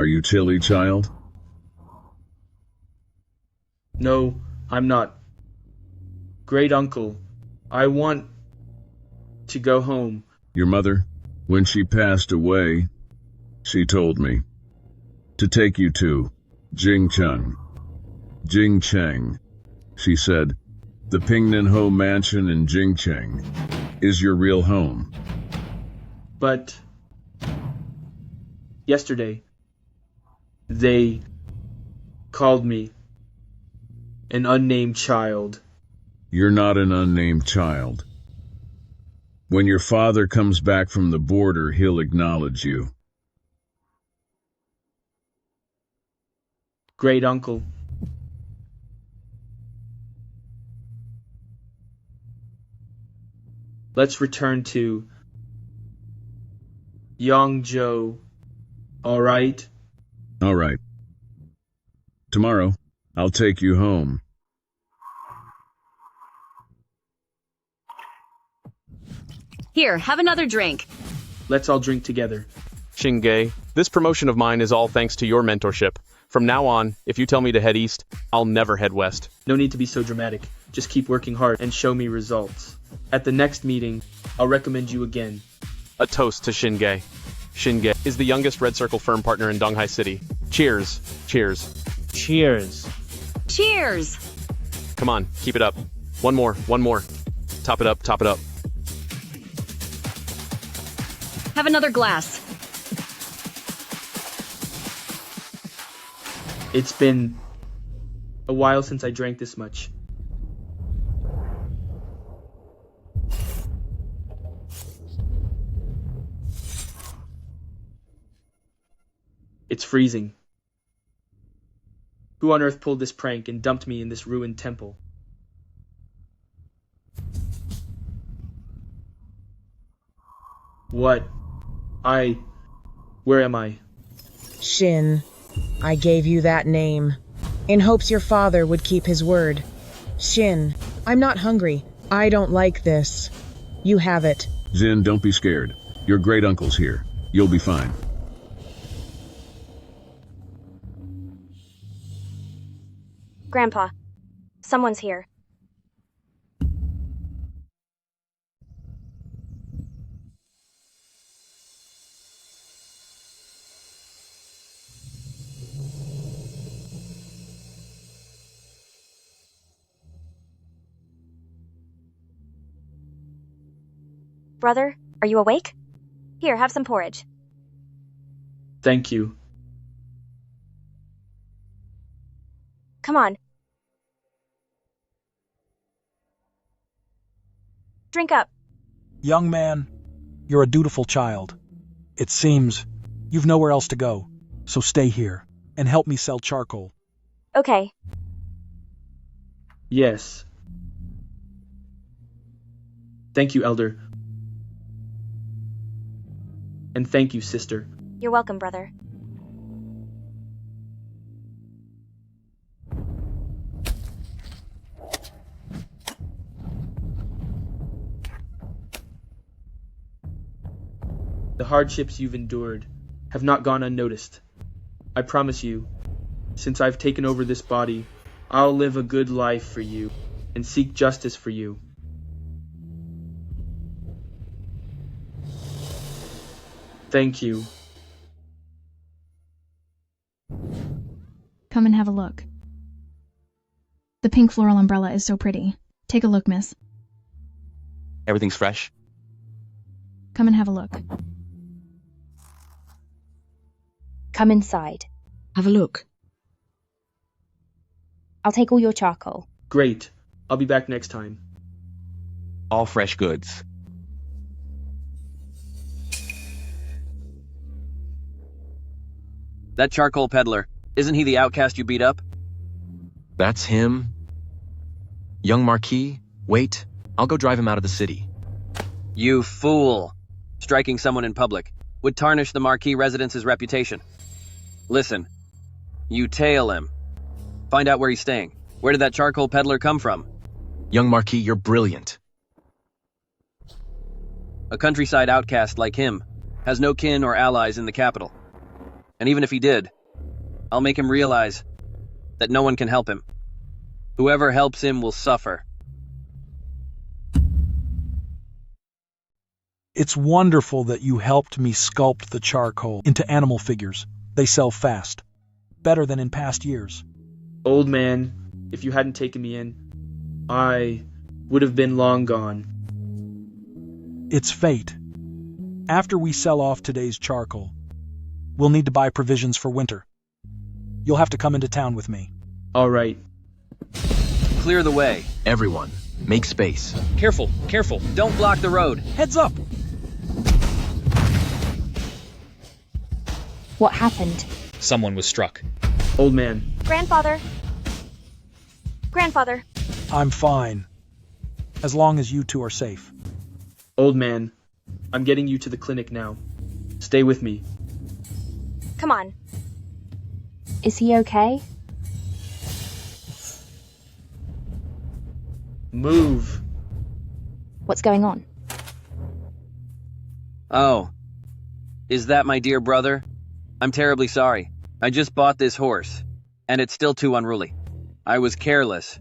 Are you chilly, child? No, I'm not. Great uncle, I want to go home. Your mother, when she passed away, she told me to take you to Jingcheng. Jingcheng, she said. The Pingnan Ho mansion in Jingcheng is your real home. But yesterday, they called me an unnamed child. You're not an unnamed child. When your father comes back from the border, he'll acknowledge you. Great uncle. Let's return to Yangzhou, all right? All right. Tomorrow, I'll take you home. Here, have another drink. Let's all drink together. Shinge, this promotion of mine is all thanks to your mentorship. From now on, if you tell me to head east, I'll never head west. No need to be so dramatic. Just keep working hard and show me results. At the next meeting, I'll recommend you again. A toast to Shinge. Shinge is the youngest Red Circle firm partner in Donghai City. Cheers. Cheers. Cheers. Cheers! Come on, keep it up. One more. Top it up, top it up. Have another glass. It's been a while since I drank this much. It's freezing. Who on earth pulled this prank and dumped me in this ruined temple? What? Where am I? Shin, I gave you that name, in hopes your father would keep his word. Shin, I'm not hungry. I don't like this. You have it. Zin, don't be scared. Your great uncle's here. You'll be fine. Grandpa, someone's here. Brother, are you awake? Here, have some porridge. Thank you. Come on. Drink up. Young man, you're a dutiful child. It seems you've nowhere else to go, so stay here and help me sell charcoal. Okay. Yes. Thank you, Elder. And thank you, sister. You're welcome, brother. The hardships you've endured have not gone unnoticed. I promise you, since I've taken over this body, I'll live a good life for you and seek justice for you. Thank you. Come and have a look. The pink floral umbrella is so pretty. Take a look, miss. Everything's fresh? Come and have a look. Come inside. Have a look. I'll take all your charcoal. Great. I'll be back next time. All fresh goods. That charcoal peddler, isn't he the outcast you beat up? That's him? Young Marquis? Wait, I'll go drive him out of the city. You fool! Striking someone in public would tarnish the Marquis residence's reputation. Listen, you tail him. Find out where he's staying. Where did that charcoal peddler come from? Young Marquis, you're brilliant. A countryside outcast like him has no kin or allies in the capital. And even if he did, I'll make him realize that no one can help him. Whoever helps him will suffer. It's wonderful that you helped me sculpt the charcoal into animal figures. They sell fast. Better than in past years. Old man, if you hadn't taken me in, I would have been long gone. It's fate. After we sell off today's charcoal, we'll need to buy provisions for winter. You'll have to come into town with me. All right. Clear the way. Everyone, make space. Careful, careful. Don't block the road. Heads up! What happened? Someone was struck. Old man. Grandfather. Grandfather. I'm fine. As long as you two are safe. Old man, I'm getting you to the clinic now. Stay with me. Come on. Is he okay? Move. What's going on? Oh. Is that my dear brother? I'm terribly sorry. I just bought this horse, and it's still too unruly. I was careless,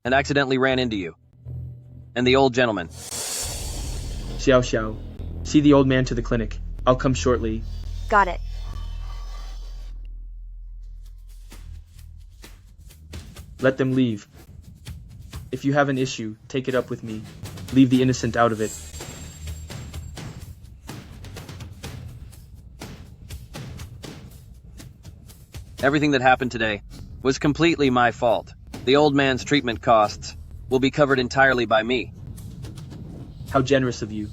and accidentally ran into you. And the old gentleman. Xiao Xiao. See the old man to the clinic. I'll come shortly. Got it. Let them leave. If you have an issue, take it up with me. Leave the innocent out of it. Everything that happened today was completely my fault. The old man's treatment costs will be covered entirely by me. How generous of you.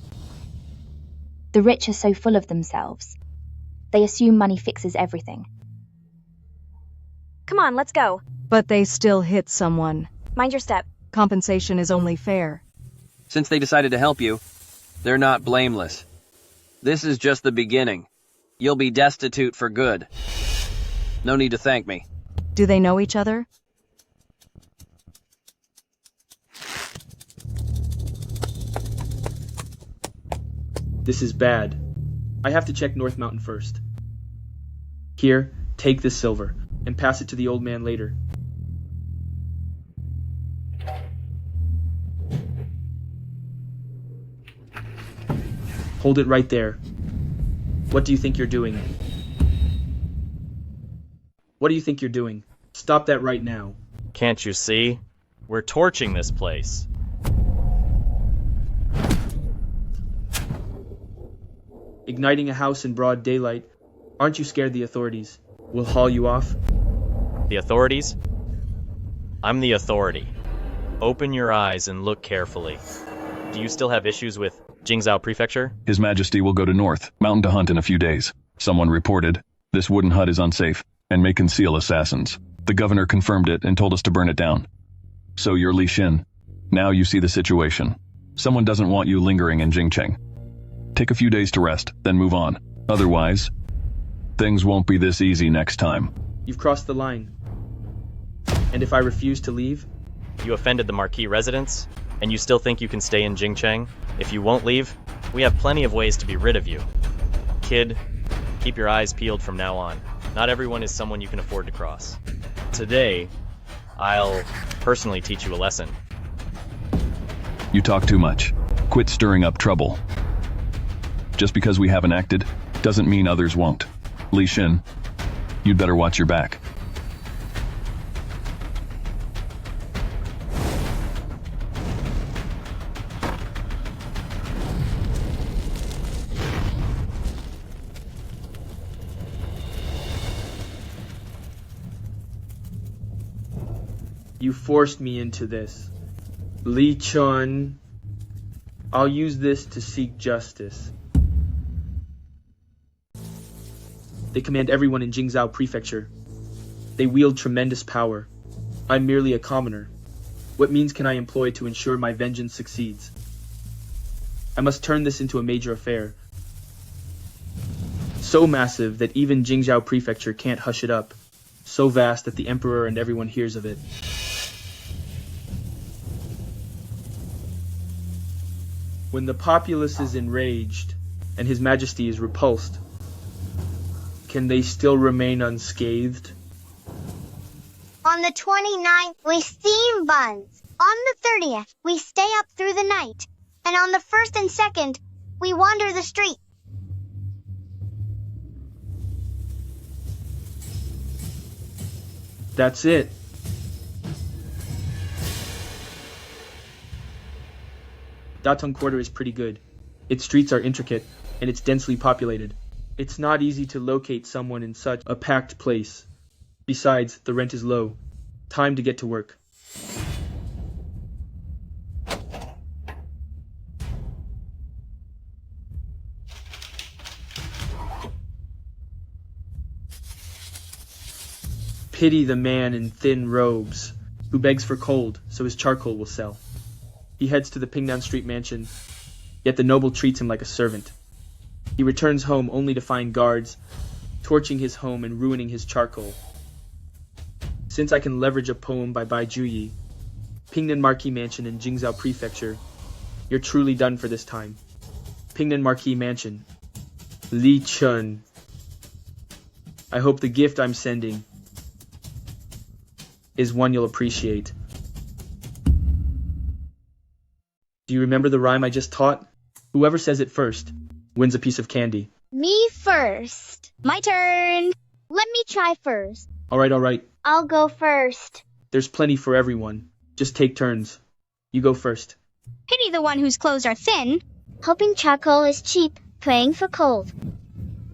The rich are so full of themselves. They assume money fixes everything. Come on, let's go. But they still hit someone. Mind your step. Compensation is only fair. Since they decided to help you, they're not blameless. This is just the beginning. You'll be destitute for good. No need to thank me. Do they know each other? This is bad. I have to check North Mountain first. Here, take this silver, and pass it to the old man later. Hold it right there. What do you think you're doing? What do you think you're doing? Stop that right now. Can't you see? We're torching this place. Igniting a house in broad daylight. Aren't you scared the authorities will haul you off? The authorities? I'm the authority. Open your eyes and look carefully. Do you still have issues with Jingzhou Prefecture? His Majesty will go to North Mountain to hunt in a few days. Someone reported, this wooden hut is unsafe and may conceal assassins. The governor confirmed it and told us to burn it down. So you're Li Xin. Now you see the situation. Someone doesn't want you lingering in Jingcheng. Take a few days to rest, then move on. Otherwise, things won't be this easy next time. You've crossed the line. And if I refuse to leave? You offended the Marquis residents, and you still think you can stay in Jingcheng? If you won't leave, we have plenty of ways to be rid of you. Kid, keep your eyes peeled from now on. Not everyone is someone you can afford to cross. Today, I'll personally teach you a lesson. You talk too much. Quit stirring up trouble. Just because we haven't acted, doesn't mean others won't. Li Xin, you'd better watch your back. You forced me into this. Li Chun, I'll use this to seek justice. They command everyone in Jingzhou Prefecture. They wield tremendous power. I'm merely a commoner. What means can I employ to ensure my vengeance succeeds? I must turn this into a major affair. So massive that even Jingzhou Prefecture can't hush it up. So vast that the Emperor and everyone hears of it. When the populace is enraged, and His Majesty is repulsed, Can they still remain unscathed? On the 29th, we steam buns. On the 30th, we stay up through the night. And on the 1st and 2nd, we wander the street. That's it. Datong Quarter is pretty good. Its streets are intricate, and it's densely populated. It's not easy to locate someone in such a packed place. Besides, the rent is low. Time to get to work. Pity the man in thin robes, who begs for cold so his charcoal will sell. He heads to the Pingnan Street mansion, yet the noble treats him like a servant. He returns home only to find guards torching his home and ruining his charcoal. Since I can leverage a poem by Bai Juyi, Pingnan Marquis Mansion in Jingzhou Prefecture, you're truly done for this time. Pingnan Marquis Mansion. Li Chun. I hope the gift I'm sending is one you'll appreciate. Do you remember the rhyme I just taught? Whoever says it first wins a piece of candy. Me first. My turn. Let me try first. All right. I'll go first. There's plenty for everyone. Just take turns. You go first. Pity the one whose clothes are thin, hoping charcoal is cheap, praying for cold.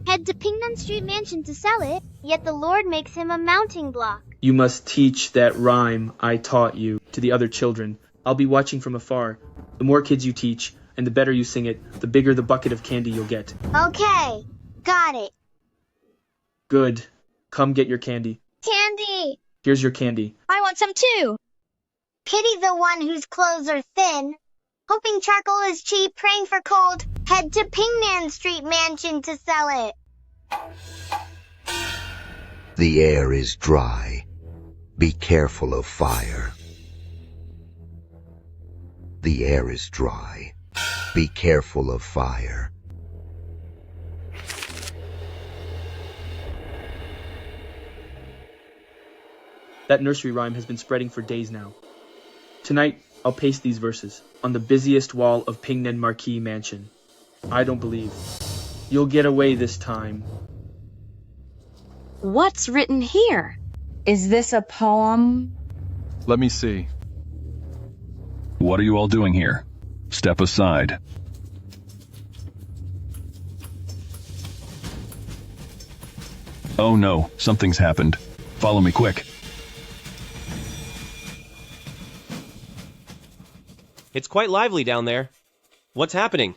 Head to Pingnan Street Mansion to sell it, yet the Lord makes him a mounting block. You must teach that rhyme I taught you to the other children. I'll be watching from afar. The more kids you teach, and the better you sing it, the bigger the bucket of candy you'll get. Okay, got it. Good. Come get your candy. Candy! Here's your candy. I want some too. Pity the one whose clothes are thin, hoping charcoal is cheap, praying for cold. Head to Pingnan Street Mansion to sell it. The air is dry. Be careful of fire. The air is dry. Be careful of fire. That nursery rhyme has been spreading for days now. Tonight, I'll paste these verses on the busiest wall of Pingnan Marquis Mansion. I don't believe you'll get away this time. What's written here? Is this a poem? Let me see. What are you all doing here? Step aside. Oh no, something's happened. Follow me quick. It's quite lively down there. What's happening?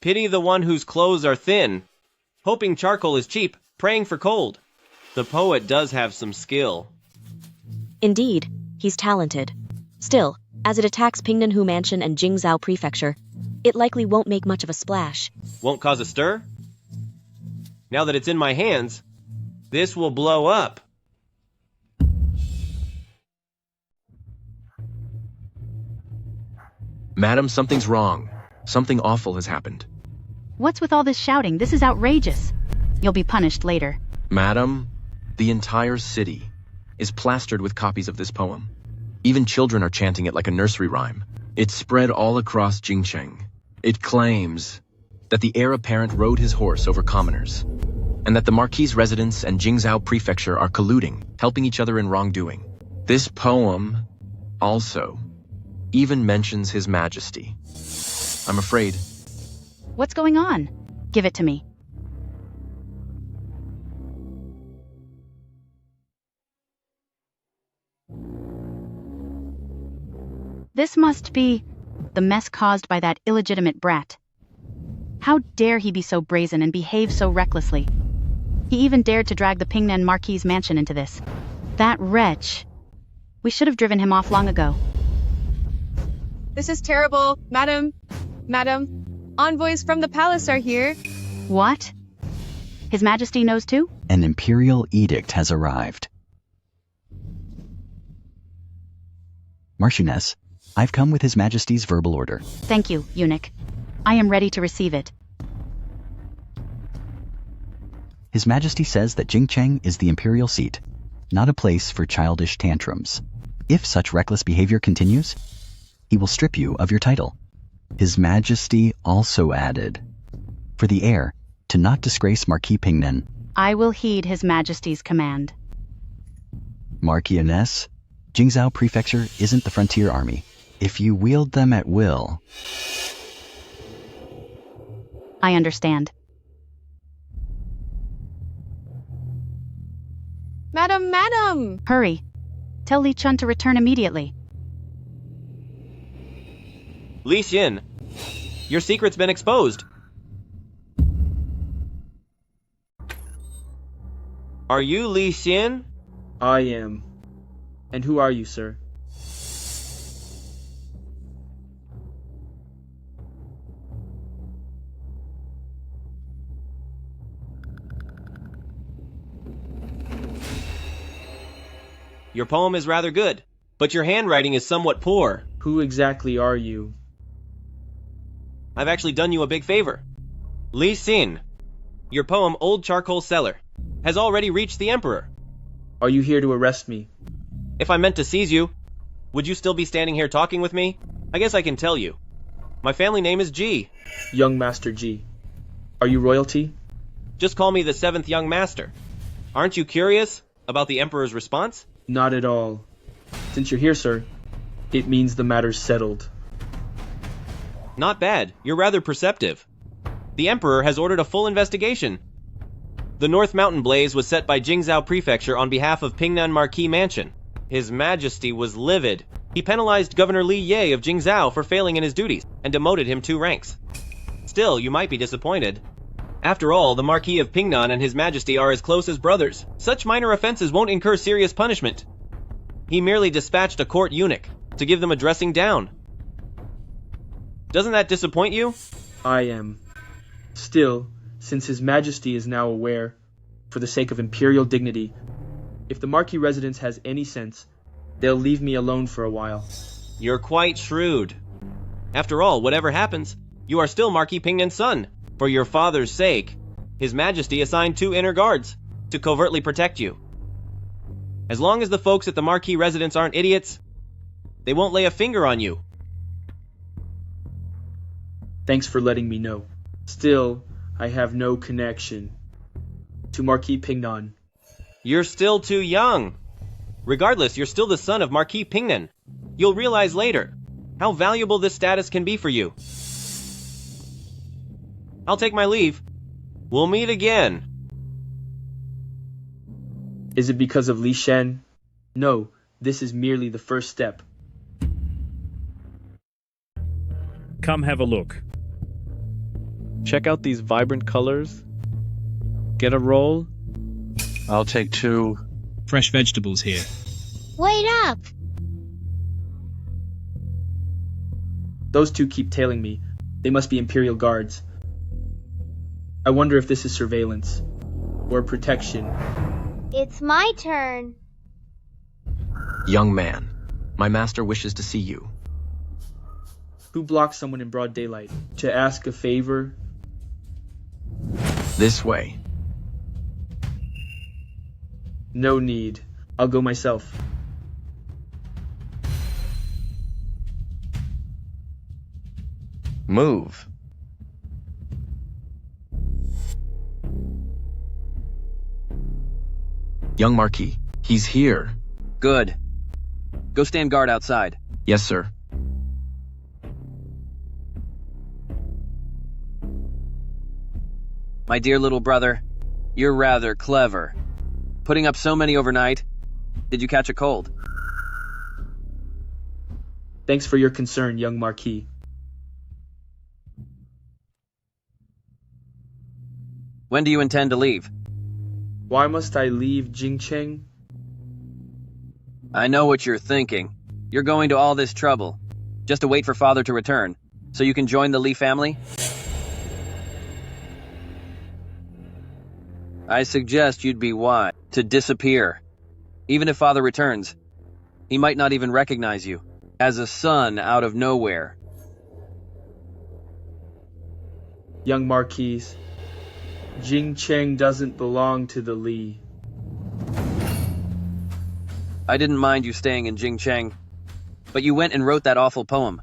Pity the one whose clothes are thin, hoping charcoal is cheap, praying for cold. The poet does have some skill. Indeed, he's talented. Still, as it attacks Pingnan Mansion and Jingzhou Prefecture, it likely won't make much of a splash. Won't cause a stir? Now that it's in my hands, this will blow up. Madam, something's wrong. Something awful has happened. What's with all this shouting? This is outrageous. You'll be punished later. Madam, the entire city is plastered with copies of this poem. Even children are chanting it like a nursery rhyme. It's spread all across Jingcheng. It claims that the heir apparent rode his horse over commoners, and that the Marquis' residence and Jingzhou Prefecture are colluding, helping each other in wrongdoing. This poem also even mentions His Majesty. I'm afraid. What's going on? Give it to me. This must be the mess caused by that illegitimate brat. How dare he be so brazen and behave so recklessly? He even dared to drag the Pingnan Marquis mansion into this. That wretch. We should have driven him off long ago. This is terrible, madam. Madam, envoys from the palace are here. What? His Majesty knows too? An imperial edict has arrived. Marchioness, I've come with His Majesty's verbal order. Thank you, eunuch. I am ready to receive it. His Majesty says that Jingcheng is the imperial seat, not a place for childish tantrums. If such reckless behavior continues, he will strip you of your title. His Majesty also added, for the heir to not disgrace Marquis Pingnan. I will heed His Majesty's command. Marquis, Jingzhou Prefecture isn't the frontier army. If you wield them at will... I understand. Madam! Hurry. Tell Li Chun to return immediately. Li Xin, your secret's been exposed. Are you Li Xin? I am. And who are you, sir? Your poem is rather good, but your handwriting is somewhat poor. Who exactly are you? I've actually done you a big favor. Li Xin, your poem Old Charcoal Cellar has already reached the Emperor. Are you here to arrest me? If I meant to seize you, would you still be standing here talking with me? I guess I can tell you. My family name is G. Young Master G. Are you royalty? Just call me the 7th Young Master. Aren't you curious about the Emperor's response? Not at all. Since you're here, sir, it means the matter's settled. Not bad. You're rather perceptive. The Emperor has ordered a full investigation. The North Mountain blaze was set by Jingzhou Prefecture on behalf of Pingnan Marquis Mansion. His Majesty was livid. He penalized Governor Li Ye of Jingzhou for failing in his duties and demoted him 2 ranks. Still, you might be disappointed. After all, the Marquis of Pingnan and His Majesty are as close as brothers. Such minor offenses won't incur serious punishment. He merely dispatched a court eunuch to give them a dressing down. Doesn't that disappoint you? I am. Still, since His Majesty is now aware, for the sake of imperial dignity, if the Marquis residence has any sense, they'll leave me alone for a while. You're quite shrewd. After all, whatever happens, you are still Marquis Pingnan's son. For your father's sake, His Majesty assigned 2 inner guards to covertly protect you. As long as the folks at the Marquis residence aren't idiots, they won't lay a finger on you. Thanks for letting me know. Still, I have no connection to Marquis Pingnan. You're still too young. Regardless, you're still the son of Marquis Pingnan. You'll realize later how valuable this status can be for you. I'll take my leave. We'll meet again. Is it because of Li Shen? No, this is merely the first step. Come have a look. Check out these vibrant colors. Get a roll. I'll take 2. Fresh vegetables here. Wait up! Those 2 keep tailing me. They must be Imperial guards. I wonder if this is surveillance or protection. It's my turn. Young man, my master wishes to see you. Who blocks someone in broad daylight to ask a favor? This way. No need. I'll go myself. Move. Young Marquis, he's here. Good. Go stand guard outside. Yes, sir. My dear little brother, you're rather clever. Putting up so many overnight. Did you catch a cold? Thanks for your concern, young Marquis. When do you intend to leave? Why must I leave Jingcheng? I know what you're thinking. You're going to all this trouble, just to wait for father to return, so you can join the Li family? I suggest you'd be wise to disappear. Even if father returns, he might not even recognize you as a son out of nowhere. Young Marquis, Jing Cheng doesn't belong to the Li. I didn't mind you staying in Jingcheng, but you went and wrote that awful poem,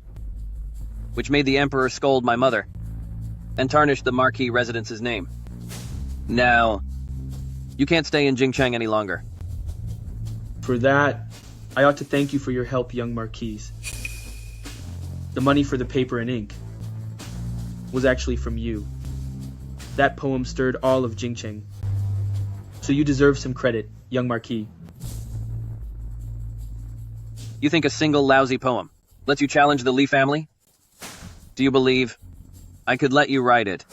which made the Emperor scold my mother, and tarnished the Marquis residence's name. Now, you can't stay in Jingcheng any longer. For that, I ought to thank you for your help, young Marquis. The money for the paper and ink was actually from you. That poem stirred all of Jingcheng. So you deserve some credit, young Marquis. You think a single lousy poem lets you challenge the Li family? Do you believe I could let you write it,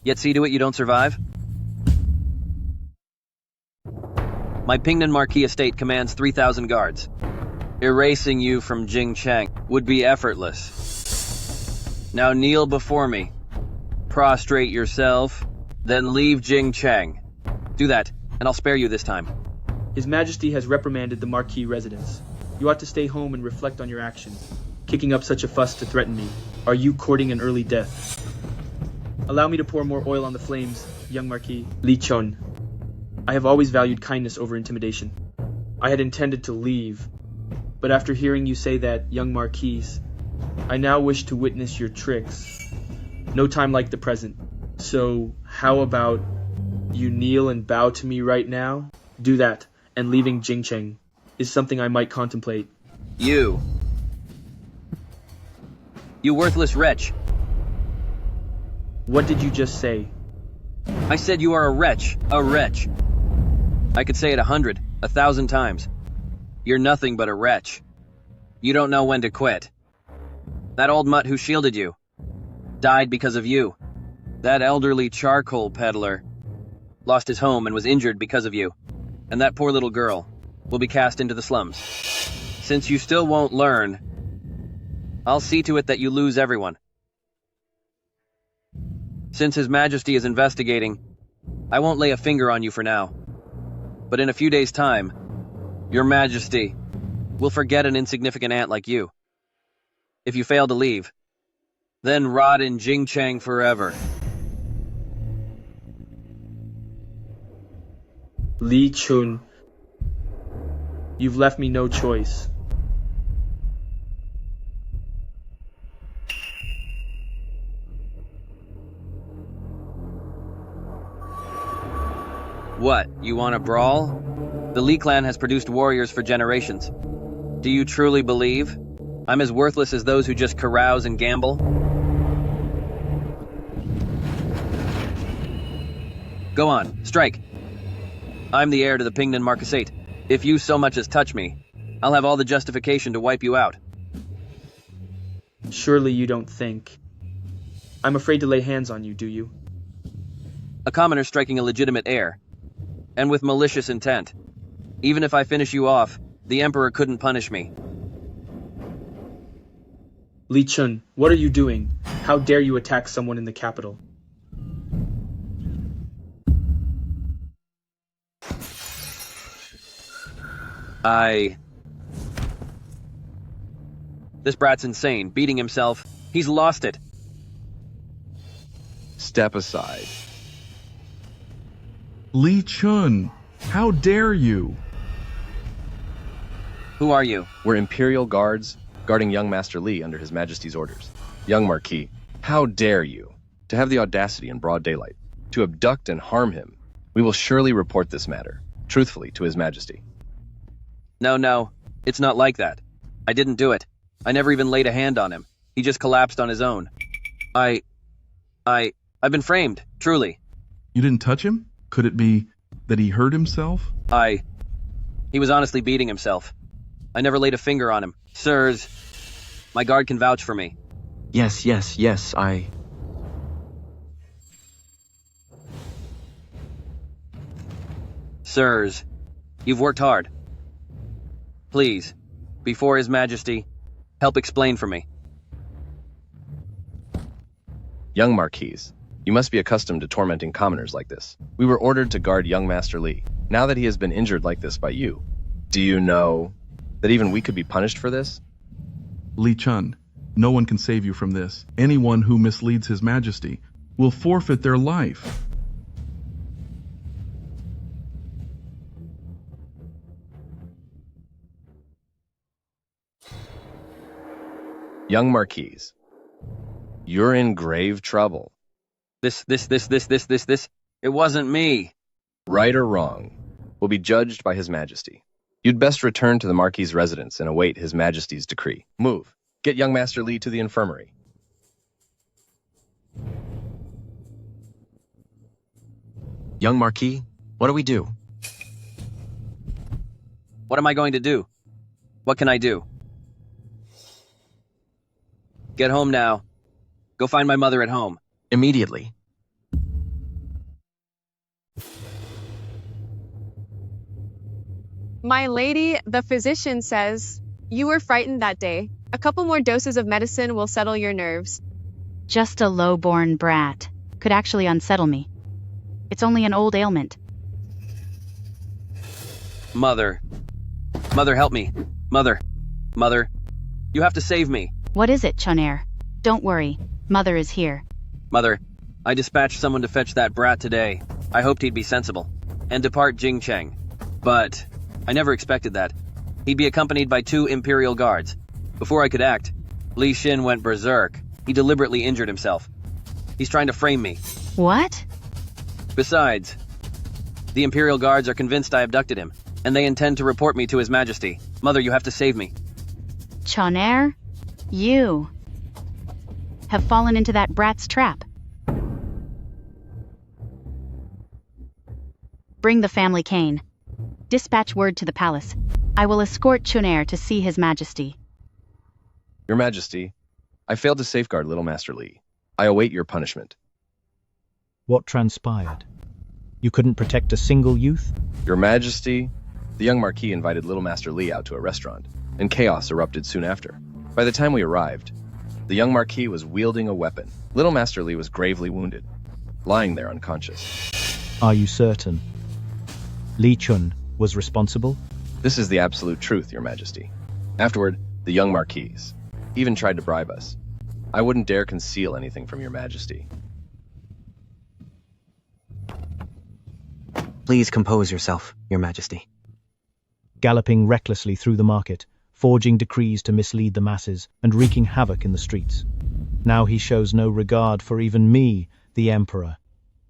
yet see to it you don't survive? My Pingnan Marquis estate commands 3,000 guards. Erasing you from Jingcheng would be effortless. Now kneel before me. Prostrate yourself, then leave Jingcheng. Do that, and I'll spare you this time. His Majesty has reprimanded the Marquis residence. You ought to stay home and reflect on your actions. Kicking up such a fuss to threaten me. Are you courting an early death? Allow me to pour more oil on the flames, young Marquis. Li Chun. I have always valued kindness over intimidation. I had intended to leave, but after hearing you say that, young Marquis, I now wish to witness your tricks. No time like the present. So, how about you kneel and bow to me right now? Do that, and leaving Jingcheng is something I might contemplate. You worthless wretch. What did you just say? I said you are a wretch, a wretch. I could say it 100, 1,000 times. You're nothing but a wretch. You don't know when to quit. That old mutt who shielded you died because of you. That elderly charcoal peddler lost his home and was injured because of you. And that poor little girl will be cast into the slums. Since you still won't learn, I'll see to it that you lose everyone. Since His Majesty is investigating, I won't lay a finger on you for now. But in a few days' time, Your Majesty will forget an insignificant ant like you. If you fail to leave, then rot in Jingcheng forever. Li Chun, you've left me no choice. What, you want a brawl? The Li clan has produced warriors for generations. Do you truly believe I'm as worthless as those who just carouse and gamble? Go on, strike. I'm the heir to the Pingnan Marquisate. If you so much as touch me, I'll have all the justification to wipe you out. Surely you don't think I'm afraid to lay hands on you, do you? A commoner striking a legitimate heir, and with malicious intent. Even if I finish you off, the Emperor couldn't punish me. Li Chun, what are you doing? How dare you attack someone in the capital? This brat's insane, beating himself. He's lost it. Step aside. Li Chun, how dare you? Who are you? We're Imperial Guards, guarding young Master Li under His Majesty's orders. Young Marquis, how dare you? To have the audacity in broad daylight, to abduct and harm him. We will surely report this matter, truthfully, to His Majesty. No, it's not like that. I didn't do it. I never even laid a hand on him. He just collapsed on his own. I've been framed, truly. You didn't touch him? Could it be that he hurt himself? He was honestly beating himself. I never laid a finger on him. Sirs, my guard can vouch for me. Yes, Sirs, you've worked hard. Please, before His Majesty, help explain for me. Young Marquis, you must be accustomed to tormenting commoners like this. We were ordered to guard young Master Li. Now that he has been injured like this by you, do you know that even we could be punished for this? Li Chun, no one can save you from this. Anyone who misleads His Majesty will forfeit their life. Young Marquis, you're in grave trouble. This. It wasn't me. Right or wrong, will be judged by His Majesty. You'd best return to the Marquis' residence and await His Majesty's decree. Move. Get young Master Li to the infirmary. Young Marquis, what do we do? What am I going to do? What can I do? Get home now. Go find my mother at home. Immediately. My lady, the physician says, you were frightened that day. A couple more doses of medicine will settle your nerves. Just a low-born brat. Could actually unsettle me. It's only an old ailment. Mother. Mother, help me. Mother. Mother. You have to save me. What is it, Chonair? Don't worry. Mother is here. Mother, I dispatched someone to fetch that brat today. I hoped he'd be sensible and depart Jingcheng. But I never expected that. He'd be accompanied by 2 Imperial guards. Before I could act, Li Xin went berserk. He deliberately injured himself. He's trying to frame me. What? Besides, the Imperial guards are convinced I abducted him, and they intend to report me to His Majesty. Mother, you have to save me. Chonair, you have fallen into that brat's trap. Bring the family cane. Dispatch word to the palace. I will escort Chonair to see His Majesty. Your Majesty, I failed to safeguard Little Master Li. I await your punishment. What transpired? You couldn't protect a single youth? Your Majesty, the young Marquis invited Little Master Li out to a restaurant, and chaos erupted soon after. By the time we arrived, the young Marquis was wielding a weapon. Little Master Li was gravely wounded, lying there unconscious. Are you certain? Li Chun was responsible? This is the absolute truth, Your Majesty. Afterward, the young Marquis even tried to bribe us. I wouldn't dare conceal anything from Your Majesty. Please compose yourself, Your Majesty. Galloping recklessly through the market, forging decrees to mislead the masses, and wreaking havoc in the streets. Now he shows no regard for even me, the Emperor.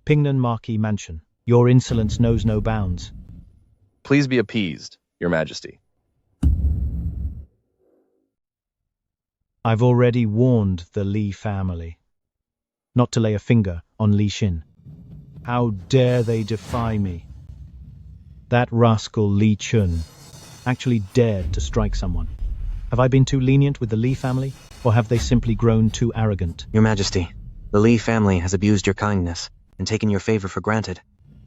Pingnan Marquis Mansion, your insolence knows no bounds. Please be appeased, Your Majesty. I've already warned the Li family not to lay a finger on Li Xin. How dare they defy me? That rascal Li Chun actually dared to strike someone. Have I been too lenient with the Li family, or have they simply grown too arrogant? Your Majesty, the Li family has abused your kindness and taken your favor for granted.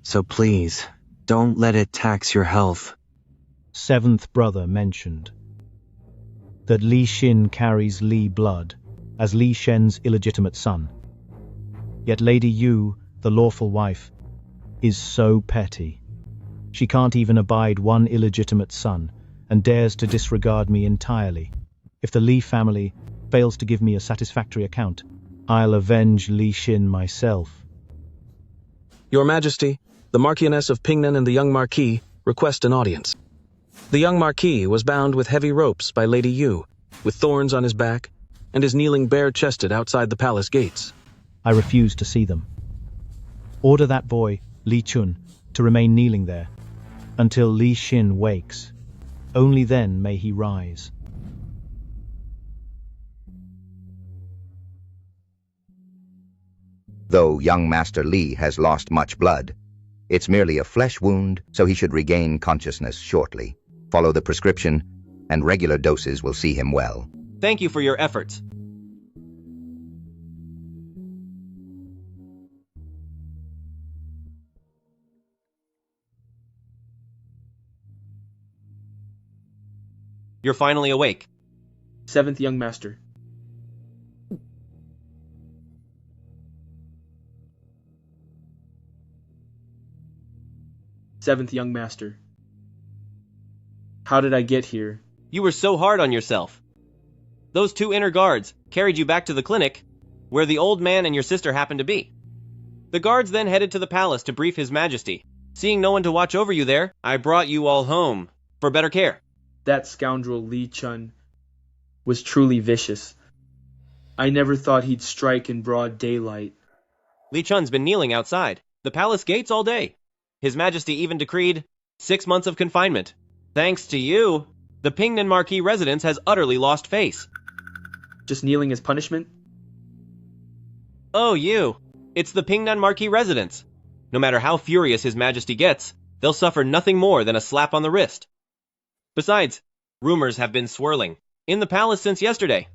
So please, don't let it tax your health. 7th brother mentioned that Li Xin carries Li blood as Li Shen's illegitimate son. Yet Lady Yu, the lawful wife, is so petty. She can't even abide one illegitimate son and dares to disregard me entirely. If the Li family fails to give me a satisfactory account, I'll avenge Li Xin myself. Your Majesty, the Marchioness of Pingnan and the young Marquis request an audience. The young Marquis was bound with heavy ropes by Lady Yu, with thorns on his back, and is kneeling bare-chested outside the palace gates. I refuse to see them. Order that boy, Li Chun, to remain kneeling there until Li Xin wakes. Only then may he rise. Though young Master Li has lost much blood, it's merely a flesh wound, so he should regain consciousness shortly. Follow the prescription, and regular doses will see him well. Thank you for your efforts. You're finally awake. 7th young master. Seventh young master. How did I get here? You were so hard on yourself. Those 2 inner guards carried you back to the clinic, where the old man and your sister happened to be. The guards then headed to the palace to brief His Majesty. Seeing no one to watch over you there, I brought you all home for better care. That scoundrel Li Chun was truly vicious. I never thought he'd strike in broad daylight. Li Chun's been kneeling outside the palace gates all day. His Majesty even decreed 6 months of confinement. Thanks to you, the Pingnan Marquis residence has utterly lost face. Just kneeling as punishment? Oh, you. It's the Pingnan Marquis residence. No matter how furious His Majesty gets, they'll suffer nothing more than a slap on the wrist. Besides, rumors have been swirling in the palace since yesterday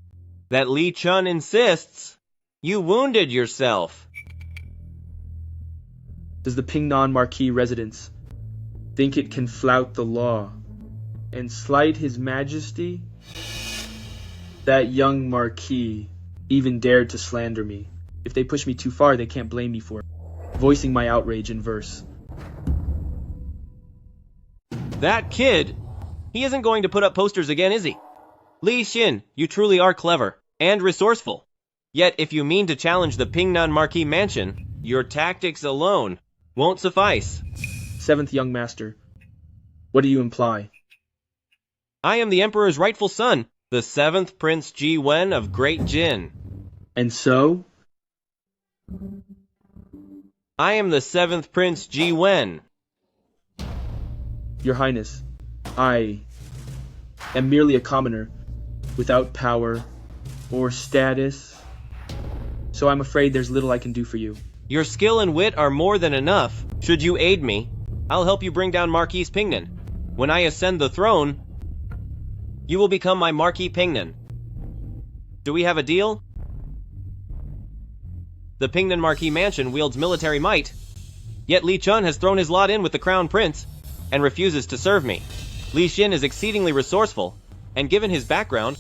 that Li Chun insists you wounded yourself. Does the Pingnan Marquis residence think it can flout the law and slight His Majesty? That young Marquis even dared to slander me. If they push me too far, they can't blame me for it. Voicing my outrage in verse. That kid, he isn't going to put up posters again, is he? Li Xin, you truly are clever and resourceful. Yet if you mean to challenge the Pingnan Marquis mansion, your tactics alone won't suffice. Seventh young master, what do you imply? I am the Emperor's rightful son, the 7th Prince Ji Wen of Great Jin. And so? I am the 7th Prince Ji Wen. Your Highness, I am merely a commoner, without power or status, so I'm afraid there's little I can do for you. Your skill and wit are more than enough. Should you aid me, I'll help you bring down Marquis Pingnan. When I ascend the throne, you will become my Marquis Pingnan. Do we have a deal? The Pingnan Marquis mansion wields military might, yet Li Chun has thrown his lot in with the Crown Prince and refuses to serve me. Li Xin is exceedingly resourceful, and given his background,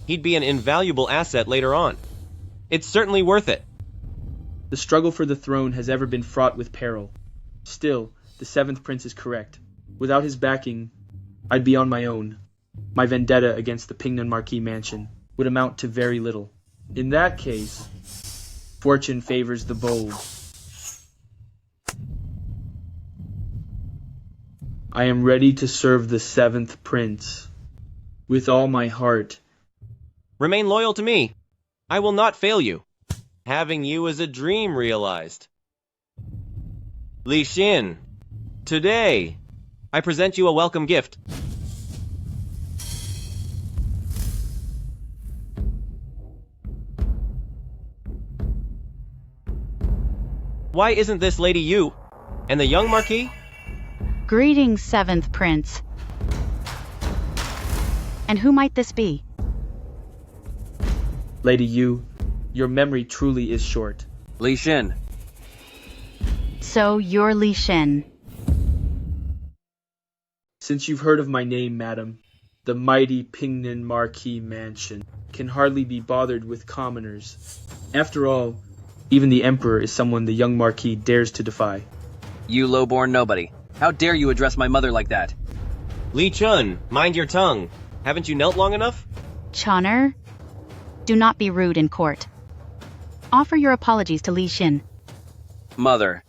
he'd be an invaluable asset later on. It's certainly worth it. The struggle for the throne has ever been fraught with peril. Still, the 7th Prince is correct. Without his backing, I'd be on my own. My vendetta against the Pingnan Marquis mansion would amount to very little. In that case, fortune favors the bold. I am ready to serve the 7th Prince with all my heart. Remain loyal to me. I will not fail you. Having you is a dream realized. Li Xin, today, I present you a welcome gift. Why isn't this Lady Yu? And the young Marquis? Greetings, 7th Prince. And who might this be? Lady Yu, your memory truly is short. Li Xin. So you're Li Xin. Since you've heard of my name, madam, the mighty Pingnan Marquis mansion can hardly be bothered with commoners. After all, even the Emperor is someone the young Marquis dares to defy. You low-born nobody. How dare you address my mother like that? Li Chun, mind your tongue. Haven't you knelt long enough? Chunner, do not be rude in court. Offer your apologies to Li Xin. Mother.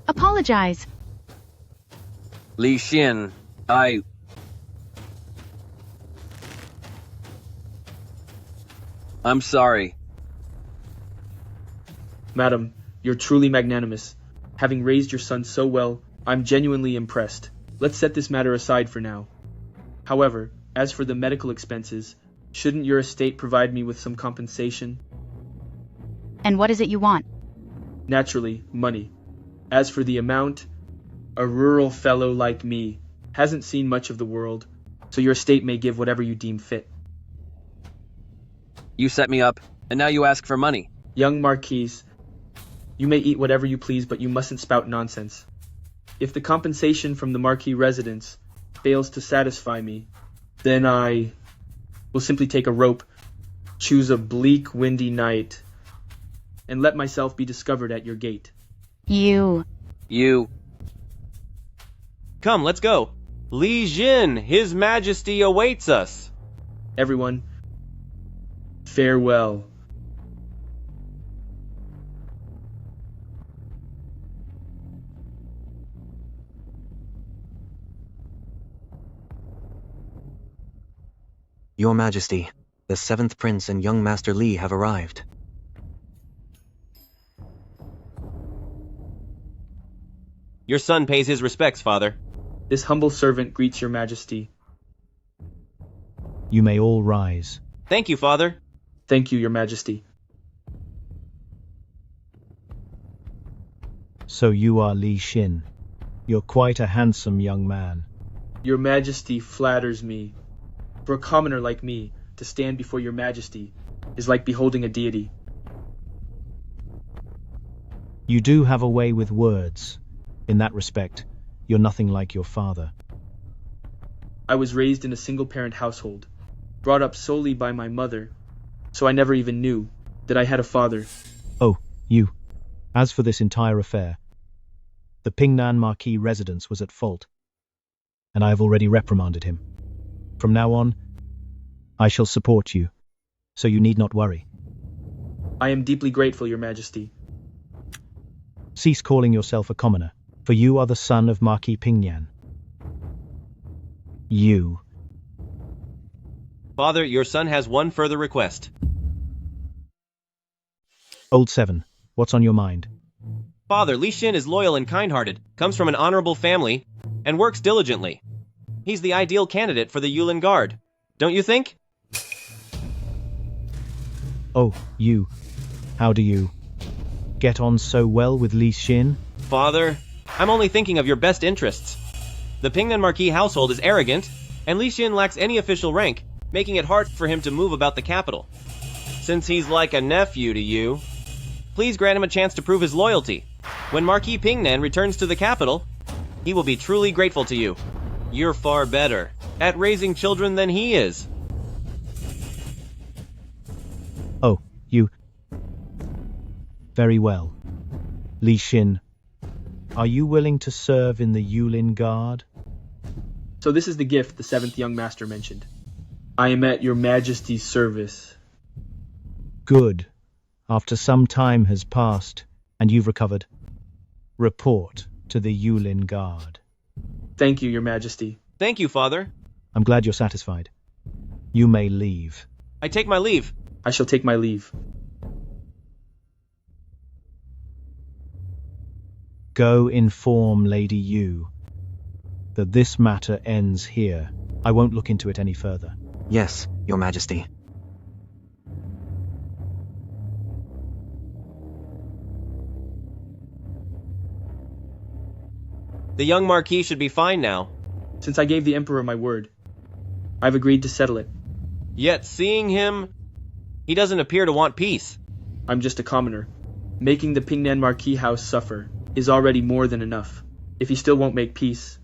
Apologize. Li Xin, I'm sorry. Madam, you're truly magnanimous. Having raised your son so well, I'm genuinely impressed. Let's set this matter aside for now. However, as for the medical expenses, shouldn't your estate provide me with some compensation? And what is it you want? Naturally, money. As for the amount, a rural fellow like me hasn't seen much of the world, so your estate may give whatever you deem fit. You set me up, and now you ask for money. Young Marquis, you may eat whatever you please, but you mustn't spout nonsense. If the compensation from the Marquis residence fails to satisfy me, then I will simply take a rope, choose a bleak, windy night, and let myself be discovered at your gate. You. Come, let's go. Li Xin, His Majesty awaits us. Everyone, farewell. Your Majesty, the 7th Prince and young Master Li have arrived. Your son pays his respects, Father. This humble servant greets your Majesty. You may all rise. Thank you, Father. Thank you, your Majesty. So you are Li Xin. You're quite a handsome young man. Your Majesty flatters me. For a commoner like me, to stand before your Majesty is like beholding a deity. You do have a way with words. In that respect, you're nothing like your father. I was raised in a single-parent household, brought up solely by my mother, so I never even knew that I had a father. Oh, you. As for this entire affair, the Pingnan Marquis residence was at fault, and I have already reprimanded him. From now on, I shall support you, so you need not worry. I am deeply grateful, your Majesty. Cease calling yourself a commoner, for you are the son of Marquis Pingnan. You. Father, your son has one further request. Old 7, what's on your mind? Father, Li Xin is loyal and kind-hearted, comes from an honorable family, and works diligently. He's the ideal candidate for the Yulin Guard, don't you think? Oh, you. How do you get on so well with Li Xin? Father, I'm only thinking of your best interests. The Pingnan Marquis household is arrogant, and Li Xin lacks any official rank, making it hard for him to move about the capital. Since he's like a nephew to you, please grant him a chance to prove his loyalty. When Marquis Pingnan returns to the capital, he will be truly grateful to you. You're far better at raising children than he is. Oh, you. Very well. Li Xin, are you willing to serve in the Yulin Guard? So this is the gift the 7th young master mentioned. I am at your Majesty's service. Good. After some time has passed, and you've recovered, report to the Yulin Guard. Thank you, your Majesty. Thank you, Father. I'm glad you're satisfied. You may leave. I take my leave. I shall take my leave. Go inform Lady Yu that this matter ends here. I won't look into it any further. Yes, Your Majesty. The young Marquis should be fine now. Since I gave the Emperor my word, I've agreed to settle it. Yet seeing him, he doesn't appear to want peace. I'm just a commoner. Making the Pingnan Marquis house suffer is already more than enough. If he still won't make peace,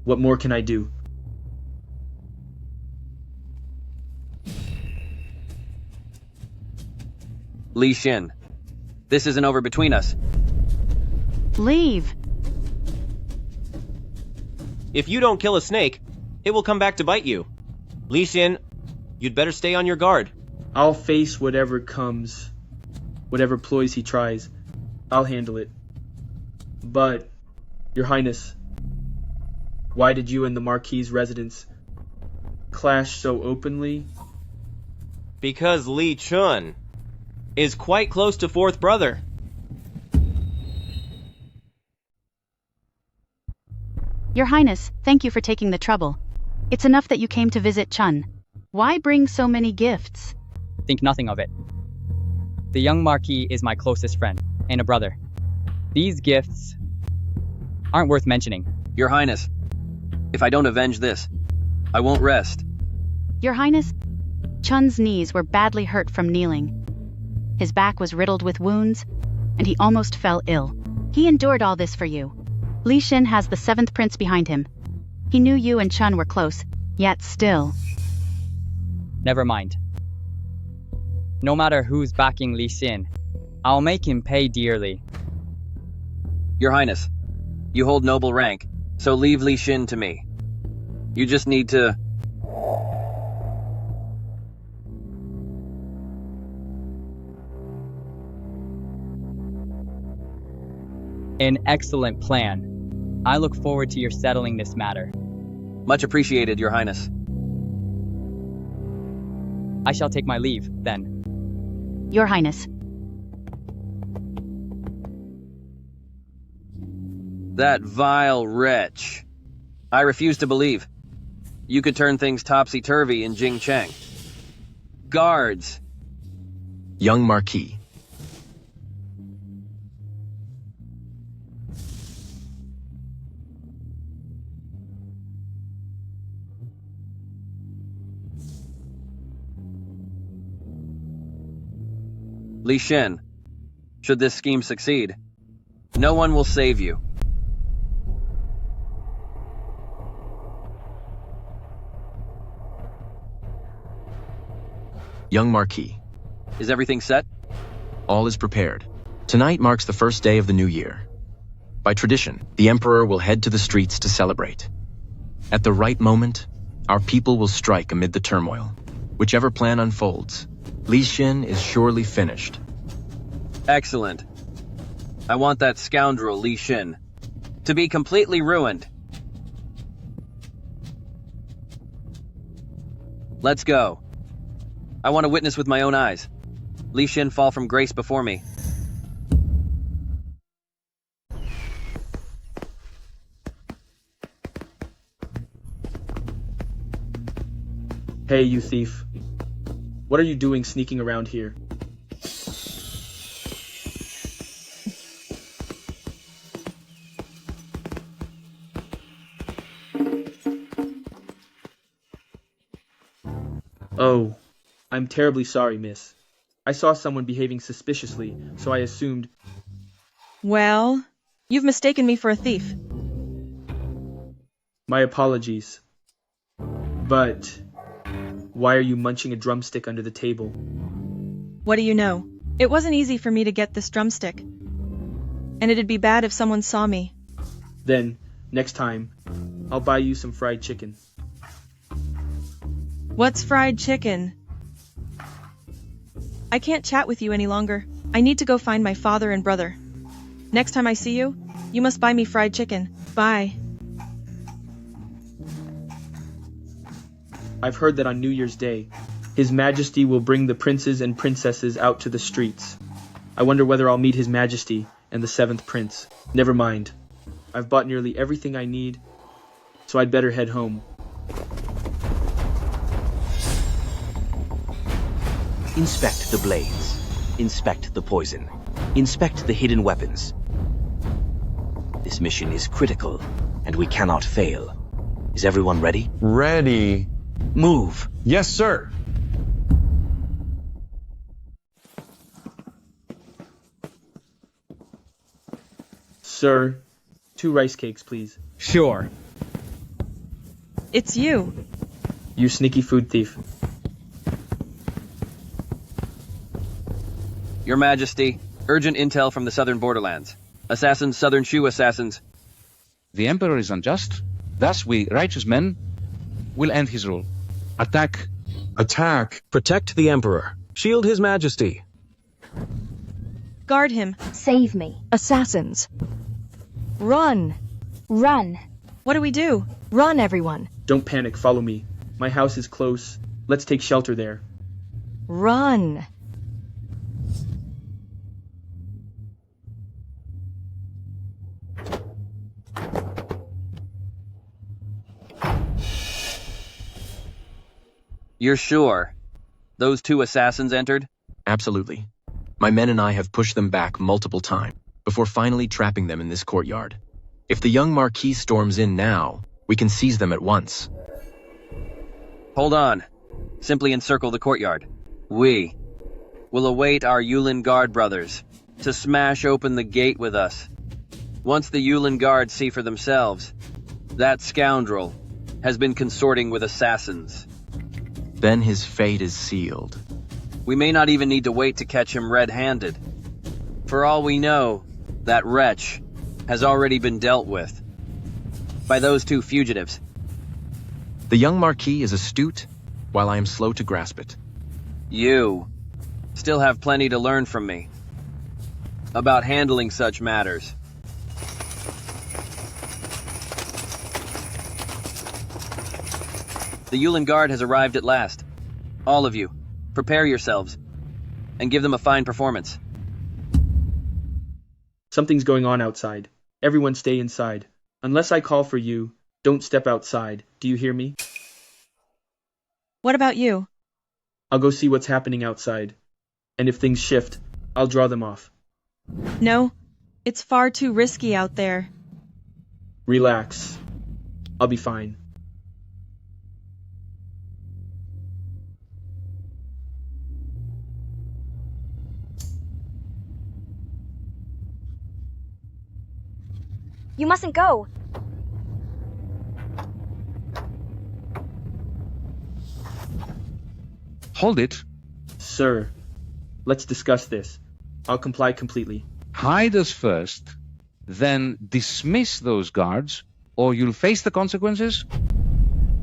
what more can I do? Li Xin, this isn't over between us. Leave. If you don't kill a snake, it will come back to bite you. Li Xin, you'd better stay on your guard. I'll face whatever comes, whatever ploys he tries. I'll handle it. But, Your Highness, why did you and the Marquis' residence clash so openly? Because Li Chun is quite close to fourth brother. Your Highness, thank you for taking the trouble. It's enough that you came to visit Chun. Why bring so many gifts? Think nothing of it. The young Marquis is my closest friend, and a brother. These gifts aren't worth mentioning. Your Highness, if I don't avenge this, I won't rest. Your Highness, Chun's knees were badly hurt from kneeling. His back was riddled with wounds, and he almost fell ill. He endured all this for you. Li Xin has the 7th prince behind him. He knew you and Chun were close, yet still. Never mind. No matter who's backing Li Xin, I'll make him pay dearly. Your Highness, you hold noble rank, so leave Li Xin to me. You just need to... An excellent plan. I look forward to your settling this matter. Much appreciated, Your Highness. I shall take my leave, then. Your Highness. That vile wretch. I refuse to believe. You could turn things topsy-turvy in Jingcheng. Guards. Young Marquis. Li Shen, should this scheme succeed, no one will save you. Young Marquis. Is everything set? All is prepared. Tonight marks the first day of the new year. By tradition, the Emperor will head to the streets to celebrate. At the right moment, our people will strike amid the turmoil. Whichever plan unfolds, Li Shen is surely finished. Excellent. I want that scoundrel, Li Shen, to be completely ruined. Let's go. I want to witness with my own eyes Li Shen fall from grace before me. Hey, you thief. What are you doing sneaking around here? Oh, I'm terribly sorry, miss. I saw someone behaving suspiciously, so I assumed... Well, you've mistaken me for a thief. My apologies. But why are you munching a drumstick under the table? What do you know? It wasn't easy for me to get this drumstick. And it'd be bad if someone saw me. Then, next time, I'll buy you some fried chicken. What's fried chicken? I can't chat with you any longer. I need to go find my father and brother. Next time I see you, you must buy me fried chicken. Bye. I've heard that on New Year's Day, His Majesty will bring the princes and princesses out to the streets. I wonder whether I'll meet His Majesty and the 7th prince. Never mind. I've bought nearly everything I need, so I'd better head home. Inspect the blades. Inspect the poison. Inspect the hidden weapons. This mission is critical, and we cannot fail. Is everyone ready? Ready. Move. Yes, sir. Sir, 2 rice cakes, please. Sure. It's you. You sneaky food thief. Your Majesty, urgent intel from the southern borderlands. Assassins, southern Shu assassins. The Emperor is unjust. Thus we, righteous men, will end his rule. Attack. Attack. Protect the Emperor. Shield His Majesty. Guard him. Save me. Assassins. Run. Run. What do we do? Run, everyone. Don't panic, follow me. My house is close. Let's take shelter there. Run. You're sure those 2 assassins entered? Absolutely. My men and I have pushed them back multiple times before finally trapping them in this courtyard. If the young Marquis storms in now, we can seize them at once. Hold on. Simply encircle the courtyard. We will await our Yulin Guard brothers to smash open the gate with us. Once the Yulin Guard see for themselves, that scoundrel has been consorting with assassins. Then his fate is sealed. We may not even need to wait to catch him red-handed. For all we know, that wretch has already been dealt with by those 2 fugitives. The young Marquis is astute, while I am slow to grasp it. You still have plenty to learn from me about handling such matters. The Yulin Guard has arrived at last. All of you, Prepare yourselves, and give them a fine performance. Something's going on outside. Everyone stay inside. Unless I call for you, don't step outside. Do you hear me? What about you? I'll go see what's happening outside. And if things shift, I'll draw them off. No, it's far too risky out there. Relax. I'll be fine. You mustn't go. Hold it. Sir, let's discuss this. I'll comply completely. Hide us first, then dismiss those guards, or you'll face the consequences.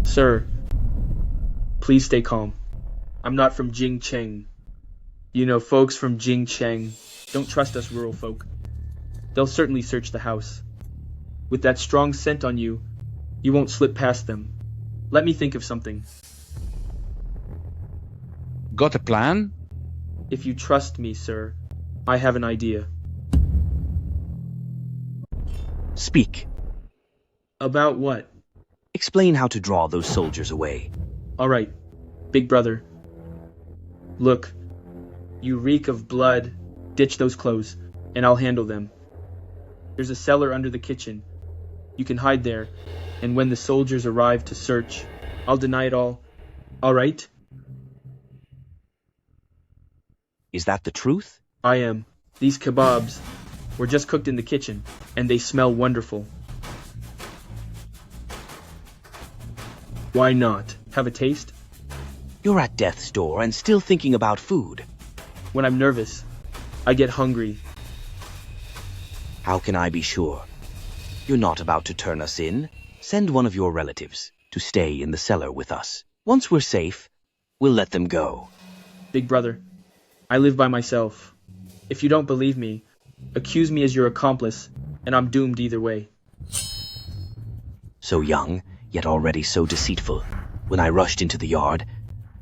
Sir, please stay calm. I'm not from Jingcheng. You know, folks from Jingcheng don't trust us rural folk. They'll certainly search the house. With that strong scent on you, you won't slip past them. Let me think of something. Got a plan? If you trust me, sir, I have an idea. Speak. About what? Explain how to draw those soldiers away. All right, big brother. Look, you reek of blood. Ditch those clothes, and I'll handle them. There's a cellar under the kitchen. You can hide there, and when the soldiers arrive to search, I'll deny it all. All right? Is that the truth? I am. These kebabs were just cooked in the kitchen, and they smell wonderful. Why not? Have a taste? You're at death's door and still thinking about food. When I'm nervous, I get hungry. How can I be sure? You're not about to turn us in. Send one of your relatives to stay in the cellar with us. Once we're safe, we'll let them go. Big brother, I live by myself. If you don't believe me, accuse me as your accomplice, and I'm doomed either way. So young, yet already so deceitful. When I rushed into the yard,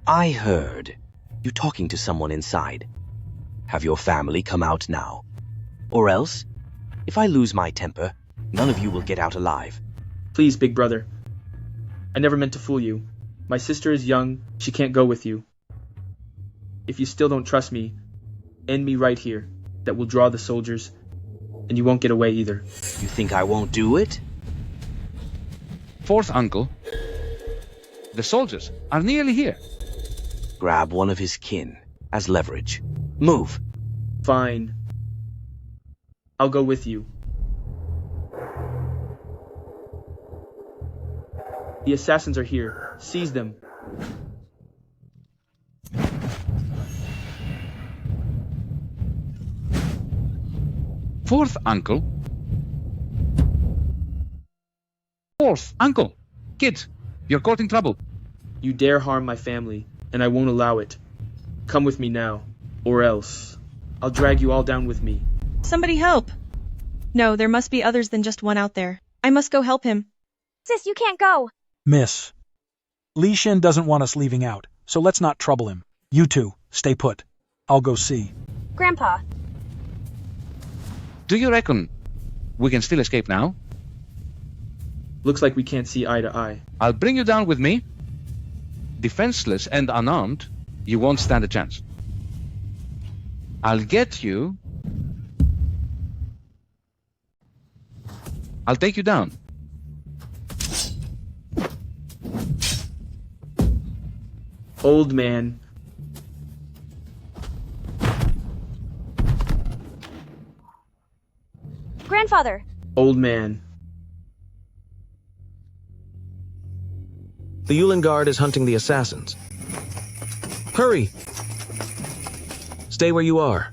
I heard you talking to someone inside. Have your family come out now. Or else, if I lose my temper, none of you will get out alive. Please, big brother. I never meant to fool you. My sister is young, she can't go with you. If you still don't trust me, end me right here. That will draw the soldiers, and you won't get away either. You think I won't do it? Fourth uncle. The soldiers are nearly here. Grab one of his kin as leverage. Move. Fine. I'll go with you. The assassins are here. Seize them. Fourth uncle. Fourth uncle. Kid, you're courting trouble. You dare harm my family, and I won't allow it. Come with me now, or else I'll drag you all down with me. Somebody help! No, there must be others than just one out there. I must go help him. Sis, you can't go. Miss, Li Xin doesn't want us leaving out, so let's not trouble him. You two, stay put. I'll go see. Grandpa. Do you reckon we can still escape now? Looks like we can't see eye to eye. I'll bring you down with me. Defenseless and unarmed, you won't stand a chance. I'll get you. I'll take you down. Old man. Grandfather. Old man. The Yulin Guard is hunting the assassins. Hurry! Stay where you are.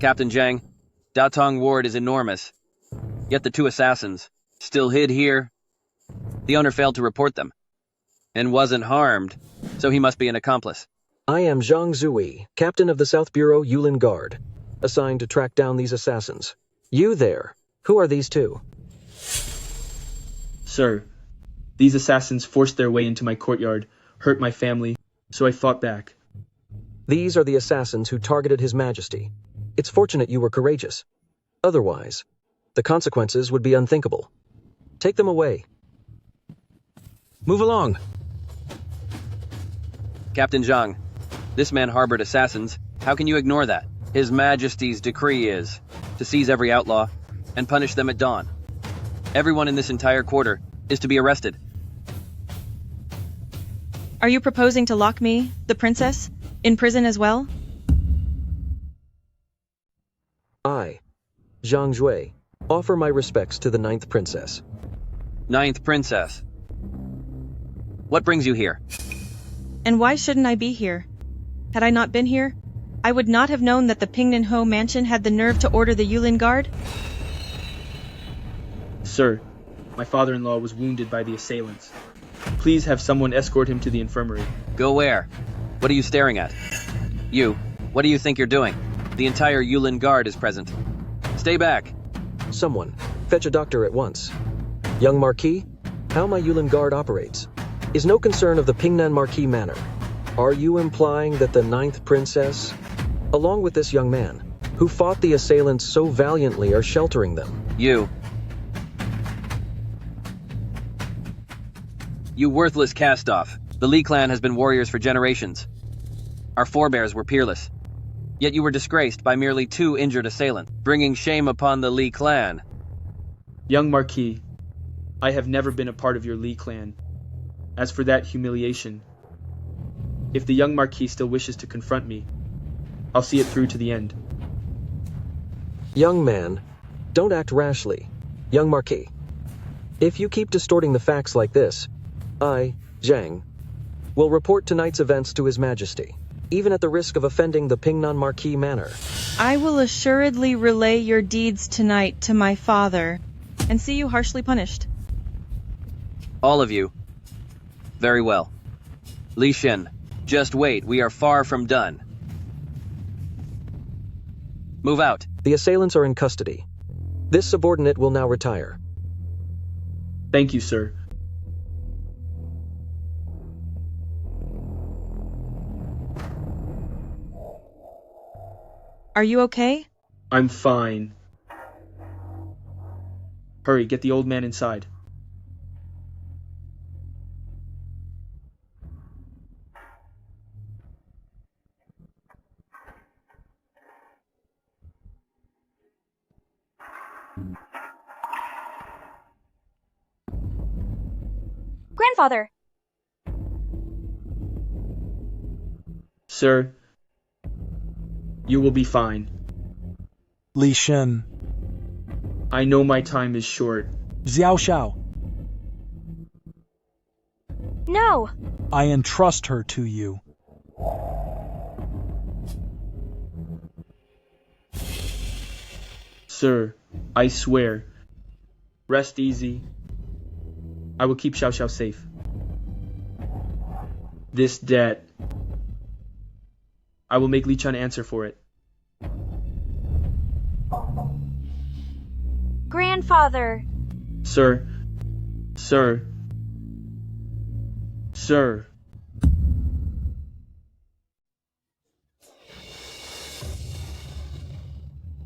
Captain Zhang, Datong Ward is enormous. Yet the two assassins, still hid here. The owner failed to report them, and wasn't harmed, so he must be an accomplice. I am Zhang Zui, captain of the South Bureau Yulin Guard. assigned to track down these assassins. You there. Who are these two? Sir, these assassins forced their way into my courtyard, hurt my family, so I fought back. These are the assassins who targeted His Majesty. It's fortunate you were courageous. Otherwise, the consequences would be unthinkable. Take them away. Move along. Captain Zhang, this man harbored assassins. How can you ignore that? His Majesty's decree is to seize every outlaw and punish them at dawn. Everyone in this entire quarter is to be arrested. Are you proposing to lock me, the princess, in prison as well? I, Zhang Jue, offer my respects to the 9th princess. 9th princess. What brings you here? And why shouldn't I be here? Had I not been here, I would not have known that the Pingnan Ho mansion had the nerve to order the Yulin Guard. Sir, my father-in-law was wounded by the assailants. Please have someone escort him to the infirmary. Go where? What are you staring at? You, what do you think you're doing? The entire Yulin Guard is present. Stay back. Someone, fetch a doctor at once. Young Marquis, how my Yulin Guard operates is no concern of the Pingnan Marquis manor. Are you implying that the 9th princess, along with this young man, who fought the assailants so valiantly, are sheltering them? You worthless cast-off. The Li clan has been warriors for generations. Our forebears were peerless. Yet you were disgraced by merely 2 injured assailants, bringing shame upon the Li clan. Young Marquis, I have never been a part of your Li clan. As for that humiliation, if the young Marquis still wishes to confront me, I'll see it through to the end. Young man, don't act rashly. Young Marquis, if you keep distorting the facts like this, I, Zhang, will report tonight's events to His Majesty, even at the risk of offending the Pingnan Marquis manor. I will assuredly relay your deeds tonight to my father, and see you harshly punished. All of you. Very well. Li Xin, just wait, we are far from done. Move out. The assailants are in custody. This subordinate will now retire. Thank you, sir. Are you okay? I'm fine. Hurry, get the old man inside. Grandfather! Sir, you will be fine. Li Xin. I know my time is short. Xiao Xiao. No! I entrust her to you. Sir, I swear. Rest easy. I will keep Xiao Xiao safe. This debt, I will make Li Chun answer for it. Grandfather! Sir, sir, sir.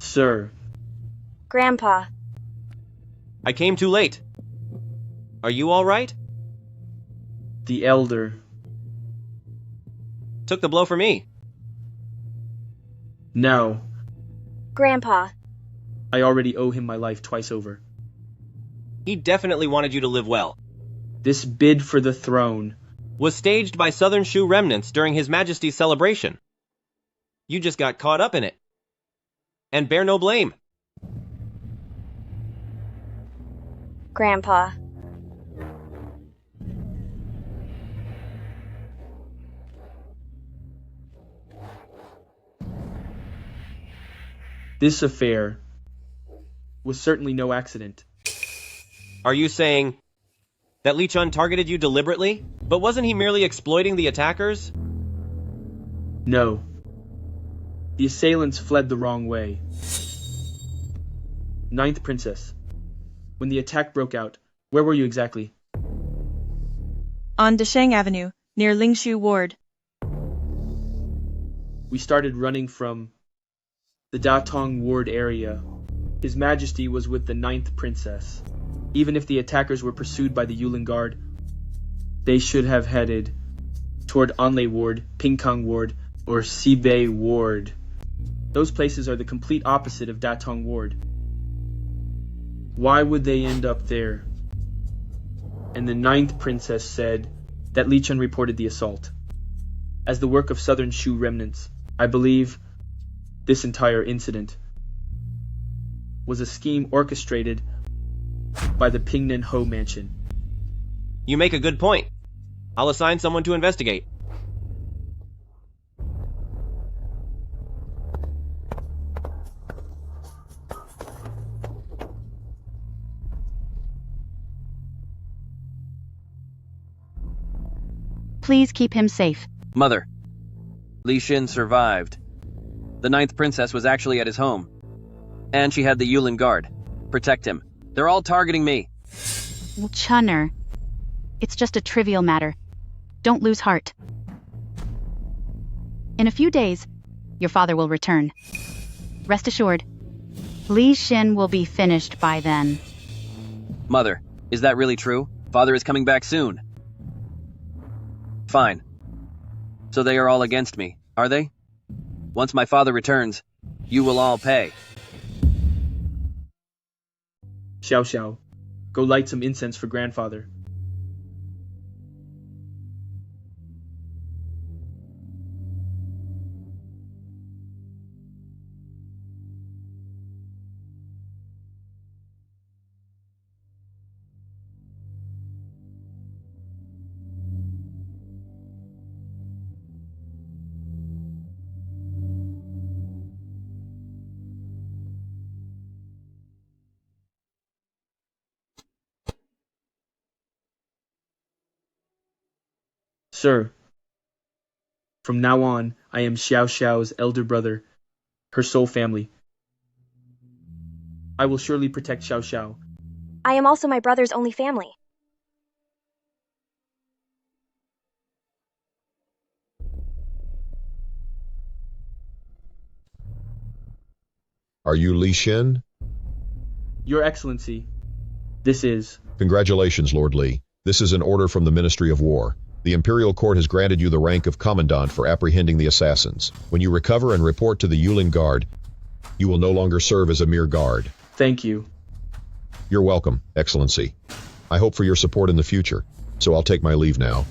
Sir. Grandpa. I came too late. Are you all right? The elder took the blow for me. No. Grandpa. I already owe him my life twice over. He definitely wanted you to live well. This bid for the throne was staged by Southern Shu remnants during His Majesty's celebration. You just got caught up in it. And bear no blame. Grandpa. This affair was certainly no accident. Are you saying that Li Chun targeted you deliberately? But wasn't he merely exploiting the attackers? No. The assailants fled the wrong way. Ninth Princess. When the attack broke out, where were you exactly? On Desheng Avenue, near Lingshu Ward. We started running from the Datong Ward area. His Majesty was with the Ninth Princess. Even if the attackers were pursued by the Yulin Guard, they should have headed toward Anlei Ward, Pingkang Ward, or Sibei Ward. Those places are the complete opposite of Datong Ward. Why would they end up there? And the Ninth Princess said that Li Chen reported the assault as the work of Southern Shu remnants. I believe this entire incident was a scheme orchestrated by the Pingnan Ho mansion. You make a good point. I'll assign someone to investigate. Please keep him safe. Mother, Li Xin survived. The Ninth Princess was actually at his home. And she had the Yulin Guard. Protect him. They're all targeting me. Chunner, it's just a trivial matter. Don't lose heart. In a few days, your father will return. Rest assured, Li Xin will be finished by then. Mother, is that really true? Father is coming back soon. Fine. So they are all against me, are they? Once my father returns, you will all pay. Xiao Xiao, go light some incense for grandfather. Sir, from now on, I am Xiao Xiao's elder brother, her sole family. I will surely protect Xiao Xiao. I am also my brother's only family. Are you Li Xin? Your Excellency, this is... Congratulations, Lord Li. This is an order from the Ministry of War. The Imperial Court has granted you the rank of Commandant for apprehending the assassins. When you recover and report to the Yulin Guard, you will no longer serve as a mere guard. Thank you. You're welcome, Excellency. I hope for your support in the future, so I'll take my leave now.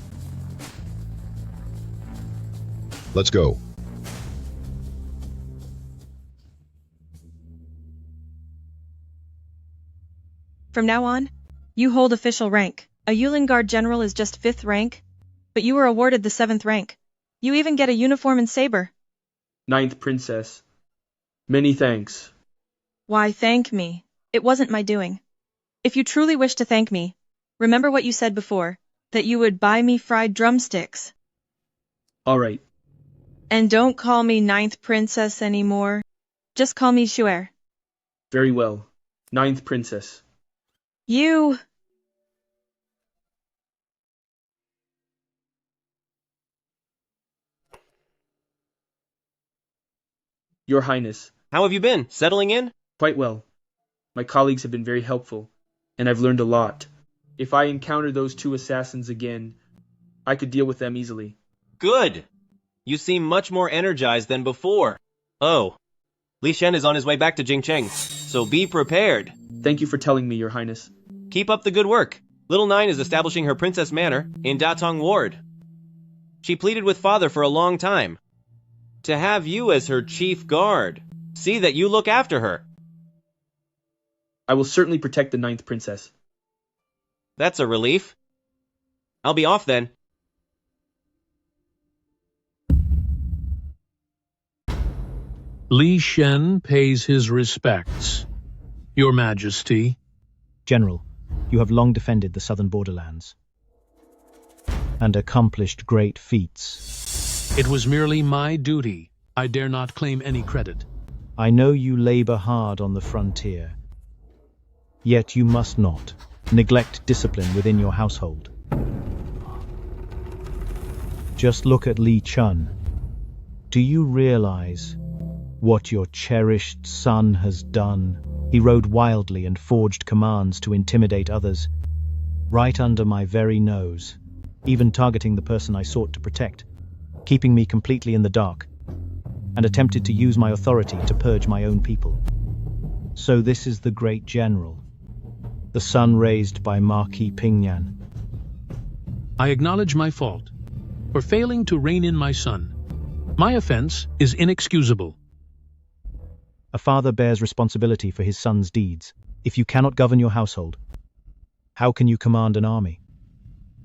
Let's go. From now on, you hold official rank. A Yulin Guard general is just 5th rank, but you were awarded the 7th rank. You even get a uniform and saber. Ninth Princess, many thanks. Why thank me? It wasn't my doing. If you truly wish to thank me, remember what you said before, that you would buy me fried drumsticks. All right. And don't call me Ninth Princess anymore. Just call me Xuer. Very well. Ninth Princess. You... Your Highness. How have you been? Settling in? Quite well. My colleagues have been very helpful, and I've learned a lot. If I encounter those 2 assassins again, I could deal with them easily. Good. You seem much more energized than before. Oh, Li Shen is on his way back to Jingcheng, so be prepared. Thank you for telling me, Your Highness. Keep up the good work. Little Nine is establishing her princess manor in Datong Ward. She pleaded with father for a long time to have you as her chief guard. See that you look after her. I will certainly protect the Ninth Princess. That's a relief. I'll be off then. Li Shen pays his respects. Your Majesty. General, you have long defended the southern borderlands and accomplished great feats. It was merely my duty. I dare not claim any credit. I know you labor hard on the frontier, yet you must not neglect discipline within your household. Just look at Li Chun. Do you realize what your cherished son has done? He rode wildly and forged commands to intimidate others, right under my very nose, even targeting the person I sought to protect, keeping me completely in the dark, and attempted to use my authority to purge my own people. So this is the great general, the son raised by Marquis Pingnan. I acknowledge my fault for failing to rein in my son. My offense is inexcusable. A father bears responsibility for his son's deeds. If you cannot govern your household, how can you command an army?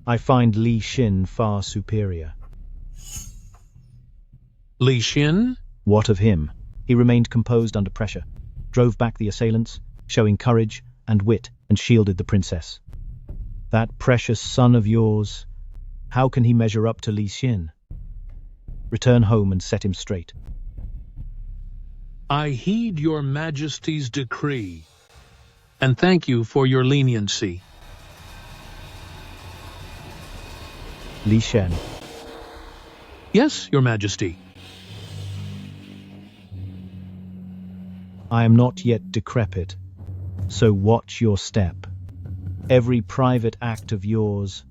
I find Li Xin far superior. Li Xin? What of him? He remained composed under pressure, drove back the assailants, showing courage and wit, and shielded the princess. That precious son of yours, how can he measure up to Li Xin? Return home and set him straight. I heed your majesty's decree, and thank you for your leniency. Li Shen. Yes, your majesty. I am not yet decrepit, so watch your step. Every private act of yours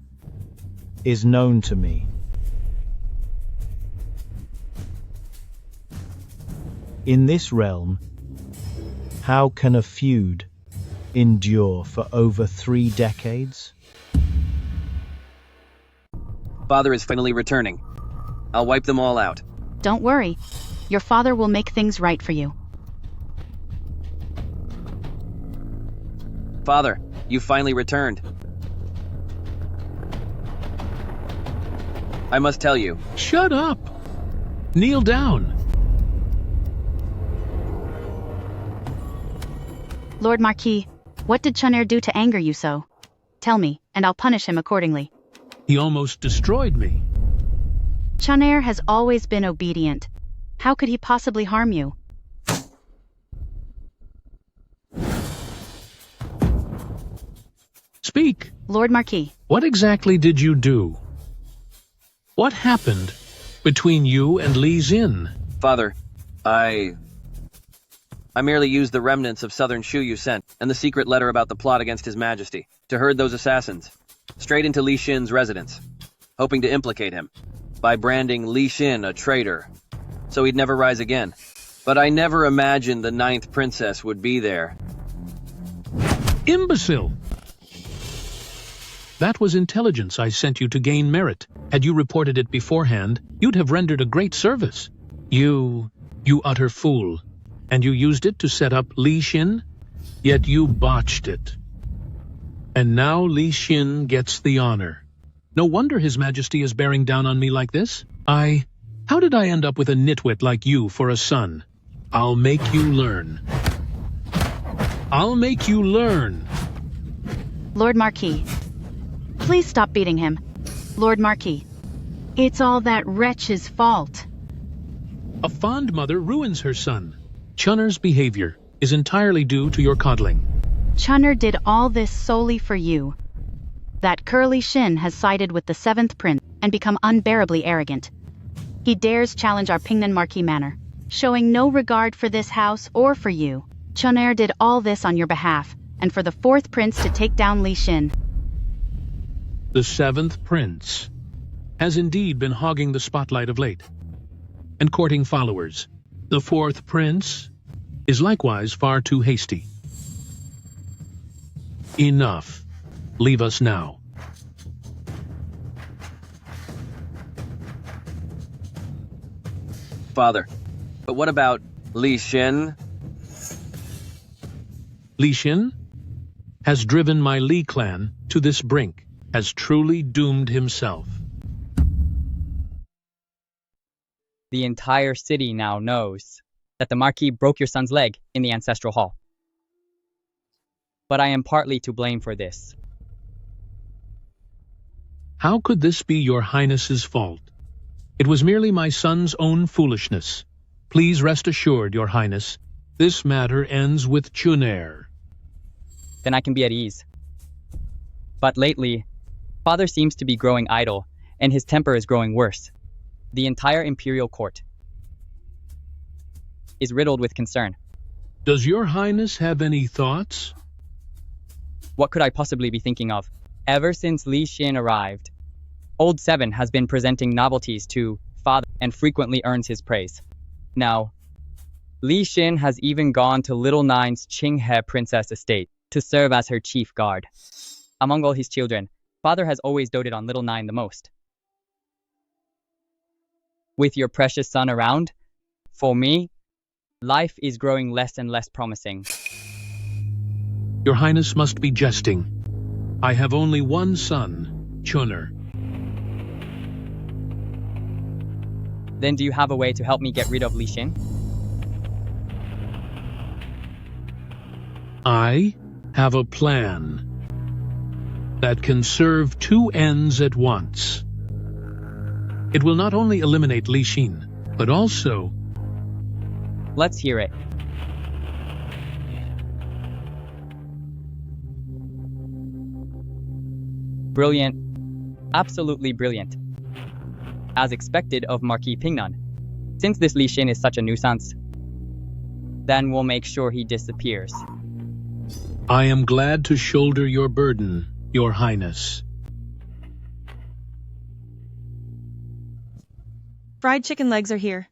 is known to me. In this realm, how can a feud endure for over 3 decades? Father is finally returning. I'll wipe them all out. Don't worry. Your father will make things right for you. Father, you finally returned. I must tell you. Shut up! Kneel down. Lord Marquis, what did Chunair do to anger you so? Tell me, and I'll punish him accordingly. He almost destroyed me. Chunair has always been obedient. How could he possibly harm you? Speak. Lord Marquis. What exactly did you do? What happened between you and Li Xin? Father, I merely used the remnants of Southern Shu you sent, and the secret letter about the plot against His Majesty, to herd those assassins, straight into Li Xin's residence, hoping to implicate him, by branding Li Xin a traitor, so he'd never rise again. But I never imagined the 9th princess would be there. Imbecile! That was intelligence I sent you to gain merit. Had you reported it beforehand, you'd have rendered a great service. You utter fool. And you used it to set up Li Xin? Yet you botched it. And now Li Xin gets the honor. No wonder His Majesty is bearing down on me like this. How did I end up with a nitwit like you for a son? I'll make you learn. I'll make you learn. Lord Marquis, please stop beating him. Lord Marquis, it's all that wretch's fault. A fond mother ruins her son. Chunair's behavior is entirely due to your coddling. Chunair did all this solely for you. That Curly Shin has sided with the 7th Prince and become unbearably arrogant. He dares challenge our Pingnan Marquis manor, showing no regard for this house or for you. Chunair did all this on your behalf, and for the 4th Prince to take down Li Xin. The 7th Prince has indeed been hogging the spotlight of late, and courting followers. The 4th Prince is likewise far too hasty. Enough. Leave us now. Father, but what about Li Xin? Li Xin has driven my Li clan to this brink, has truly doomed himself. The entire city now knows that the Marquis broke your son's leg in the Ancestral Hall. But I am partly to blame for this. How could this be your Highness's fault? It was merely my son's own foolishness. Please rest assured, Your Highness, this matter ends with Chunair. Then I can be at ease. But lately, Father seems to be growing idle, and his temper is growing worse. The entire imperial court is riddled with concern. Does Your Highness have any thoughts? What could I possibly be thinking of? Ever since Li Xin arrived, Old Seven has been presenting novelties to Father and frequently earns his praise. Now, Li Xin has even gone to Little Nine's Qinghe Princess estate to serve as her chief guard. Among all his children, Father has always doted on Little Nine the most. With your precious son around, for me, life is growing less and less promising. Your Highness must be jesting. I have only one son, Chunair. Then do you have a way to help me get rid of Li Xin? I have a plan that can serve two ends at once. It will not only eliminate Li Xin, but also... Let's hear it. Brilliant. Absolutely brilliant. As expected of Marquis Pingnan. Since this Li Xin is such a nuisance, then we'll make sure he disappears. I am glad to shoulder your burden, Your Highness. Fried chicken legs are here.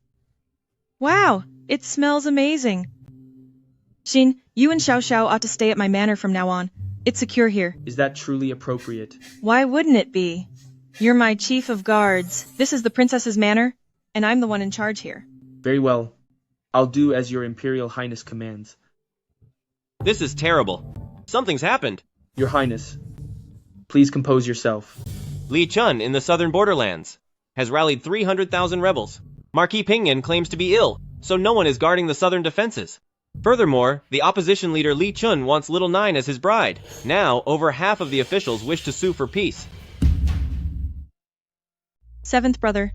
Wow, it smells amazing. Xin, you and Xiao Xiao ought to stay at my manor from now on. It's secure here. Is that truly appropriate? Why wouldn't it be? You're my chief of guards. This is the princess's manor, and I'm the one in charge here. Very well. I'll do as your Imperial Highness commands. This is terrible. Something's happened. Your Highness, please compose yourself. Li Chun in the southern borderlands has rallied 300,000 rebels. Marquis Pingyan claims to be ill, so no one is guarding the southern defenses. Furthermore, the opposition leader Li Chun wants Little Nine as his bride. Now, over half of the officials wish to sue for peace. Seventh brother,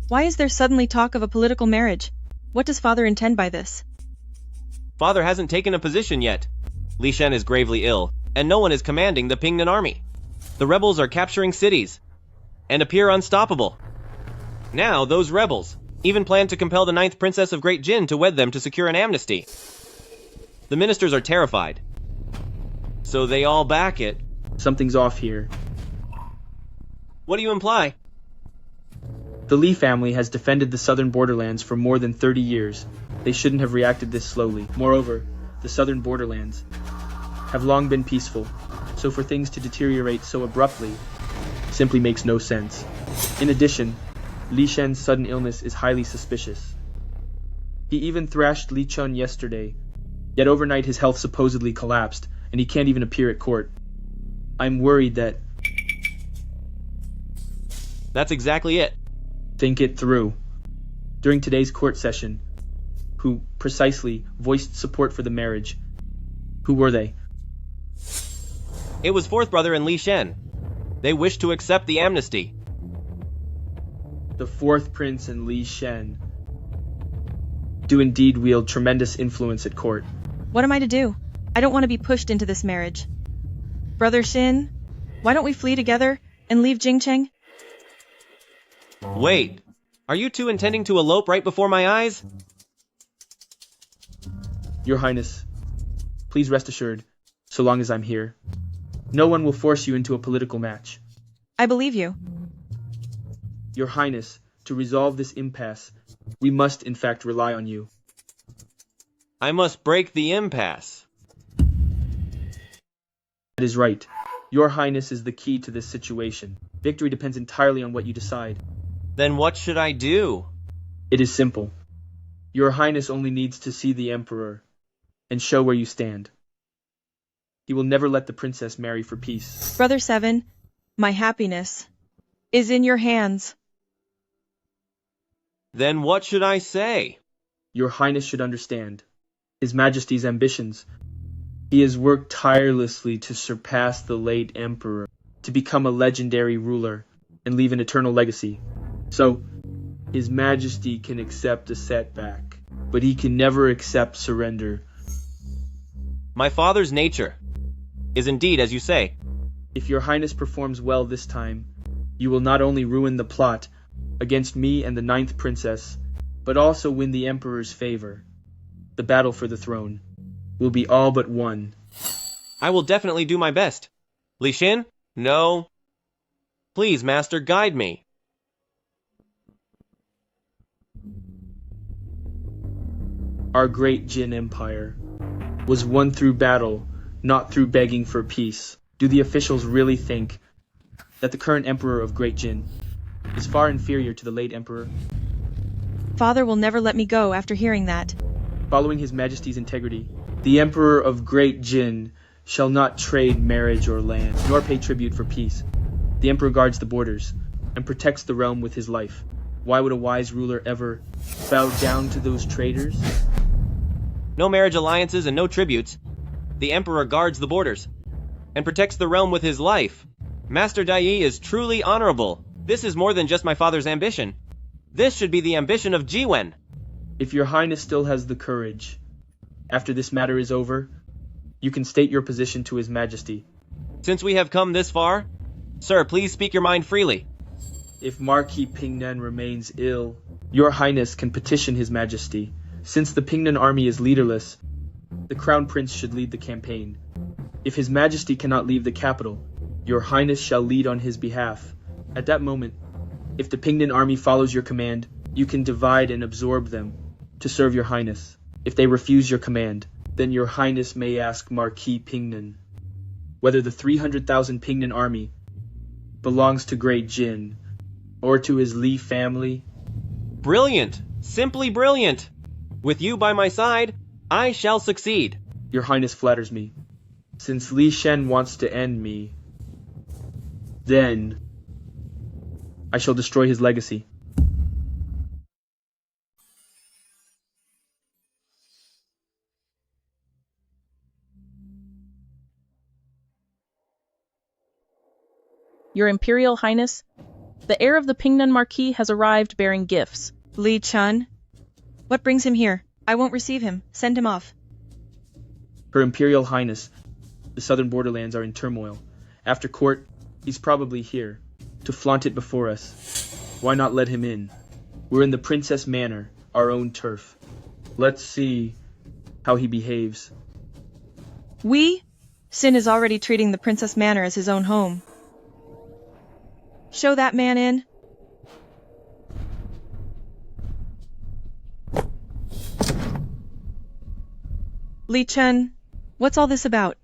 why is there suddenly talk of a political marriage? What does Father intend by this? Father hasn't taken a position yet. Li Shen is gravely ill, and no one is commanding the Pingnan army. The rebels are capturing cities and appear unstoppable. Now, those rebels even plan to compel the 9th Princess of Great Jin to wed them to secure an amnesty. The ministers are terrified, so they all back it. Something's off here. What do you imply? The Li family has defended the southern borderlands for more than 30 years. They shouldn't have reacted this slowly. Moreover, the southern borderlands have long been peaceful, so for things to deteriorate so abruptly simply makes no sense. In addition, Li Shen's sudden illness is highly suspicious. He even thrashed Li Chun yesterday, yet overnight his health supposedly collapsed, and he can't even appear at court. I'm worried that... That's exactly it. Think it through. During today's court session, who precisely voiced support for the marriage? Who were they? It was fourth brother and Li Shen. They wished to accept the amnesty. The fourth prince and Li Shen do indeed wield tremendous influence at court. What am I to do? I don't want to be pushed into this marriage. Brother Xin, why don't we flee together and leave Jingcheng? Wait, are you two intending to elope right before my eyes? Your Highness, please rest assured, so long as I'm here, no one will force you into a political match. I believe you. Your Highness, to resolve this impasse, we must in fact rely on you. I must break the impasse. That is right. Your Highness is the key to this situation. Victory depends entirely on what you decide. Then what should I do? It is simple. Your Highness only needs to see the Emperor and show where you stand. He will never let the princess marry for peace. Brother Seven, my happiness is in your hands. Then what should I say? Your Highness should understand His Majesty's ambitions. He has worked tirelessly to surpass the late Emperor, to become a legendary ruler and leave an eternal legacy. So, His Majesty can accept a setback. but he can never accept surrender. My father's nature is indeed as you say. If your highness performs well this time, you will not only ruin the plot against me and the 9th princess, but also win the emperor's favor. The battle for the throne will be all but won. I will definitely do my best. Li Xin? No. Please, master, guide me. Our great Jin Empire was won through battle, not through begging for peace. Do the officials really think that the current emperor of Great Jin is far inferior to the late emperor? Father will never let me go after hearing that. Following his majesty's integrity, the emperor of Great Jin shall not trade marriage or land, nor pay tribute for peace. The emperor guards the borders and protects the realm with his life. Why would a wise ruler ever bow down to those traitors? No marriage alliances and no tributes. The emperor guards the borders and protects the realm with his life. Master Dai is truly honorable. This is more than just my father's ambition. This should be the ambition of Jiwen. If your highness still has the courage, after this matter is over, you can state your position to his majesty. Since we have come this far, sir, please speak your mind freely. If Marquis Pingnan remains ill, your highness can petition his majesty. Since the Pingnan army is leaderless, the crown prince should lead the campaign. If his majesty cannot leave the capital, your highness shall lead on his behalf. At that moment, if the Pingnan army follows your command, you can divide and absorb them to serve your highness. If they refuse your command, then your highness may ask Marquis Pingnan whether the 300,000 Pingnan army belongs to Great Jin or to his Li family. Brilliant! Simply brilliant! With you by my side, I shall succeed. Your highness flatters me. Since Li Shen wants to end me, then I shall destroy his legacy. Your Imperial Highness, the heir of the Pingnan Marquis has arrived bearing gifts. Li Chun? What brings him here? I won't receive him. Send him off. Her Imperial Highness, the southern borderlands are in turmoil. After court, he's probably here to flaunt it before us. Why not let him in? We're in the Princess Manor, our own turf. Let's see how he behaves. Sin is already treating the Princess Manor as his own home. Show that man in. Li Chen, what's all this about?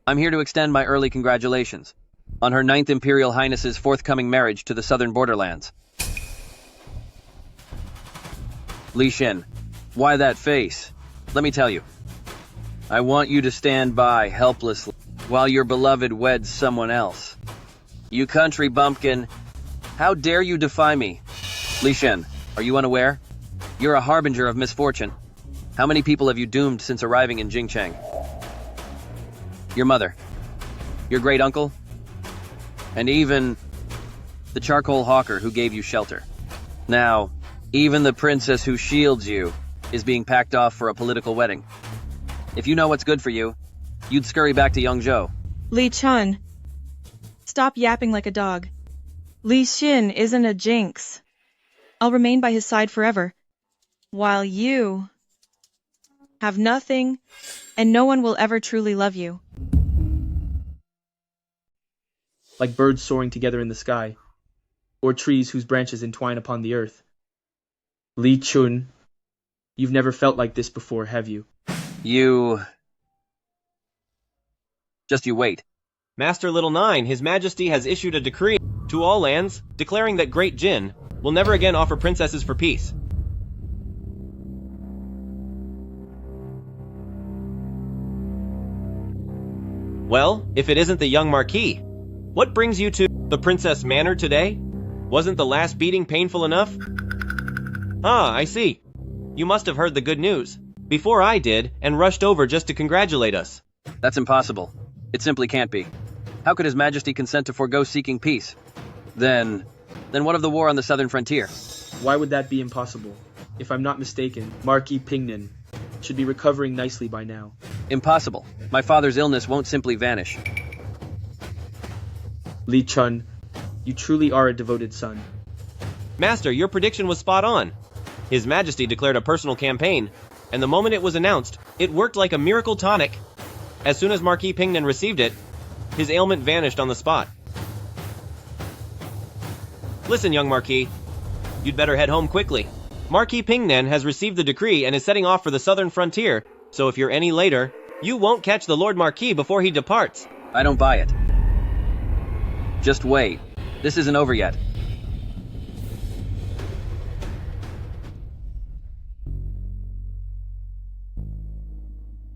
I'm here to extend my early congratulations on Her 9th Imperial Highness's forthcoming marriage to the southern borderlands. Li Xin, why that face? Let me tell you. I want you to stand by helplessly while your beloved weds someone else. You country bumpkin, how dare you defy me? Li Xin, are you unaware? You're a harbinger of misfortune. How many people have you doomed since arriving in Jingcheng? Your mother, your great uncle, and even the charcoal hawker who gave you shelter. Now, even the princess who shields you is being packed off for a political wedding. If you know what's good for you, you'd scurry back to Yangzhou. Li Chun, stop yapping like a dog. Li Xin isn't a jinx. I'll remain by his side forever, while you have nothing, and no one will ever truly love you. Like birds soaring together in the sky, or trees whose branches entwine upon the earth. Li Chun, you've never felt like this before, have you? Just you wait. Master Little Nine, His Majesty has issued a decree to all lands, declaring that Great Jin will never again offer princesses for peace. Well, if it isn't the young Marquis, what brings you to the Princess Manor today? Wasn't the last beating painful enough? Ah, I see. You must have heard the good news before I did and rushed over just to congratulate us. That's impossible. It simply can't be. How could His Majesty consent to forego seeking peace? Then what of the war on the southern frontier? Why would that be impossible? If I'm not mistaken, Marquis Pingnan should be recovering nicely by now. Impossible. My father's illness won't simply vanish. Li Chun, you truly are a devoted son. Master, your prediction was spot on. His Majesty declared a personal campaign, and the moment it was announced, it worked like a miracle tonic. As soon as Marquis Pingnan received it, his ailment vanished on the spot. Listen, young Marquis, you'd better head home quickly. Marquis Pingnan has received the decree and is setting off for the southern frontier, so if you're any later, you won't catch the Lord Marquis before he departs. I don't buy it. Just wait. This isn't over yet.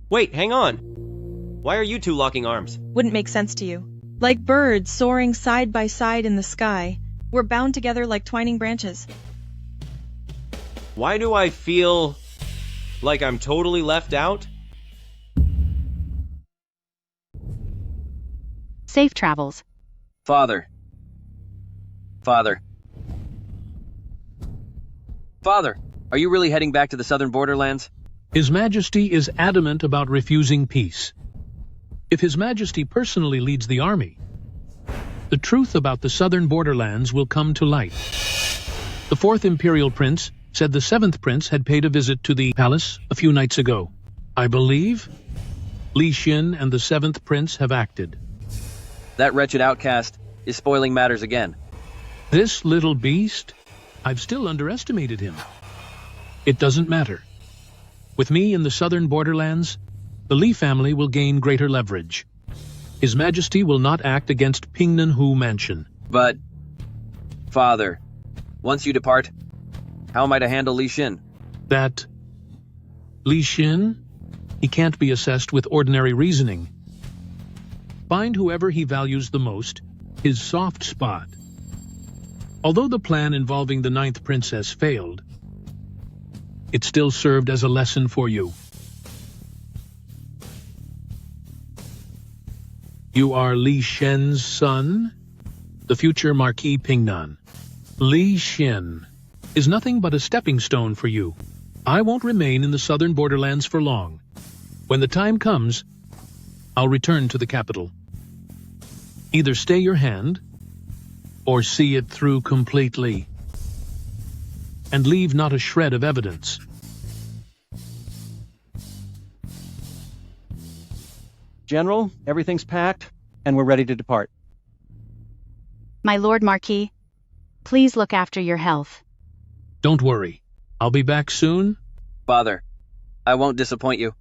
Wait, hang on. Why are you two locking arms? Wouldn't make sense to you. Like birds soaring side by side in the sky, we're bound together like twining branches. Why do I feel like I'm totally left out? Safe travels. Father. Father. Father, are you really heading back to the southern borderlands? His Majesty is adamant about refusing peace. If His Majesty personally leads the army, the truth about the southern borderlands will come to light. The 4th Imperial Prince said the 7th Prince had paid a visit to the palace a few nights ago. I believe Li Xin and the 7th Prince have acted. That wretched outcast is spoiling matters again. This little beast? I've still underestimated him. It doesn't matter. With me in the southern borderlands, the Li family will gain greater leverage. His Majesty will not act against Pingnan Hu Mansion. But, Father, once you depart, how am I to handle Li Xin? That Li Xin? He can't be assessed with ordinary reasoning. Find whoever he values the most, his soft spot. Although the plan involving the 9th Princess failed, it still served as a lesson for you. You are Li Shen's son, the future Marquis Pingnan. Li Xin is nothing but a stepping stone for you. I won't remain in the southern borderlands for long. When the time comes, I'll return to the capital. Either stay your hand, or see it through completely, and leave not a shred of evidence. General, everything's packed, and we're ready to depart. My Lord Marquis, please look after your health. Don't worry. I'll be back soon. Father, I won't disappoint you.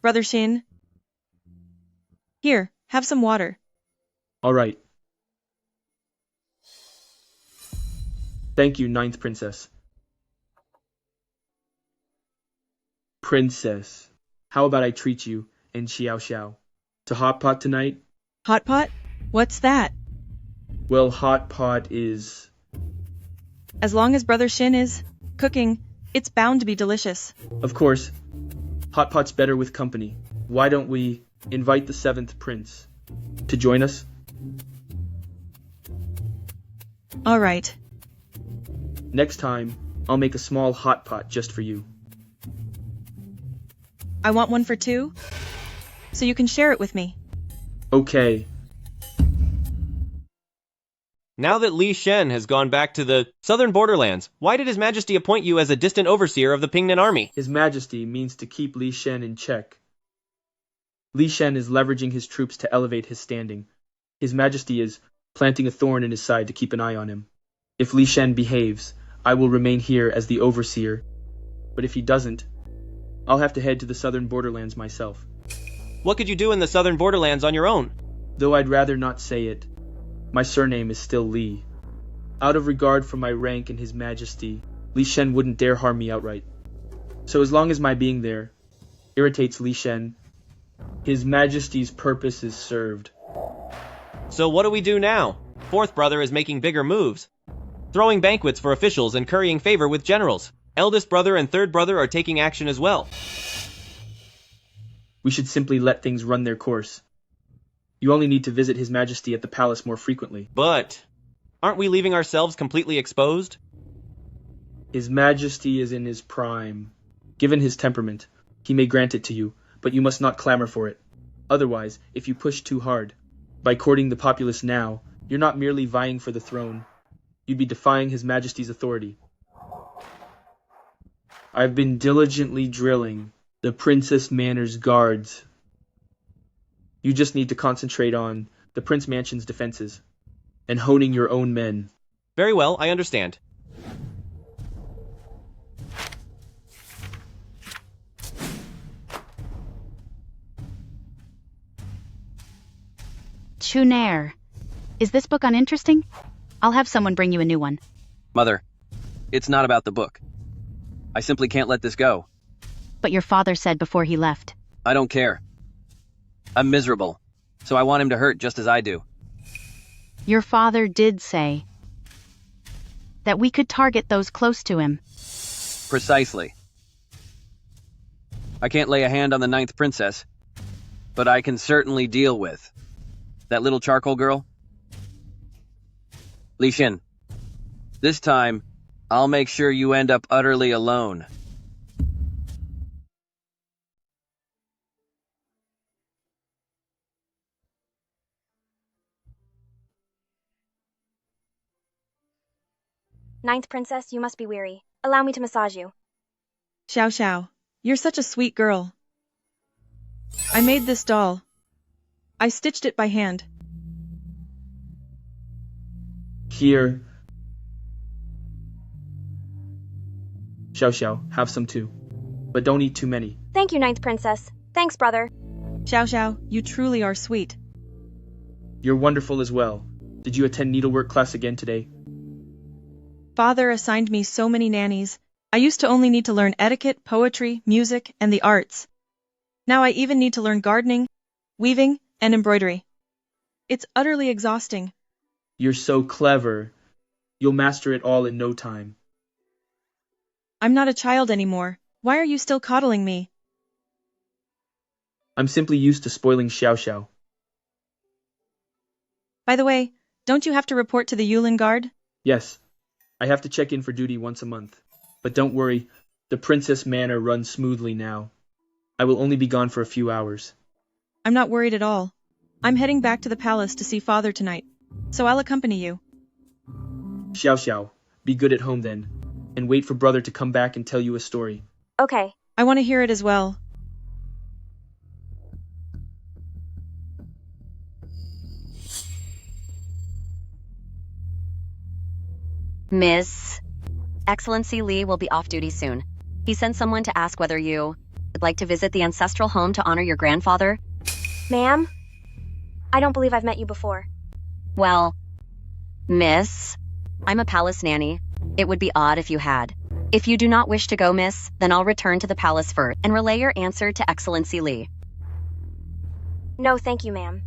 Brother Xin. Here, have some water. All right. Thank you, 9th Princess. Princess, how about I treat you and Xiao Xiao to hot pot tonight? Hot pot? What's that? Well, hot pot is... As long as Brother Xin is cooking, it's bound to be delicious. Of course. Hot pot's better with company. Why don't we invite the 7th Prince to join us? All right. Next time, I'll make a small hot pot just for you. I want one for 2, so you can share it with me. Okay. Now that Li Shen has gone back to the southern borderlands, why did His Majesty appoint you as a distant overseer of the Pingnan army? His Majesty means to keep Li Shen in check. Li Shen is leveraging his troops to elevate his standing. His Majesty is planting a thorn in his side to keep an eye on him. If Li Shen behaves, I will remain here as the overseer. But if he doesn't, I'll have to head to the southern borderlands myself. What could you do in the southern borderlands on your own? Though I'd rather not say it, My surname is still Li. Out of regard for my rank and His Majesty, Li Shen wouldn't dare harm me outright. So as long as my being there irritates Li Shen, His Majesty's purpose is served. So what do we do now? Fourth brother is making bigger moves. Throwing banquets for officials and currying favor with generals. Eldest brother and third brother are taking action as well. We should simply let things run their course. You only need to visit His Majesty at the palace more frequently. But aren't we leaving ourselves completely exposed? His Majesty is in his prime. Given his temperament, he may grant it to you, but you must not clamor for it. Otherwise, if you push too hard, by courting the populace now, you're not merely vying for the throne. You'd be defying His Majesty's authority. I've been diligently drilling the Princess Manor's guards. You just need to concentrate on the Prince Mansion's defenses and honing your own men. Very well, I understand. Chunair. Is this book uninteresting? I'll have someone bring you a new one. Mother, it's not about the book. I simply can't let this go. But your father said before he left. I don't care. I'm miserable, so I want him to hurt just as I do. Your father did say that we could target those close to him. Precisely. I can't lay a hand on the 9th princess, but I can certainly deal with that little charcoal girl. Li Xin, this time, I'll make sure you end up utterly alone. Ninth Princess, you must be weary. Allow me to massage you. Xiao Xiao, you're such a sweet girl. I made this doll. I stitched it by hand. Here. Xiao Xiao, have some too. But don't eat too many. Thank you, Ninth Princess. Thanks, brother. Xiao Xiao, you truly are sweet. You're wonderful as well. Did you attend needlework class again today? Father assigned me so many nannies. I used to only need to learn etiquette, poetry, music, and the arts. Now I even need to learn gardening, weaving, and embroidery. It's utterly exhausting. You're so clever. You'll master it all in no time. I'm not a child anymore. Why are you still coddling me? I'm simply used to spoiling Xiao Xiao. By the way, don't you have to report to the Yulin Guard? Yes. I have to check in for duty once a month. But don't worry, the Princess Manor runs smoothly now. I will only be gone for a few hours. I'm not worried at all. I'm heading back to the palace to see Father tonight, so I'll accompany you. Xiao Xiao, be good at home then, and wait for brother to come back and tell you a story. Okay. I want to hear it as well. Miss, Excellency Li will be off duty soon. He sent someone to ask whether you would like to visit the ancestral home to honor your grandfather. Ma'am? I don't believe I've met you before. Well, Miss, I'm a palace nanny. It would be odd if you had. If you do not wish to go, Miss, then I'll return to the palace first and relay your answer to Excellency Li. No, thank you, ma'am.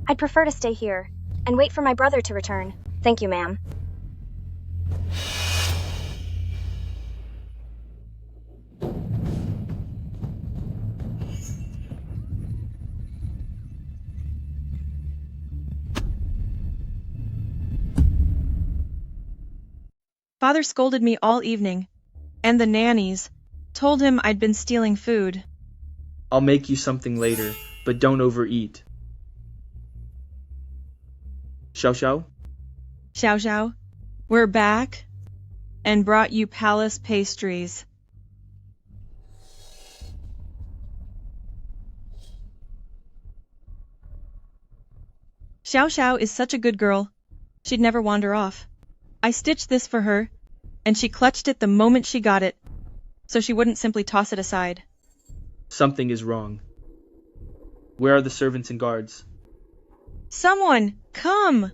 I'd prefer to stay here and wait for my brother to return. Thank you, ma'am. Father scolded me all evening, and the nannies told him I'd been stealing food. I'll make you something later, but don't overeat. Xiao Xiao? Xiao Xiao, we're back and brought you palace pastries. Xiao Xiao is such a good girl. She'd never wander off. I stitched this for her, and she clutched it the moment she got it, so she wouldn't simply toss it aside. Something is wrong. Where are the servants and guards? Someone, come!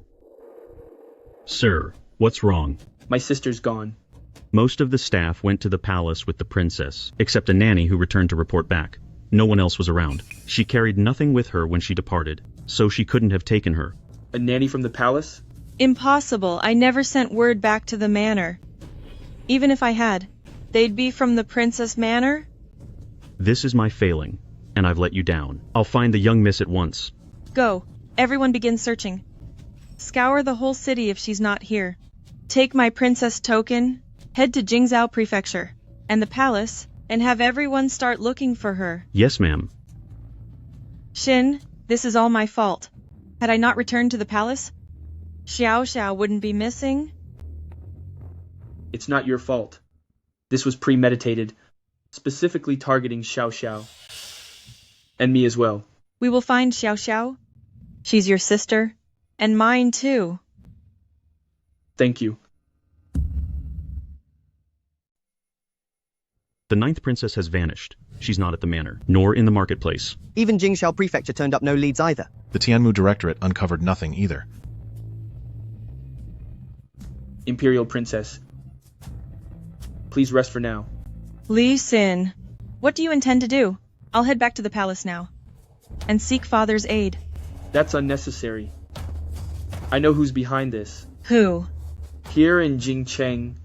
Sir, what's wrong? My sister's gone. Most of the staff went to the palace with the princess, except a nanny who returned to report back. No one else was around. She carried nothing with her when she departed, so she couldn't have taken her. A nanny from the palace? Impossible. I never sent word back to the manor. Even if I had, they'd be from the Princess Manor? This is my failing, and I've let you down. I'll find the young miss at once. Go. Everyone begin searching. Scour the whole city if she's not here. Take my princess token, head to Jingzhou Prefecture, and the palace, and have everyone start looking for her. Yes, ma'am. Shin, this is all my fault. Had I not returned to the palace, Xiao Xiao wouldn't be missing. It's not your fault. This was premeditated, specifically targeting Xiao Xiao. And me as well. We will find Xiao Xiao. She's your sister, and mine too. Thank you. The 9th princess has vanished. She's not at the manor, nor in the marketplace. Even Jingzhou Prefecture turned up no leads either. The Tianmu Directorate uncovered nothing either. Imperial Princess. Please rest for now. Li Xin, what do you intend to do? I'll head back to the palace now. And seek father's aid. That's unnecessary. I know who's behind this. Who? Here in Jingcheng.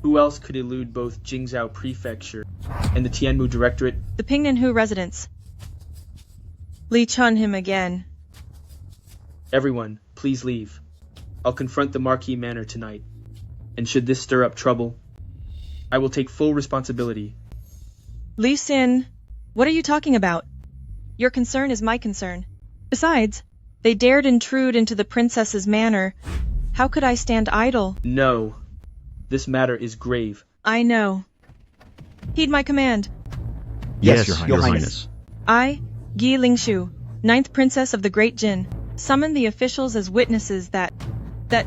Who else could elude both Jingzhou Prefecture and the Tianmu Directorate? The Pingnan residence. Li Chun him again. Everyone, please leave. I'll confront the Marquis Manor tonight. And should this stir up trouble, I will take full responsibility. Li Xin, what are you talking about? Your concern is my concern. Besides, they dared intrude into the princess's manor. How could I stand idle? No. This matter is grave. I know. Heed my command. Yes, Your Highness. I, Gi Lingshu, 9th Princess of the Great Jin, summon the officials as witnesses that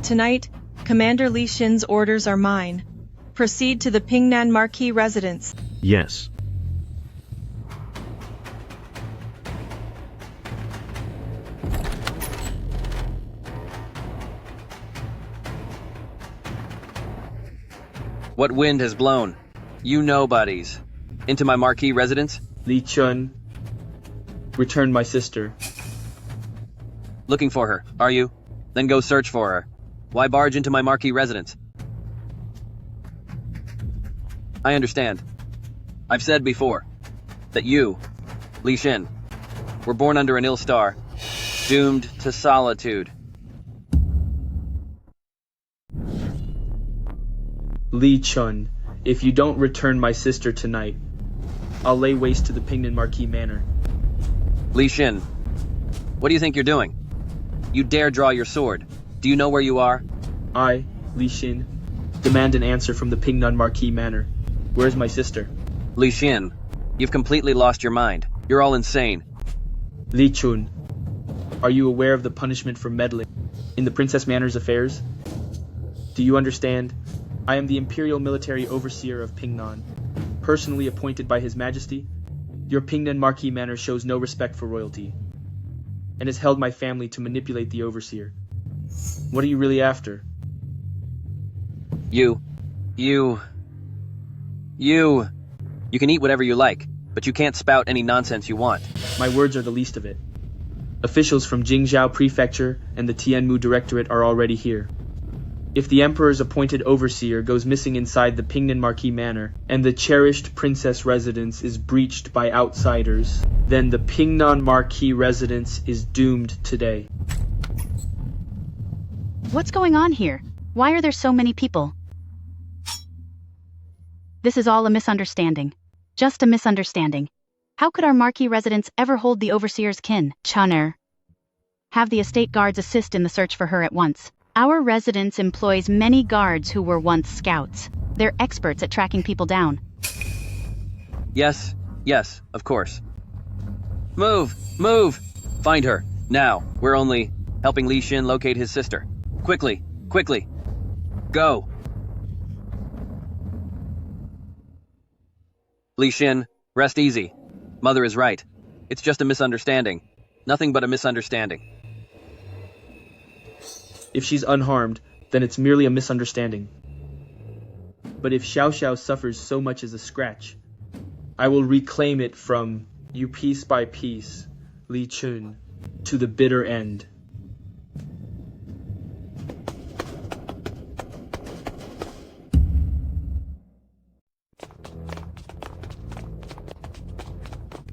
tonight, Commander Li Xin's orders are mine. Proceed to the Pingnan Marquis residence. Yes. What wind has blown? You nobodies. Into my Marquis residence? Li Chun, return my sister. Looking for her, are you? Then go search for her. Why barge into my Marquis residence? I understand. I've said before that you, Li Xin, were born under an ill star, doomed to solitude. Li Chun, if you don't return my sister tonight, I'll lay waste to the Pingnan Marquis Manor. Li Xin, what do you think you're doing? You dare draw your sword. Do you know where you are? I, Li Xin, demand an answer from the Pingnan Marquis Manor. Where is my sister? Li Xin, you've completely lost your mind. You're all insane. Li Chun, are you aware of the punishment for meddling in the Princess Manor's affairs? Do you understand? I am the Imperial Military Overseer of Pingnan, personally appointed by His Majesty. Your Pingnan Marquis Manor shows no respect for royalty, and has held my family to manipulate the Overseer. What are you really after? You can eat whatever you like, but you can't spout any nonsense you want. My words are the least of it. Officials from Jingzhou Prefecture and the Tianmu Directorate are already here. If the Emperor's appointed overseer goes missing inside the Pingnan Marquis Manor, and the cherished princess residence is breached by outsiders, then the Pingnan Marquis residence is doomed today. What's going on here? Why are there so many people? This is all a misunderstanding. Just a misunderstanding. How could our Marquis residence ever hold the Overseer's kin? Chunner. Have the estate guards assist in the search for her at once. Our residence employs many guards who were once scouts. They're experts at tracking people down. Yes, of course. Move! Find her, now. We're only helping Li Xin locate his sister. Quickly! Go! Li Xin, rest easy. Mother is right. It's just a misunderstanding. Nothing but a misunderstanding. If she's unharmed, then it's merely a misunderstanding. But if Xiao Xiao suffers so much as a scratch, I will reclaim it from you piece by piece, Li Chun, to the bitter end.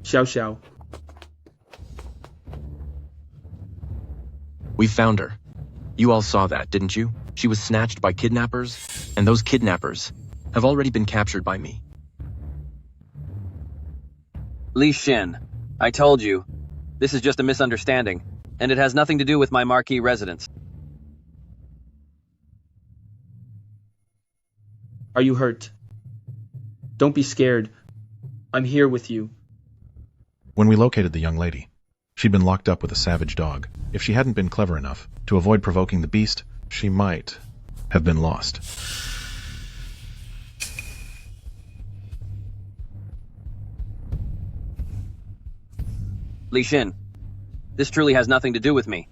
Xiao Xiao. We found her. You all saw that, didn't you? She was snatched by kidnappers, and those kidnappers have already been captured by me. Li Xin, I told you, this is just a misunderstanding, and it has nothing to do with my Marquis residence. Are you hurt? Don't be scared. I'm here with you. When we located the young lady, she'd been locked up with a savage dog. If she hadn't been clever enough to avoid provoking the beast, she might have been lost. Li Xin, this truly has nothing to do with me.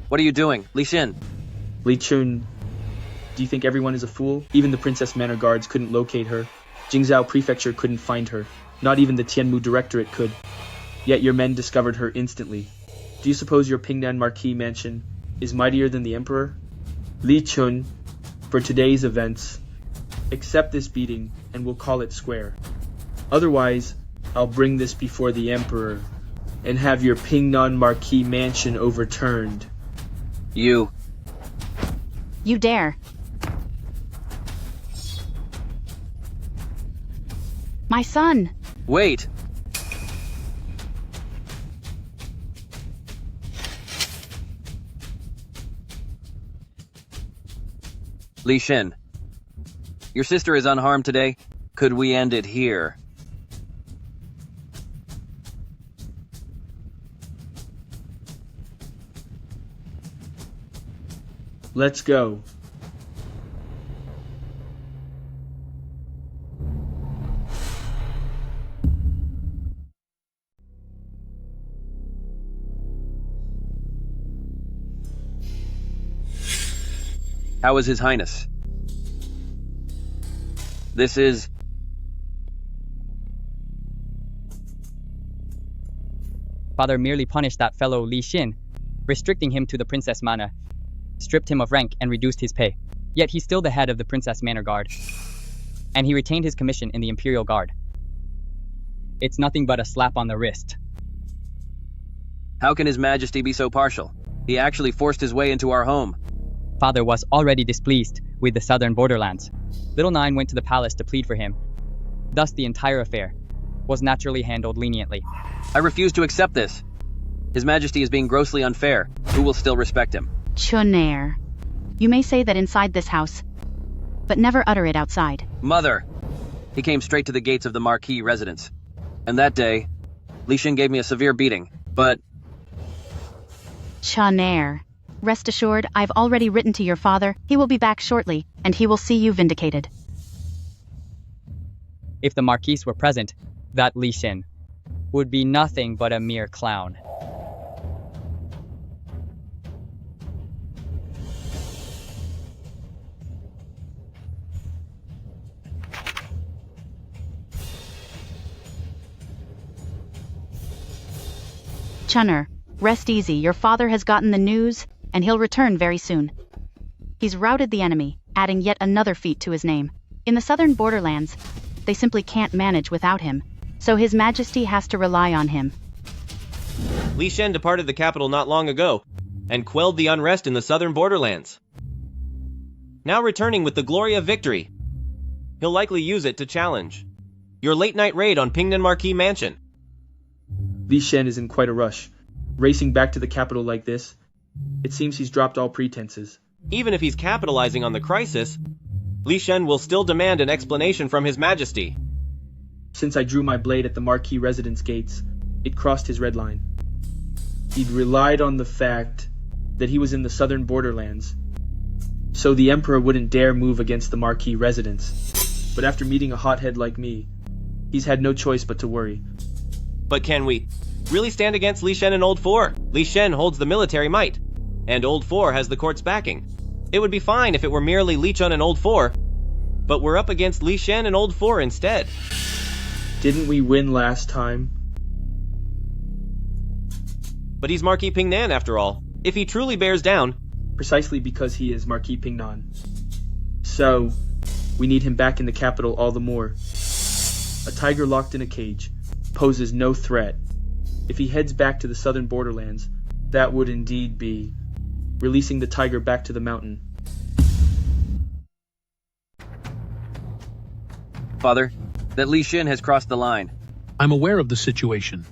What are you doing, Li Xin? Li Chun, do you think everyone is a fool? Even the Princess Manor Guards couldn't locate her. Jingzhou Prefecture couldn't find her. Not even the Tianmu Directorate could. Yet your men discovered her instantly. Do you suppose your Pingnan Marquis mansion is mightier than the Emperor? Li Chun, for today's events, accept this beating and we'll call it square. Otherwise, I'll bring this before the Emperor and have your Pingnan Marquis mansion overturned. You dare. My son! Wait! Li Xin, your sister is unharmed today. Could we end it here? Let's go. How is His Highness? This is... Father merely punished that fellow Li Xin, restricting him to the Princess Manor, stripped him of rank and reduced his pay. Yet he's still the head of the Princess Manor Guard, and he retained his commission in the Imperial Guard. It's nothing but a slap on the wrist. How can His Majesty be so partial? He actually forced his way into our home. Father was already displeased with the southern borderlands. Little Nine went to the palace to plead for him. Thus the entire affair was naturally handled leniently. I refuse to accept this. His Majesty is being grossly unfair. Who will still respect him? Chunair. You may say that inside this house, but never utter it outside. Mother! He came straight to the gates of the Marquis residence. And that day, Li Xin gave me a severe beating, but... Chunair. Rest assured, I've already written to your father. He will be back shortly, and he will see you vindicated. If the Marquis were present, that Li Xin would be nothing but a mere clown. Chunner, rest easy. Your father has gotten the news, and he'll return very soon. He's routed the enemy, adding yet another feat to his name. In the southern borderlands, they simply can't manage without him, so His Majesty has to rely on him. Li Xin departed the capital not long ago, and quelled the unrest in the southern borderlands. Now returning with the glory of victory, he'll likely use it to challenge your late-night raid on Pingnan Marquis Mansion. Li Xin is in quite a rush. Racing back to the capital like this, it seems he's dropped all pretenses. Even if he's capitalizing on the crisis, Li Xin will still demand an explanation from His Majesty. Since I drew my blade at the Marquis residence gates, it crossed his red line. He'd relied on the fact that he was in the southern borderlands, so the Emperor wouldn't dare move against the Marquis residence. But after meeting a hothead like me, he's had no choice but to worry. But can we really stand against Li Xin and Old Four? Li Xin holds the military might, and Old Four has the court's backing. It would be fine if it were merely Li Chun and Old 4, but we're up against Li Shen and Old 4 instead. Didn't we win last time? But he's Marquis Pingnan after all. If he truly bears down... Precisely because he is Marquis Pingnan. So, we need him back in the capital all the more. A tiger locked in a cage poses no threat. If he heads back to the southern borderlands, that would indeed be releasing the tiger back to the mountain. Father, that Li Shin has crossed the line. I'm aware of the situation.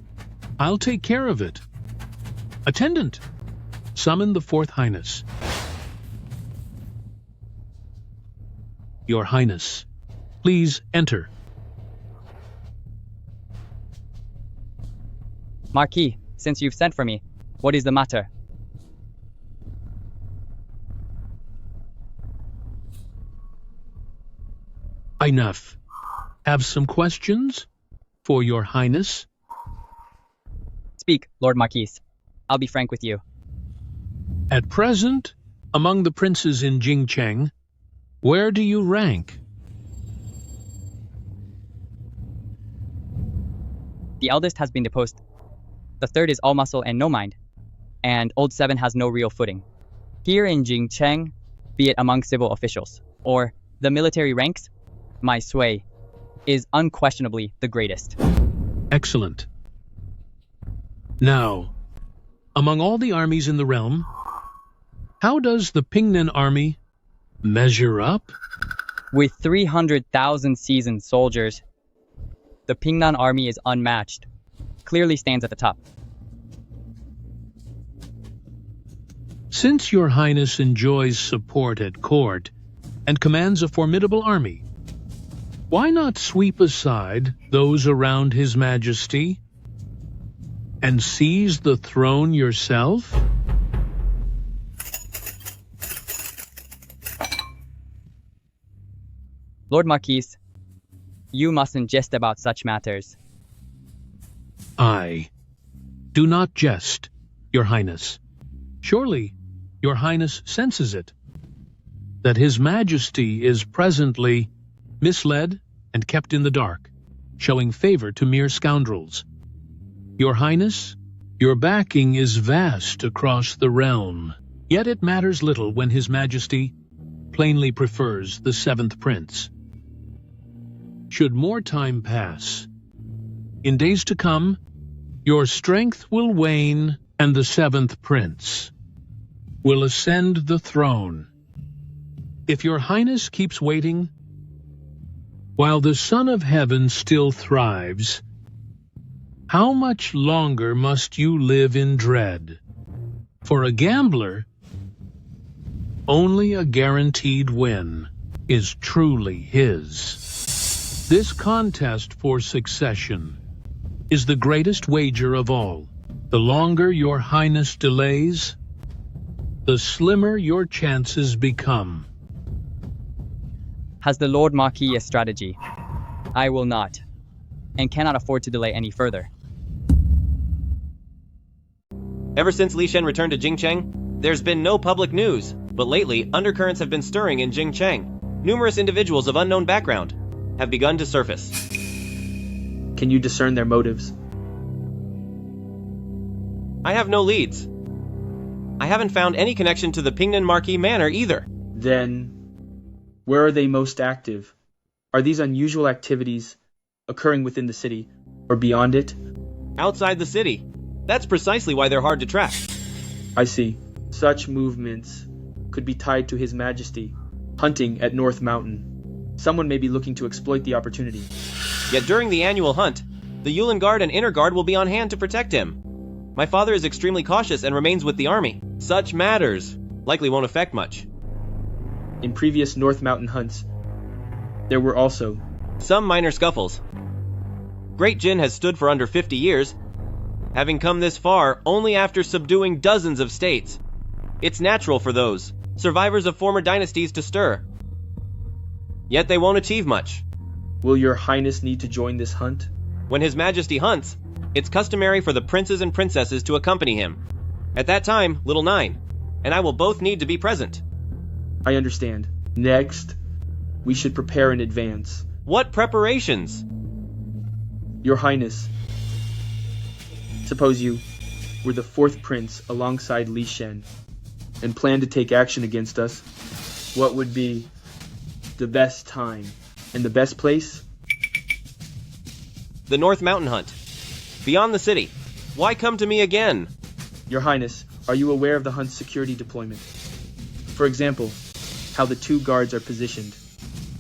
I'll take care of it. Attendant, summon the Fourth Highness. Your Highness, please enter. Marquis, since you've sent for me, what is the matter? Enough. Have some questions for Your Highness? Speak, Lord Marquis. I'll be frank with you. At present, among the princes in Jingcheng, where do you rank? The eldest has been deposed. The third is all muscle and no mind. And Old 7 has no real footing. Here in Jingcheng, be it among civil officials, or the military ranks, my sway is unquestionably the greatest. Excellent. Now, among all the armies in the realm, how does the Pingnan army measure up? With 300,000 seasoned soldiers, the Pingnan army is unmatched. Clearly stands at the top. Since Your Highness enjoys support at court and commands a formidable army, why not sweep aside those around His Majesty and seize the throne yourself? Lord Marquis, you mustn't jest about such matters. I do not jest, Your Highness. Surely Your Highness senses it, that His Majesty is presently misled and kept in the dark, showing favor to mere scoundrels. Your Highness, your backing is vast across the realm, yet it matters little when His Majesty plainly prefers the seventh prince. Should more time pass, in days to come, your strength will wane and the seventh prince will ascend the throne. If Your Highness keeps waiting, while the Son of Heaven still thrives, how much longer must you live in dread? For a gambler, only a guaranteed win is truly his. This contest for succession is the greatest wager of all. The longer Your Highness delays, the slimmer your chances become. Has the Lord Marquis a strategy? I will not, and cannot afford to delay any further. Ever since Li Shen returned to Jingcheng, there's been no public news, but lately undercurrents have been stirring in Jingcheng. Numerous individuals of unknown background have begun to surface. Can you discern their motives? I have no leads. I haven't found any connection to the Pingnan Marquis manor either. Then, where are they most active? Are these unusual activities occurring within the city, or beyond it? Outside the city. That's precisely why they're hard to track. I see. Such movements could be tied to His Majesty, hunting at North Mountain. Someone may be looking to exploit the opportunity. Yet during the annual hunt, the Yulin Guard and Inner Guard will be on hand to protect him. My father is extremely cautious and remains with the army. Such matters likely won't affect much. In previous North Mountain hunts, there were also some minor scuffles. Great Jin has stood for under 50 years, having come this far only after subduing dozens of states. It's natural for those, survivors of former dynasties, to stir. Yet they won't achieve much. Will Your Highness need to join this hunt? When His Majesty hunts, it's customary for the princes and princesses to accompany him. At that time, Little 9 and I will both need to be present. I understand. Next, we should prepare in advance. What preparations? Your Highness, suppose you were the fourth prince alongside Li Shen and plan to take action against us. What would be the best time and the best place? The North Mountain Hunt. Beyond the city. Why come to me again? Your Highness, are you aware of the hunt's security deployment? For example, how the 2 guards are positioned,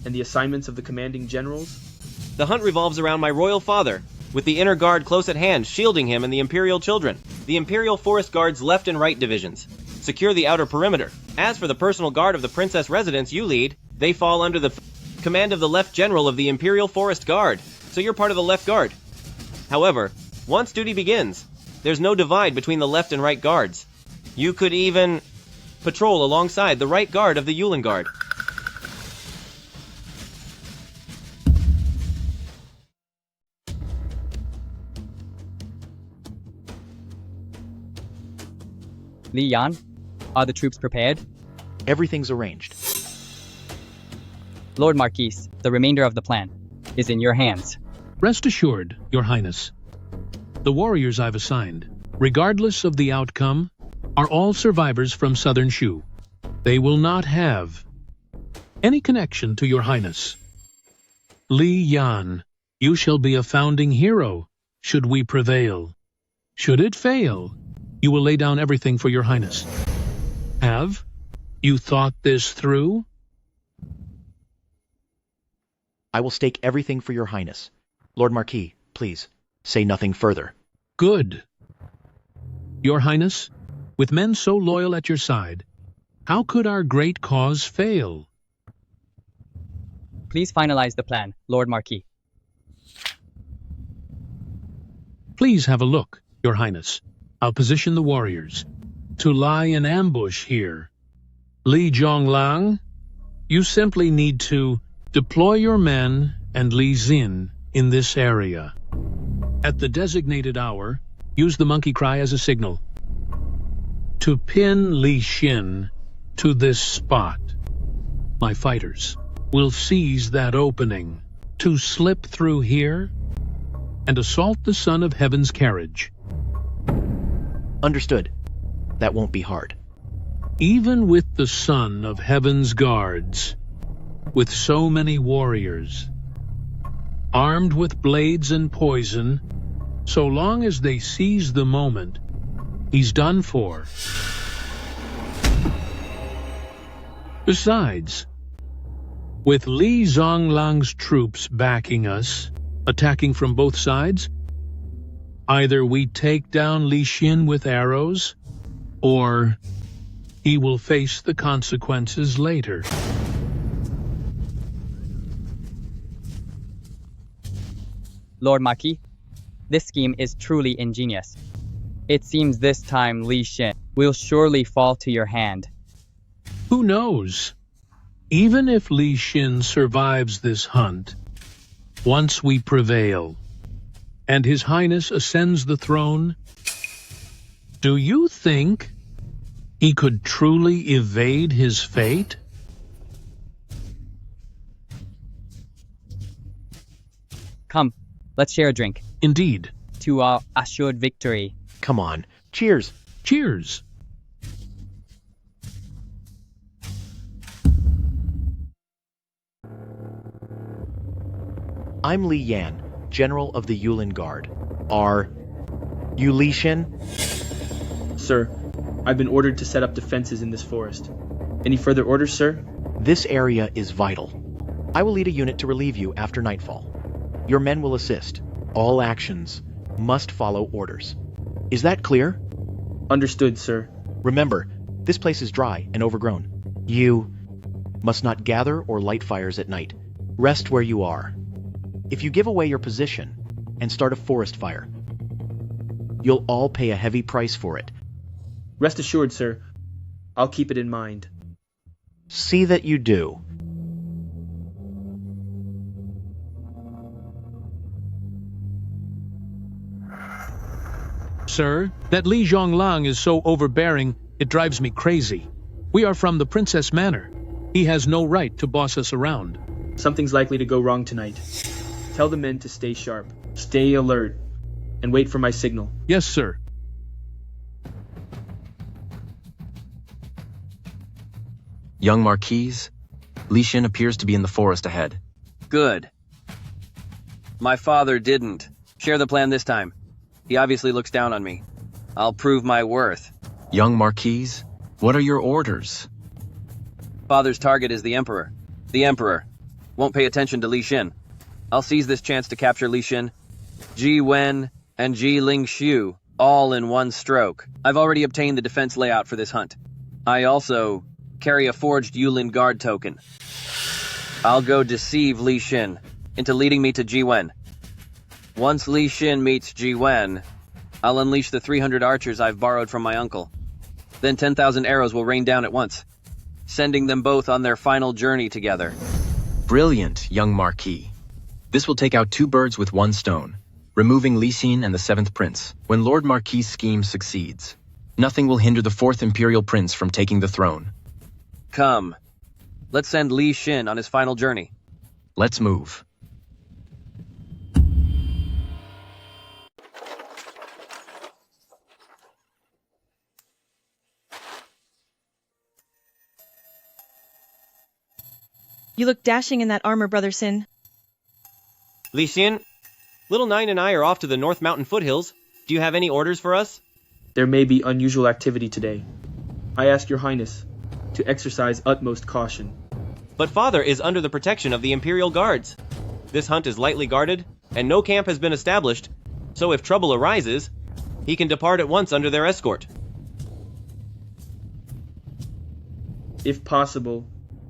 and the assignments of the commanding generals? The hunt revolves around my royal father, with the inner guard close at hand, shielding him and the Imperial children. The Imperial Forest Guard's left and right divisions secure the outer perimeter. As for the personal guard of the princess residence you lead, they fall under the command of the left general of the Imperial Forest Guard, so you're part of the left guard. However, once duty begins, there's no divide between the left and right guards. You could even patrol alongside the right guard of the Yulin Guard. Li Yan, are the troops prepared? Everything's arranged. Lord Marquis, the remainder of the plan is in your hands. Rest assured, Your Highness. The warriors I've assigned, regardless of the outcome, are all survivors from Southern Shu. They will not have any connection to Your Highness. Li Yan, you shall be a founding hero, should we prevail. Should it fail, you will lay down everything for Your Highness. Have you thought this through? I will stake everything for Your Highness. Lord Marquis, please, say nothing further. Good. Your Highness, with men so loyal at your side, how could our great cause fail? Please finalize the plan, Lord Marquis. Please have a look, Your Highness. I'll position the warriors to lie in ambush here. Li Zhonglang, you simply need to deploy your men and Li Xin in this area. At the designated hour, use the monkey cry as a signal to pin Li Xin to this spot. My fighters will seize that opening to slip through here and assault the Son of Heaven's carriage. Understood. That won't be hard. Even with the Son of Heaven's guards, with so many warriors, armed with blades and poison, so long as they seize the moment, he's done for. Besides, with Li Zhonglang's troops backing us, attacking from both sides, either we take down Li Xin with arrows, or he will face the consequences later. Lord Marquis, this scheme is truly ingenious. It seems this time Li Xin will surely fall to your hand. Who knows? Even if Li Xin survives this hunt, once we prevail, and His Highness ascends the throne, do you think he could truly evade his fate? Come, let's share a drink. Indeed. To our assured victory. Come on. Cheers. Cheers. I'm Li Yan, General of the Yulin Guard. Are you Li Xin? Sir, I've been ordered to set up defenses in this forest. Any further orders, sir? This area is vital. I will lead a unit to relieve you after nightfall. Your men will assist. All actions must follow orders. Is that clear? Understood, sir. Remember, this place is dry and overgrown. You must not gather or light fires at night. Rest where you are. If you give away your position and start a forest fire, you'll all pay a heavy price for it. Rest assured, sir. I'll keep it in mind. See that you do. Sir, that Li Zhonglang is so overbearing, it drives me crazy. We are from the Princess Manor. He has no right to boss us around. Something's likely to go wrong tonight. Tell the men to stay sharp, stay alert, and wait for my signal. Yes, sir. Young Marquis, Li Xin appears to be in the forest ahead. Good. My father didn't share the plan this time. He obviously looks down on me. I'll prove my worth. Young Marquis, what are your orders? Father's target is the Emperor. The Emperor won't pay attention to Li Xin. I'll seize this chance to capture Li Xin, Ji Wen, and Ji Lingxiu all in one stroke. I've already obtained the defense layout for this hunt. I also carry a forged Yulin Guard token. I'll go deceive Li Xin into leading me to Ji Wen. Once Li Xin meets Ji Wen, I'll unleash the 300 archers I've borrowed from my uncle. Then 10,000 arrows will rain down at once, sending them both on their final journey together. Brilliant, young Marquis. This will take out 2 birds with 1 stone, removing Li Xin and the 7th prince. When Lord Marquis' scheme succeeds, nothing will hinder the 4th imperial prince from taking the throne. Come, let's send Li Xin on his final journey. Let's move. You look dashing in that armor, Brother Sin. Li Xin, Little Nine and I are off to the North Mountain foothills. Do you have any orders for us? There may be unusual activity today. I ask your highness to exercise utmost caution. But Father is under the protection of the Imperial Guards. This hunt is lightly guarded, and no camp has been established, so if trouble arises, he can depart at once under their escort. If possible,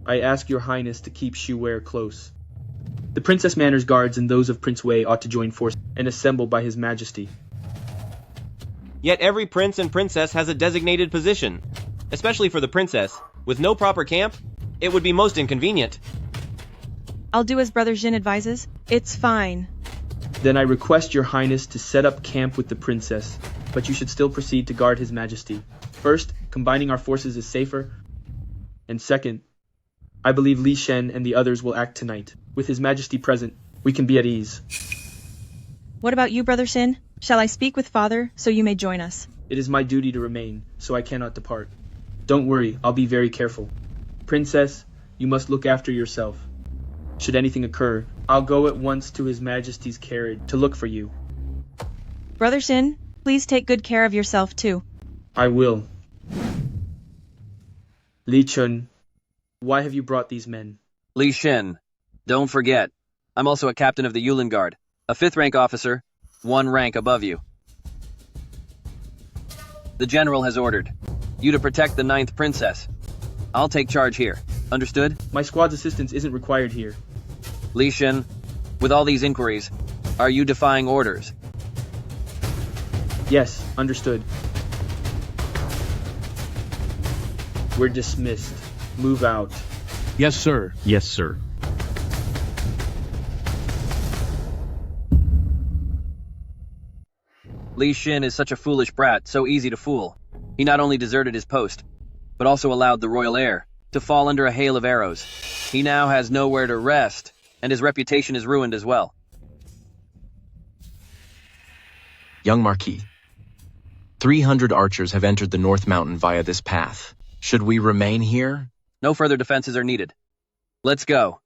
I ask your highness to keep Shuwei close. The Princess Manor's guards and those of Prince Wei ought to join forces and assemble by his majesty. Yet every prince and princess has a designated position. Especially for the princess, with no proper camp, it would be most inconvenient. I'll do as Brother Jin advises. It's fine. Then I request your highness to set up camp with the princess, but you should still proceed to guard his majesty. First, combining our forces is safer, and second, I believe Li Shen and the others will act tonight. With his majesty present, we can be at ease. What about you, Brother Sin? Shall I speak with Father so you may join us? It is my duty to remain, so I cannot depart. Don't worry, I'll be very careful. Princess, you must look after yourself. Should anything occur, I'll go at once to his majesty's carriage to look for you. Brother Sin, please take good care of yourself too. I will. Li Chun, why have you brought these men? Li Xin, don't forget, I'm also a captain of the Yulin Guard, a 5th rank officer, 1 rank above you. The general has ordered you to protect the 9th princess. I'll take charge here. Understood? My squad's assistance isn't required here. Li Xin, with all these inquiries, are you defying orders? Yes, understood. We're dismissed. Move out. Yes, sir. Yes, sir. Li Xin is such a foolish brat, so easy to fool. He not only deserted his post, but also allowed the royal heir to fall under a hail of arrows. He now has nowhere to rest, and his reputation is ruined as well. Young Marquis, 300 archers have entered the North Mountain via this path. Should we remain here? No further defenses are needed. Let's go.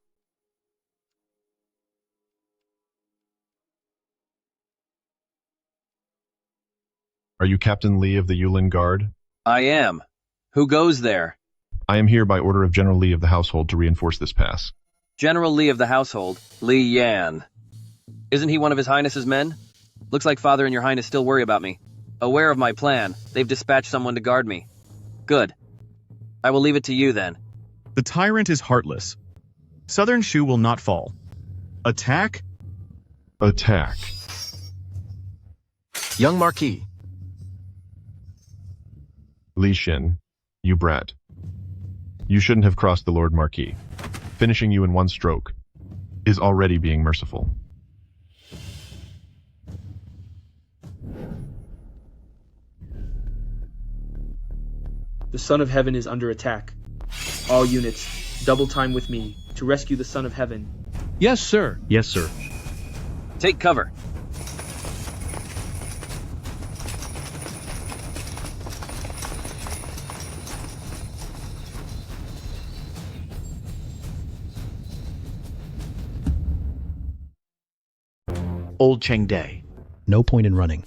Are you Captain Li of the Yulin Guard? I am. Who goes there? I am here by order of General Li of the household to reinforce this pass. General Li of the household, Li Yan. Isn't he one of His Highness's men? Looks like Father and Your Highness still worry about me. Aware of my plan, they've dispatched someone to guard me. Good. I will leave it to you then. The tyrant is heartless. Southern Shu will not fall. Attack? Attack. Young Marquis. Li Xin, you brat. You shouldn't have crossed the Lord Marquis. Finishing you in one stroke is already being merciful. The Son of Heaven is under attack. All units, Double time with me to rescue the Son of Heaven. Yes, sir. Yes, sir. Take cover. Old Chengde. No point in running.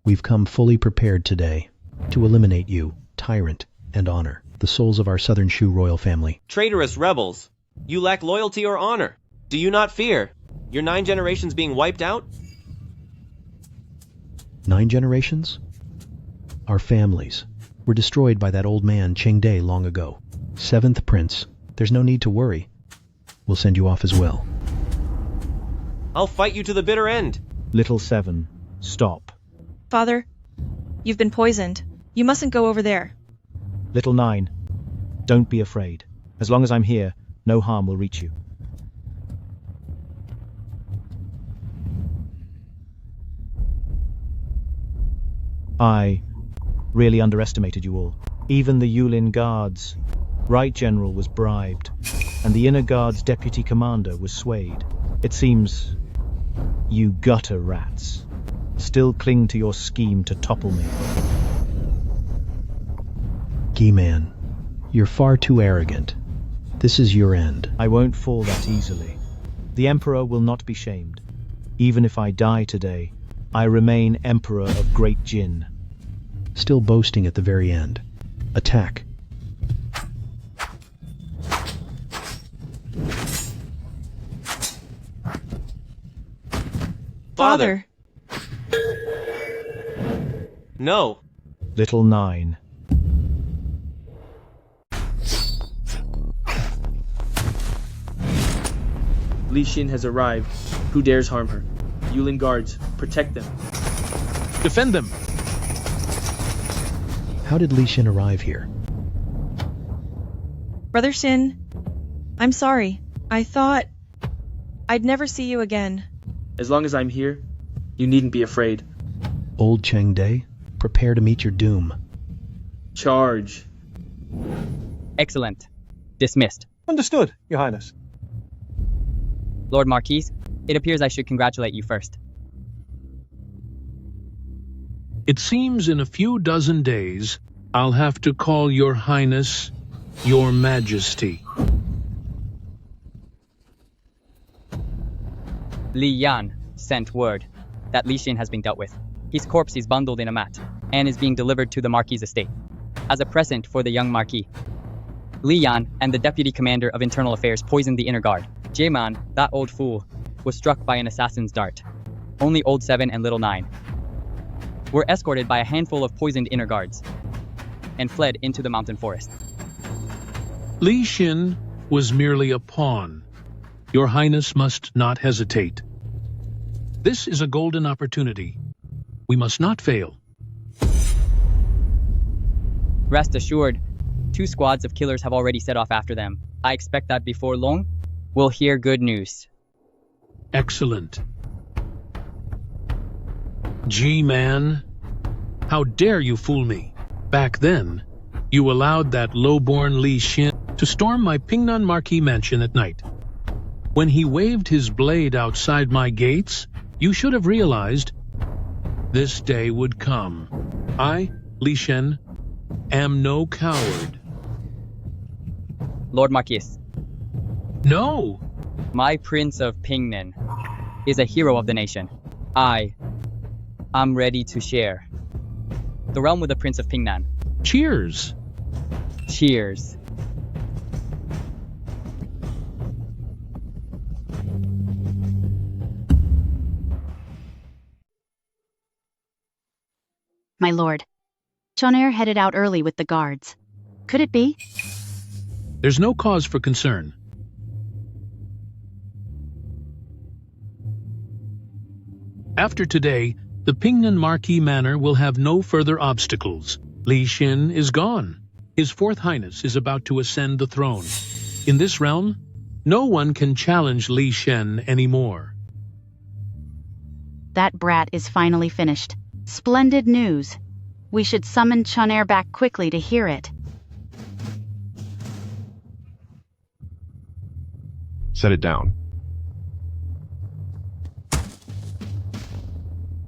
We've come fully prepared today to eliminate you, tyrant, and honor the souls of our Southern Shu royal family. Traitorous rebels! You lack loyalty or honor. Do you not fear your 9 generations being wiped out? 9 generations? Our families were destroyed by that old man Chengde long ago. 7th Prince, there's no need to worry. We'll send you off as well. I'll fight you to the bitter end. Little 7, stop. Father, you've been poisoned. You mustn't go over there. Little 9, don't be afraid. As long as I'm here, no harm will reach you. I really underestimated you all. Even the Yulin Guards' Right General was bribed, and the Inner Guard's Deputy Commander was swayed. It seems you gutter rats still cling to your scheme to topple me. Guy-man, you're far too arrogant. This is your end. I won't fall that easily. The Emperor will not be shamed. Even if I die today, I remain Emperor of Great Jin. Still boasting at the very end. Attack. Father! No. Little 9. Li Xin has arrived. Who dares harm her? Yulin Guards, protect them. Defend them. How did Li Xin arrive here? Brother Xin, I'm sorry. I thought I'd never see you again. As long as I'm here, you needn't be afraid. Old Chengde, prepare to meet your doom. Charge. Excellent. Dismissed. Understood, Your Highness. Lord Marquis, it appears I should congratulate you first. It seems in a few dozen days, I'll have to call Your Highness, Your Majesty. Li Yan sent word that Li Xin has been dealt with. His corpse is bundled in a mat and is being delivered to the Marquis' estate as a present for the young Marquis. Li Yan and the Deputy Commander of Internal Affairs poisoned the Inner Guard. Jaeman, that old fool, was struck by an assassin's dart. Only Old 7 and Little 9 were escorted by a handful of poisoned Inner Guards and fled into the mountain forest. Li Xin was merely a pawn. Your Highness must not hesitate. This is a golden opportunity. We must not fail. Rest assured, 2 squads of killers have already set off after them. I expect that before long, we'll hear good news. Excellent. G-Man, how dare you fool me? Back then, you allowed that low-born Li Xin to storm my Pingnan Marquis mansion at night. When he waved his blade outside my gates, you should have realized this day would come. I, Li Xin, am no coward. Lord Marquis. No! My Prince of Pingnan is a hero of the nation. I'm ready to share the realm with the Prince of Pingnan. Cheers! Cheers. My lord. Chonair headed out early with the guards. Could it be? There's no cause for concern. After today, the Pingnan Marquis Manor will have no further obstacles. Li Xin is gone. His 4th Highness is about to ascend the throne. In this realm, no one can challenge Li Xin anymore. That brat is finally finished. Splendid news. We should summon Chonair back quickly to hear it. Set it down.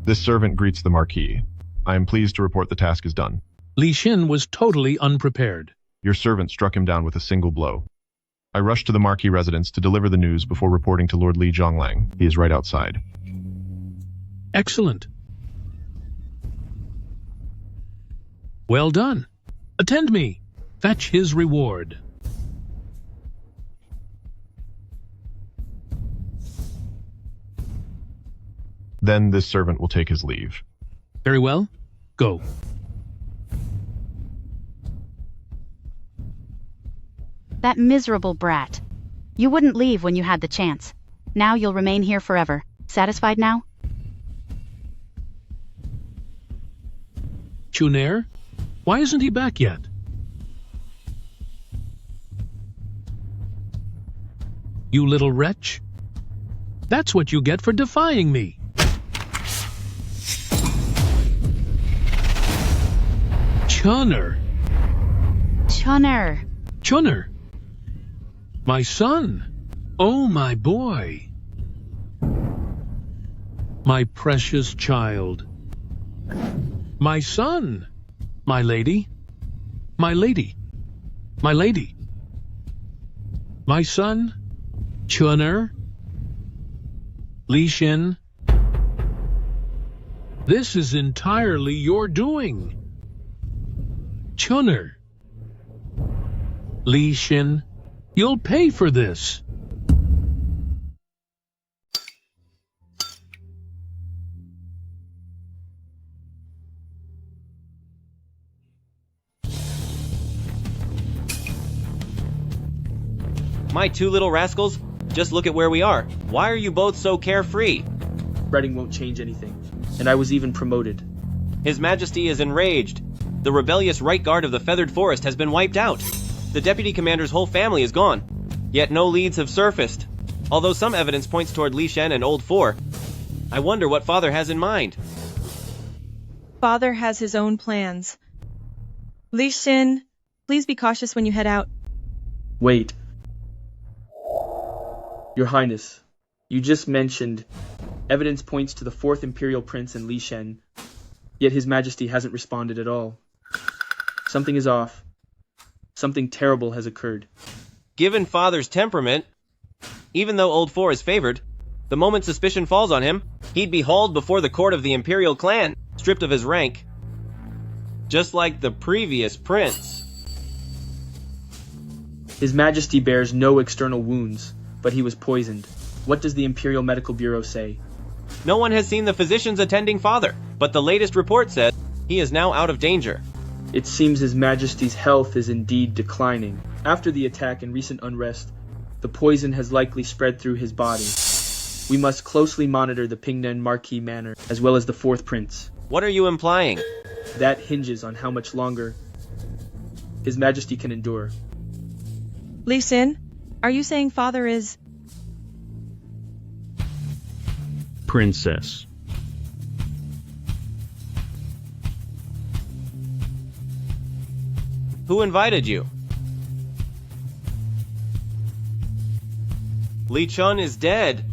This servant greets the Marquis. I am pleased to report the task is done. Li Xin was totally unprepared. Your servant struck him down with a single blow. I rushed to the Marquis residence to deliver the news before reporting to Lord Li Zhonglang. He is right outside. Excellent. Well done. Attend me. Fetch his reward. Then this servant will take his leave. Very well. Go. That miserable brat. You wouldn't leave when you had the chance. Now you'll remain here forever. Satisfied now? Chunair? Why isn't he back yet? You little wretch. That's what you get for defying me. Chunair. Chunair. Chunair. My son. Oh, my boy. My precious child. My son. My lady. My lady. My lady. My son. Chunair. Li Xin. This is entirely your doing. Chunair. Li Xin, you'll pay for this. My two little rascals, just look at where we are. Why are you both so carefree? Spreading won't change anything, and I was even promoted. His Majesty is enraged. The rebellious right guard of the Feathered Forest has been wiped out. The deputy commander's whole family is gone. Yet no leads have surfaced. Although some evidence points toward Li Shen and Old Four. I wonder what Father has in mind. Father has his own plans. Li Xin, please be cautious when you head out. Wait. Your Highness, you just mentioned evidence points to the 4th Imperial Prince and Li Shen, yet His Majesty hasn't responded at all. Something is off. Something terrible has occurred. Given Father's temperament, even though Old Four is favored, the moment suspicion falls on him, he'd be hauled before the court of the Imperial clan, stripped of his rank. Just like the previous prince. His Majesty bears no external wounds, but he was poisoned. What does the Imperial Medical Bureau say? No one has seen the physicians attending Father, but the latest report says he is now out of danger. It seems His Majesty's health is indeed declining. After the attack and recent unrest, the poison has likely spread through his body. We must closely monitor the Pingnan Marquis Manor, as well as the 4th Prince. What are you implying? That hinges on how much longer His Majesty can endure. Li Xin, are you saying Father is... Princess. Who invited you? Li Chun is dead.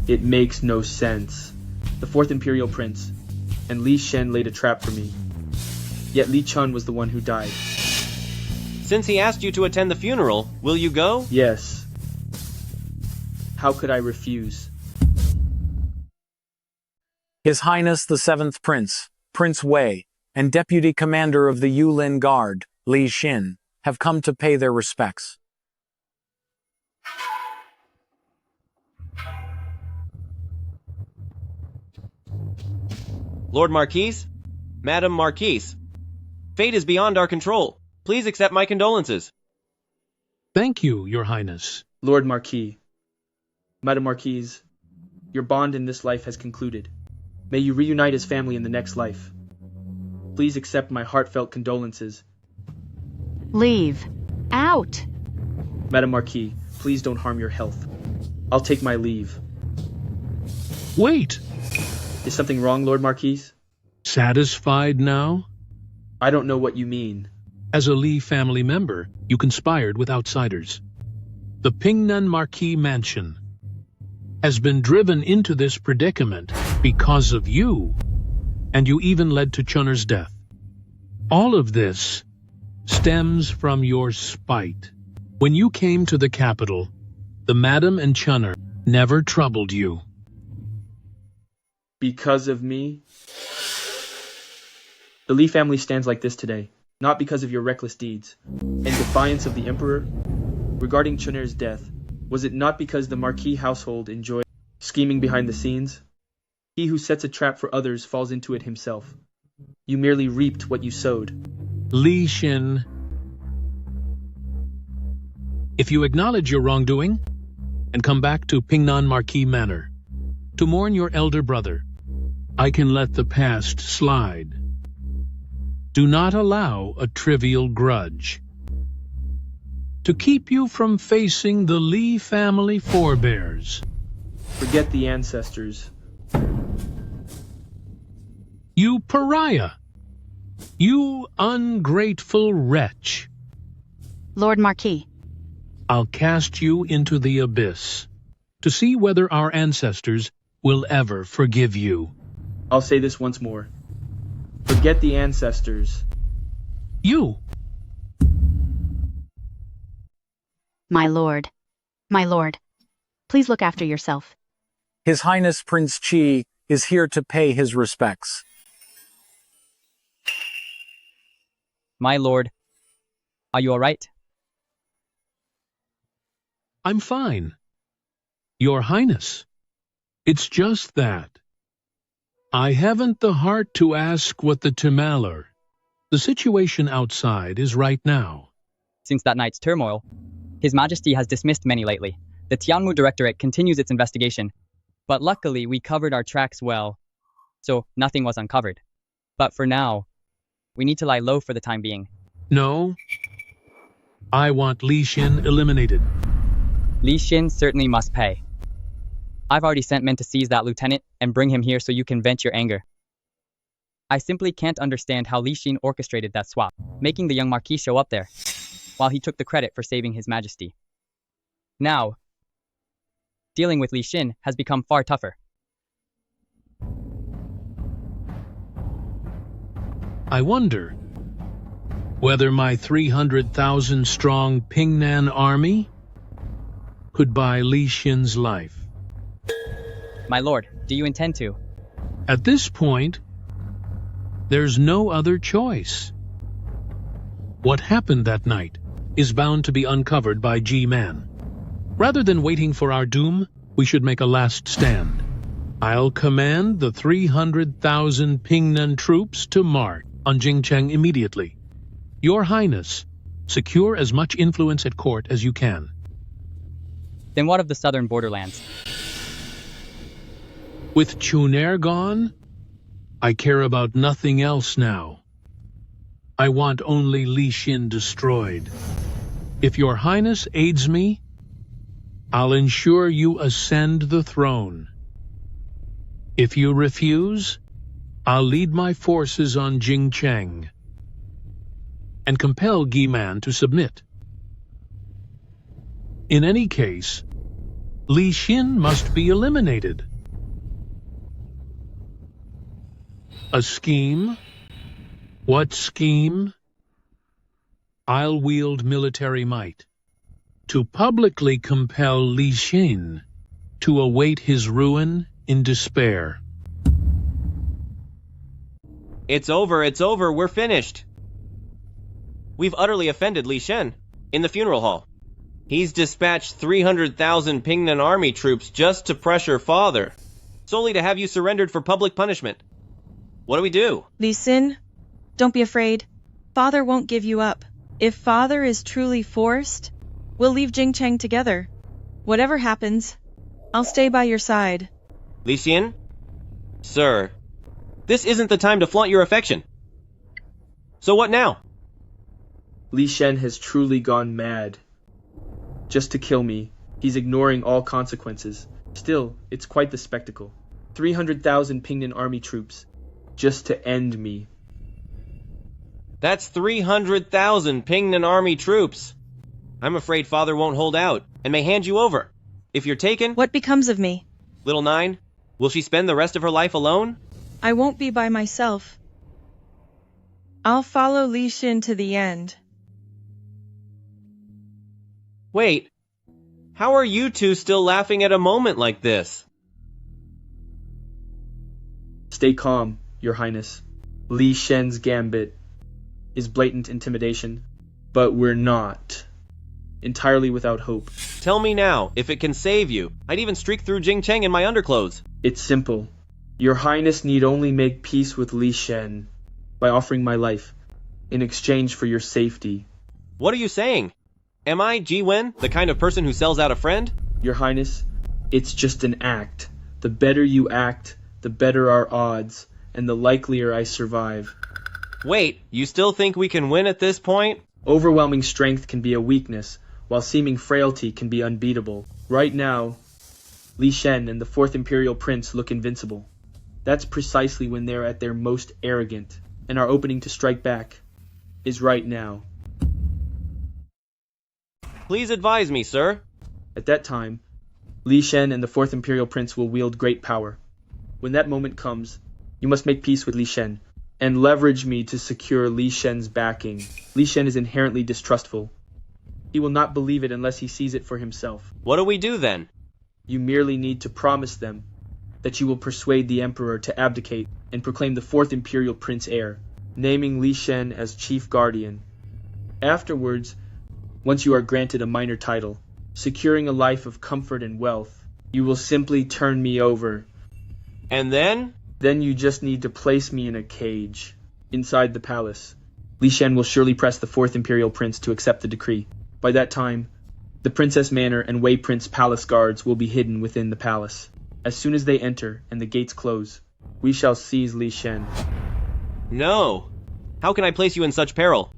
It makes no sense. The 4th Imperial Prince and Li Shen laid a trap for me. Yet Li Chun was the one who died. Since he asked you to attend the funeral, will you go? Yes. How could I refuse? His Highness the 7th Prince, Prince Wei, and Deputy Commander of the Yulin Guard, Li Xin, have come to pay their respects. Lord Marquis? Madam Marquis? Fate is beyond our control. Please accept my condolences. Thank you, Your Highness. Lord Marquis. Madam Marquise, your bond in this life has concluded. May you reunite as family in the next life. Please accept my heartfelt condolences. Leave. Out. Madam Marquis, please don't harm your health. I'll take my leave. Wait! Is something wrong, Lord Marquis? Satisfied now? I don't know what you mean. As a Li family member, you conspired with outsiders. the Pingnan Marquis mansion has been driven into this predicament because of you, and you even led to Chunner's death. All of this stems from your spite. When you came to the capital, the Madam and Chunner never troubled you. Because of me? The Lee family stands like this today, not because of your reckless deeds. In defiance of the Emperor, regarding Chunner's death, was it not because the Marquis household enjoyed scheming behind the scenes? He who sets a trap for others falls into it himself. You merely reaped what you sowed. Li Xin, if you acknowledge your wrongdoing and come back to Pingnan Marquis Manor to mourn your elder brother, I can let the past slide. Do not allow a trivial grudge to keep you from facing the Lee family forebears. Forget the ancestors. You pariah! You ungrateful wretch! Lord Marquis. I'll cast you into the abyss to see whether our ancestors will ever forgive you. I'll say this once more. Forget the ancestors. You! My lord. My lord. Please look after yourself. His Highness Prince Chi is here to pay his respects. My lord, are you all right? I'm fine. Your Highness, it's just that I haven't the heart to ask what the Timaler, the situation outside, is right now. Since that night's turmoil, His Majesty has dismissed many lately. The Tianmu Directorate continues its investigation, but luckily we covered our tracks well, so nothing was uncovered. But for now, we need to lie low for the time being. No, I want Li Xin eliminated. Li Xin certainly must pay. I've already sent men to seize that lieutenant and bring him here so you can vent your anger. I simply can't understand how Li Xin orchestrated that swap, making the young Marquis show up there, while he took the credit for saving His Majesty. Now, dealing with Li Xin has become far tougher. I wonder whether my 300,000 strong Pingnan army could buy Li Xin's life. My lord, do you intend to? At this point, there's no other choice. What happened that night is bound to be uncovered by G-Man. Rather than waiting for our doom, we should make a last stand. I'll command the 300,000 Pingnan troops to march on Jingcheng immediately. Your Highness, secure as much influence at court as you can. Then what of the southern borderlands? With Chun'er gone, I care about nothing else now. I want only Li Xin destroyed. If your Highness aids me, I'll ensure you ascend the throne. If you refuse, I'll lead my forces on Jingcheng and compel Gi-Man to submit. In any case, Li Xin must be eliminated. A scheme? What scheme? I'll wield military might to publicly compel Li Xin to await his ruin in despair. It's over, we're finished. We've utterly offended Li Xin in the funeral hall. He's dispatched 300,000 Pingnan army troops just to pressure Father, solely to have you surrendered for public punishment. What do we do? Li Xin, don't be afraid. Father won't give you up. If Father is truly forced, we'll leave Jingcheng together. Whatever happens, I'll stay by your side. Li Xin? Sir, this isn't the time to flaunt your affection. So what now? Li Xin has truly gone mad. Just to kill me, he's ignoring all consequences. Still, it's quite the spectacle. 300,000 Pingnan army troops, just to end me. That's 300,000 Pingnan army troops. I'm afraid Father won't hold out, and may hand you over. If you're taken... What becomes of me? Little Nine, will she spend the rest of her life alone? I won't be by myself. I'll follow Li Xin to the end. Wait, how are you two still laughing at a moment like this? Stay calm, Your Highness. Li Shen's gambit is blatant intimidation, but we're not. Entirely without hope. Tell me now, if it can save you. I'd even streak through Jing Cheng in my underclothes. It's simple. Your Highness need only make peace with Li Shen by offering my life in exchange for your safety. What are you saying? Am I, Ji Wen, the kind of person who sells out a friend? Your Highness, it's just an act. The better you act, the better our odds, and the likelier I survive. Wait, you still think we can win at this point? Overwhelming strength can be a weakness, while seeming frailty can be unbeatable. Right now, Li Shen and the 4th Imperial Prince look invincible. That's precisely when they're at their most arrogant, and our opening to strike back is right now. Please advise me, sir. At that time, Li Shen and the 4th Imperial Prince will wield great power. When that moment comes, you must make peace with Li Shen, and leverage me to secure Li Shen's backing. Li Shen is inherently distrustful. He will not believe it unless he sees it for himself. What do we do then? You merely need to promise them that you will persuade the Emperor to abdicate and proclaim the 4th Imperial Prince heir, naming Li Shen as Chief Guardian. Afterwards, once you are granted a minor title, securing a life of comfort and wealth, you will simply turn me over. And then? Then you just need to place me in a cage inside the palace. Li Shen will surely press the 4th Imperial Prince to accept the decree. By that time, the Princess Manor and Wei Prince Palace guards will be hidden within the palace. As soon as they enter and the gates close, we shall seize Li Shen. No! How can I place you in such peril?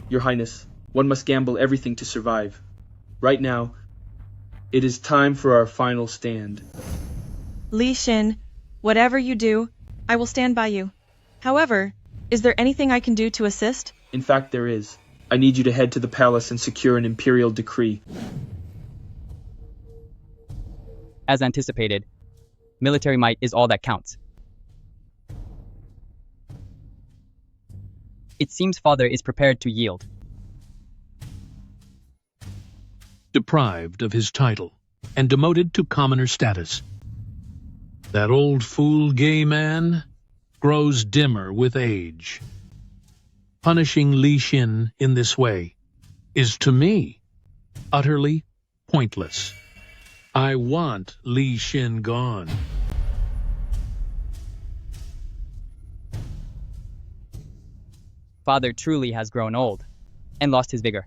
Your Highness, one must gamble everything to survive. Right now, it is time for our final stand. Li Xin, whatever you do, I will stand by you. However, is there anything I can do to assist? In fact, there is. I need you to head to the palace and secure an imperial decree. As anticipated, military might is all that counts. It seems Father is prepared to yield. Deprived of his title and demoted to commoner status. That old fool gay man grows dimmer with age. Punishing Li Xin in this way is, to me, utterly pointless. I want Li Xin gone. Father truly has grown old and lost his vigor.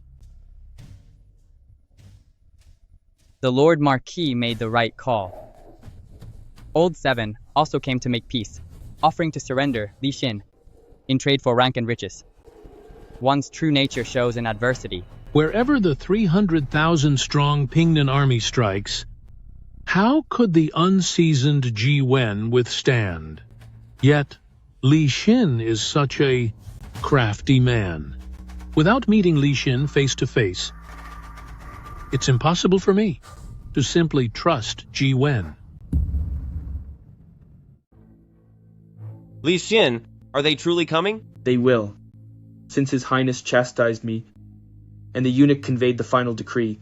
The Lord Marquis made the right call. Old 7 also came to make peace, offering to surrender Li Xin in trade for rank and riches. One's true nature shows in adversity. Wherever the 300,000-strong Pingnan army strikes, how could the unseasoned Ji Wen withstand? Yet, Li Xin is such a crafty man. Without meeting Li Xin face to face, it's impossible for me to simply trust Ji Wen. Li Xin, are they truly coming? They will. Since His Highness chastised me, and the eunuch conveyed the final decree,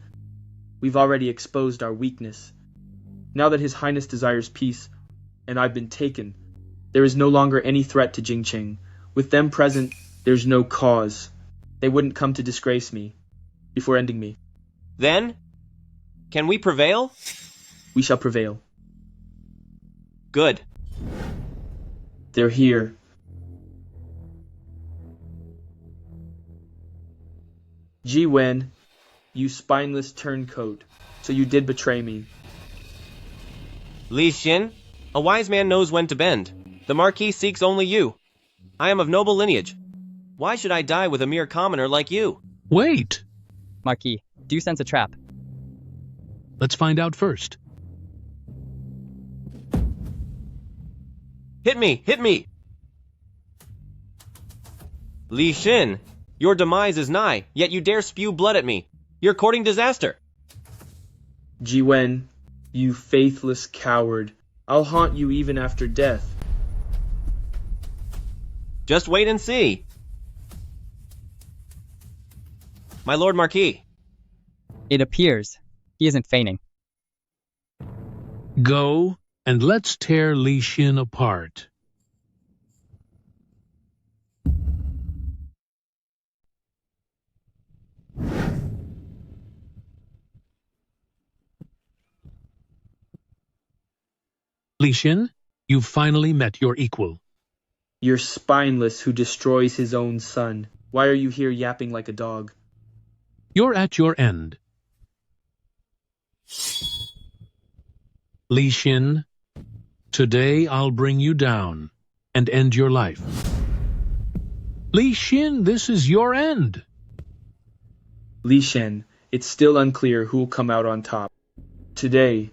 we've already exposed our weakness. Now that His Highness desires peace, and I've been taken, there is no longer any threat to Jingqing. With them present, there's no cause. They wouldn't come to disgrace me before ending me. Then, can we prevail? We shall prevail. Good. They're here. Ji Wen, you spineless turncoat, so you did betray me. Li Xin, a wise man knows when to bend. The Marquis seeks only you. I am of noble lineage. Why should I die with a mere commoner like you? Wait! Marquis, do you sense a trap? Let's find out first. Hit me! Hit me! Li Xin, Your demise is nigh, yet you dare spew blood at me. You're courting disaster. Jiwen, you faithless coward. I'll haunt you even after death. Just wait and see. My Lord Marquis. It appears he isn't feigning. Go, and let's tear Li Xin apart. Li Xin, you've finally met your equal. You're spineless who destroys his own son. Why are you here yapping like a dog? You're at your end. Li Xin, today I'll bring you down and end your life. Li Xin, this is your end. Li Shen, it's still unclear who'll come out on top. Today,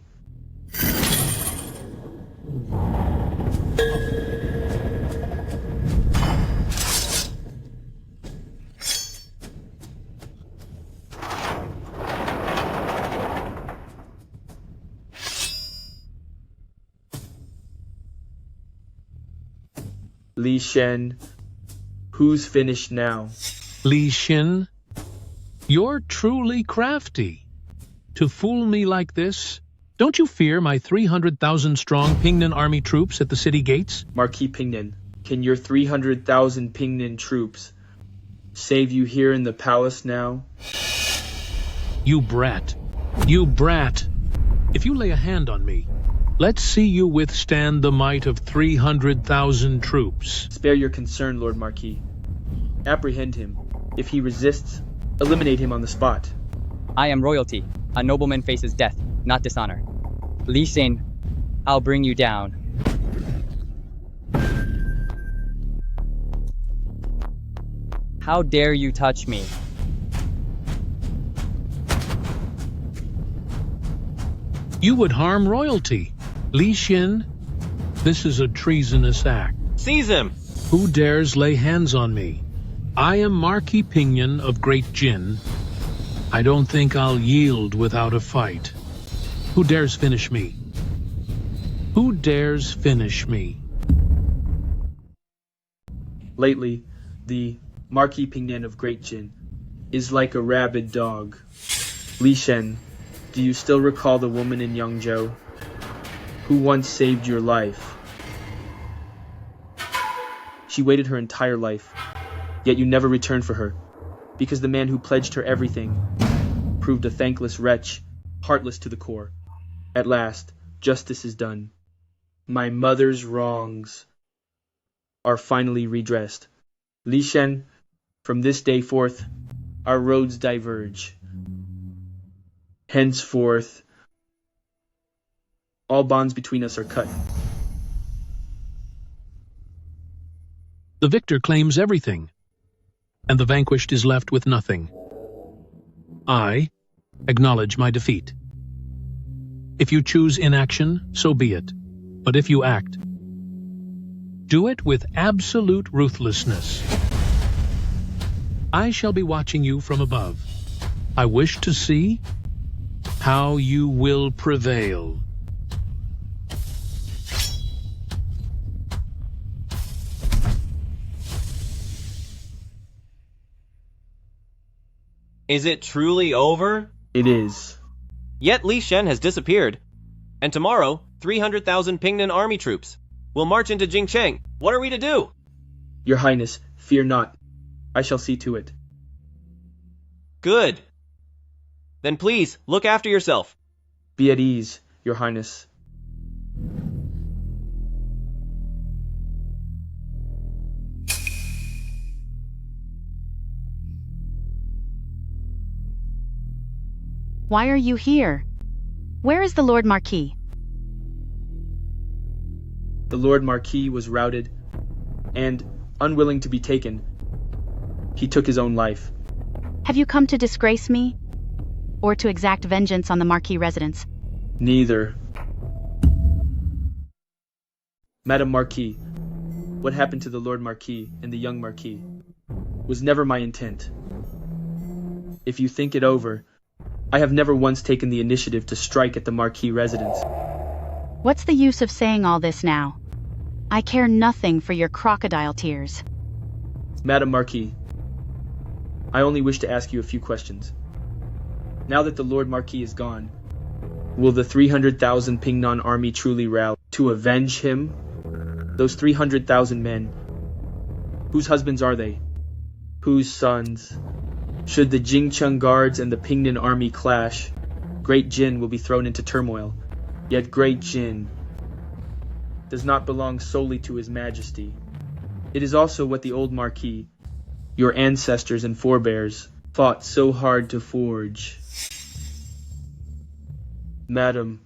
Li Shen, who's finished now? Li Xin, you're truly crafty. To fool me like this? Don't you fear my 300,000-strong Pingnan army troops at the city gates? Marquis Pingnan, can your 300,000 Pingnan troops save you here in the palace now? You brat. You brat. If you lay a hand on me, let's see you withstand the might of 300,000 troops. Spare your concern, Lord Marquis. Apprehend him. If he resists, eliminate him on the spot. I am royalty. A nobleman faces death, not dishonor. Li Xin, I'll bring you down. How dare you touch me? You would harm royalty. Li Xin, this is a treasonous act. Seize him! Who dares lay hands on me? I am Marquis Pingnan of Great Jin. I don't think I'll yield without a fight. Who dares finish me? Who dares finish me? Lately, the Marquis Pingnan of Great Jin is like a rabid dog. Li Shen, do you still recall the woman in Yangzhou who once saved your life? She waited her entire life, yet you never returned for her, because the man who pledged her everything proved a thankless wretch, heartless to the core. At last, justice is done. My mother's wrongs are finally redressed. Li Shen, from this day forth, our roads diverge. Henceforth, all bonds between us are cut. The victor claims everything, and the vanquished is left with nothing. I acknowledge my defeat. If you choose inaction, so be it. But if you act, do it with absolute ruthlessness. I shall be watching you from above. I wish to see how you will prevail. Is it truly over? It is. Yet Li Shen has disappeared. And tomorrow, 300,000 Pingnan army troops will march into Jingcheng. What are we to do? Your Highness, fear not. I shall see to it. Good. Then please, look after yourself. Be at ease, Your Highness. Why are you here? Where is the Lord Marquis? The Lord Marquis was routed, and, unwilling to be taken, he took his own life. Have you come to disgrace me? Or to exact vengeance on the Marquis residence? Neither. Madam Marquis, what happened to the Lord Marquis and the young Marquis? was never my intent. If you think it over, I have never once taken the initiative to strike at the Marquis residence. What's the use of saying all this now? I care nothing for your crocodile tears. Madam Marquis, I only wish to ask you a few questions. Now that the Lord Marquis is gone, will the 300,000 Pingnan army truly rally to avenge him? Those 300,000 men, whose husbands are they? Whose sons? Should the Jingcheng guards and the Pingnan army clash, Great Jin will be thrown into turmoil. Yet Great Jin does not belong solely to His Majesty. It is also what the old Marquis, your ancestors and forebears, fought so hard to forge. Madam,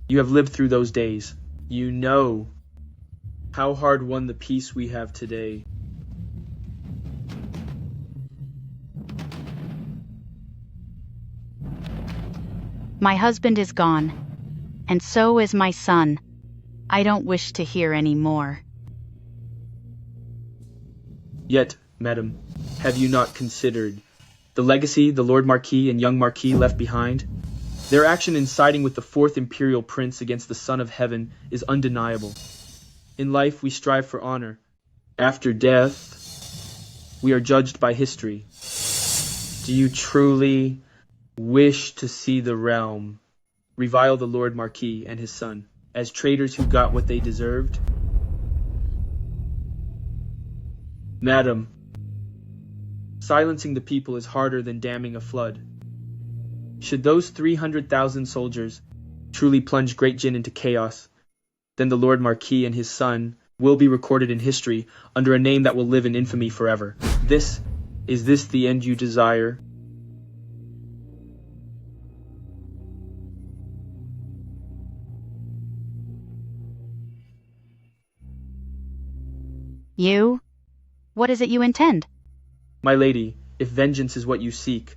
you have lived through those days. You know how hard won the peace we have today. My husband is gone, and so is my son. I don't wish to hear any more. Yet, madam, have you not considered the legacy the Lord Marquis and young Marquis left behind? Their action in siding with the fourth imperial prince against the Son of Heaven is undeniable. In life we strive for honor. After death, we are judged by history. Do you truly wish to see the realm revile the Lord Marquis and his son as traitors who got what they deserved? Madam, silencing the people is harder than damming a flood. Should those 300,000 soldiers truly plunge Great Jin into chaos, then the Lord Marquis and his son will be recorded in history under a name that will live in infamy forever. Is this the end you desire? You? What is it you intend? My lady, if vengeance is what you seek,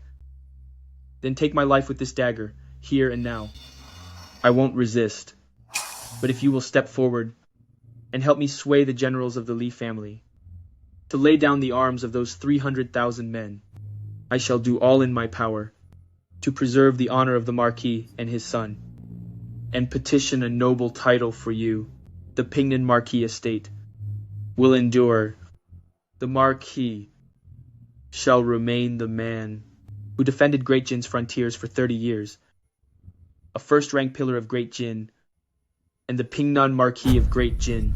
then take my life with this dagger, here and now. I won't resist. But if you will step forward and help me sway the generals of the Li family, to lay down the arms of those 300,000 men, I shall do all in my power to preserve the honor of the Marquis and his son, and petition a noble title for you. The Pingnan Marquis estate will endure. The Marquis shall remain the man who defended Great Jin's frontiers for 30 years, a first-rank pillar of Great Jin, and the Pingnan Marquis of Great Jin.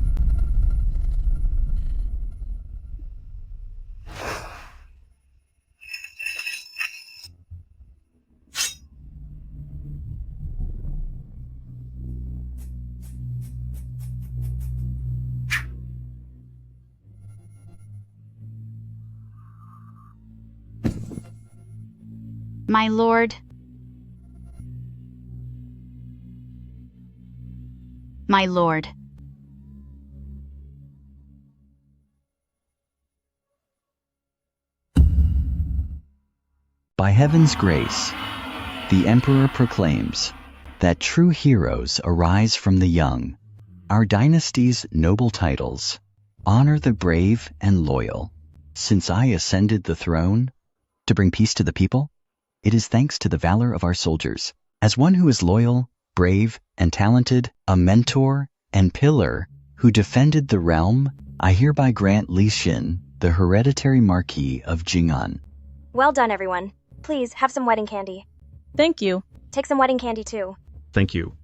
My lord. My lord. By heaven's grace, the Emperor proclaims that true heroes arise from the young. Our dynasty's noble titles honor the brave and loyal. Since I ascended the throne to bring peace to the people, it is thanks to the valor of our soldiers. As one who is loyal, brave, and talented, a mentor and pillar who defended the realm, I hereby grant Li Xin the hereditary Marquis of Jing'an. Well done, everyone. Please, have some wedding candy. Thank you. Take some wedding candy, too. Thank you.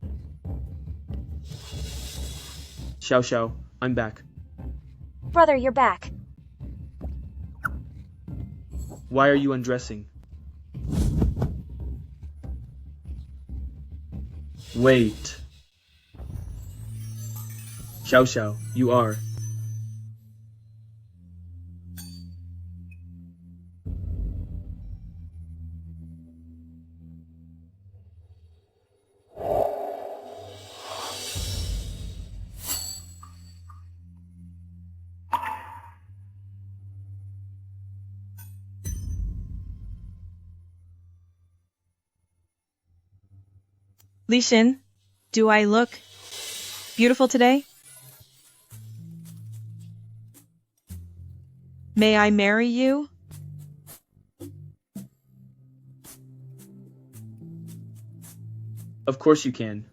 Xiao Xiao, I'm back. Brother, you're back. Why are you undressing? Wait. Xiao Xiao, you are. Li Xin, do I look beautiful today? May I marry you? Of course you can.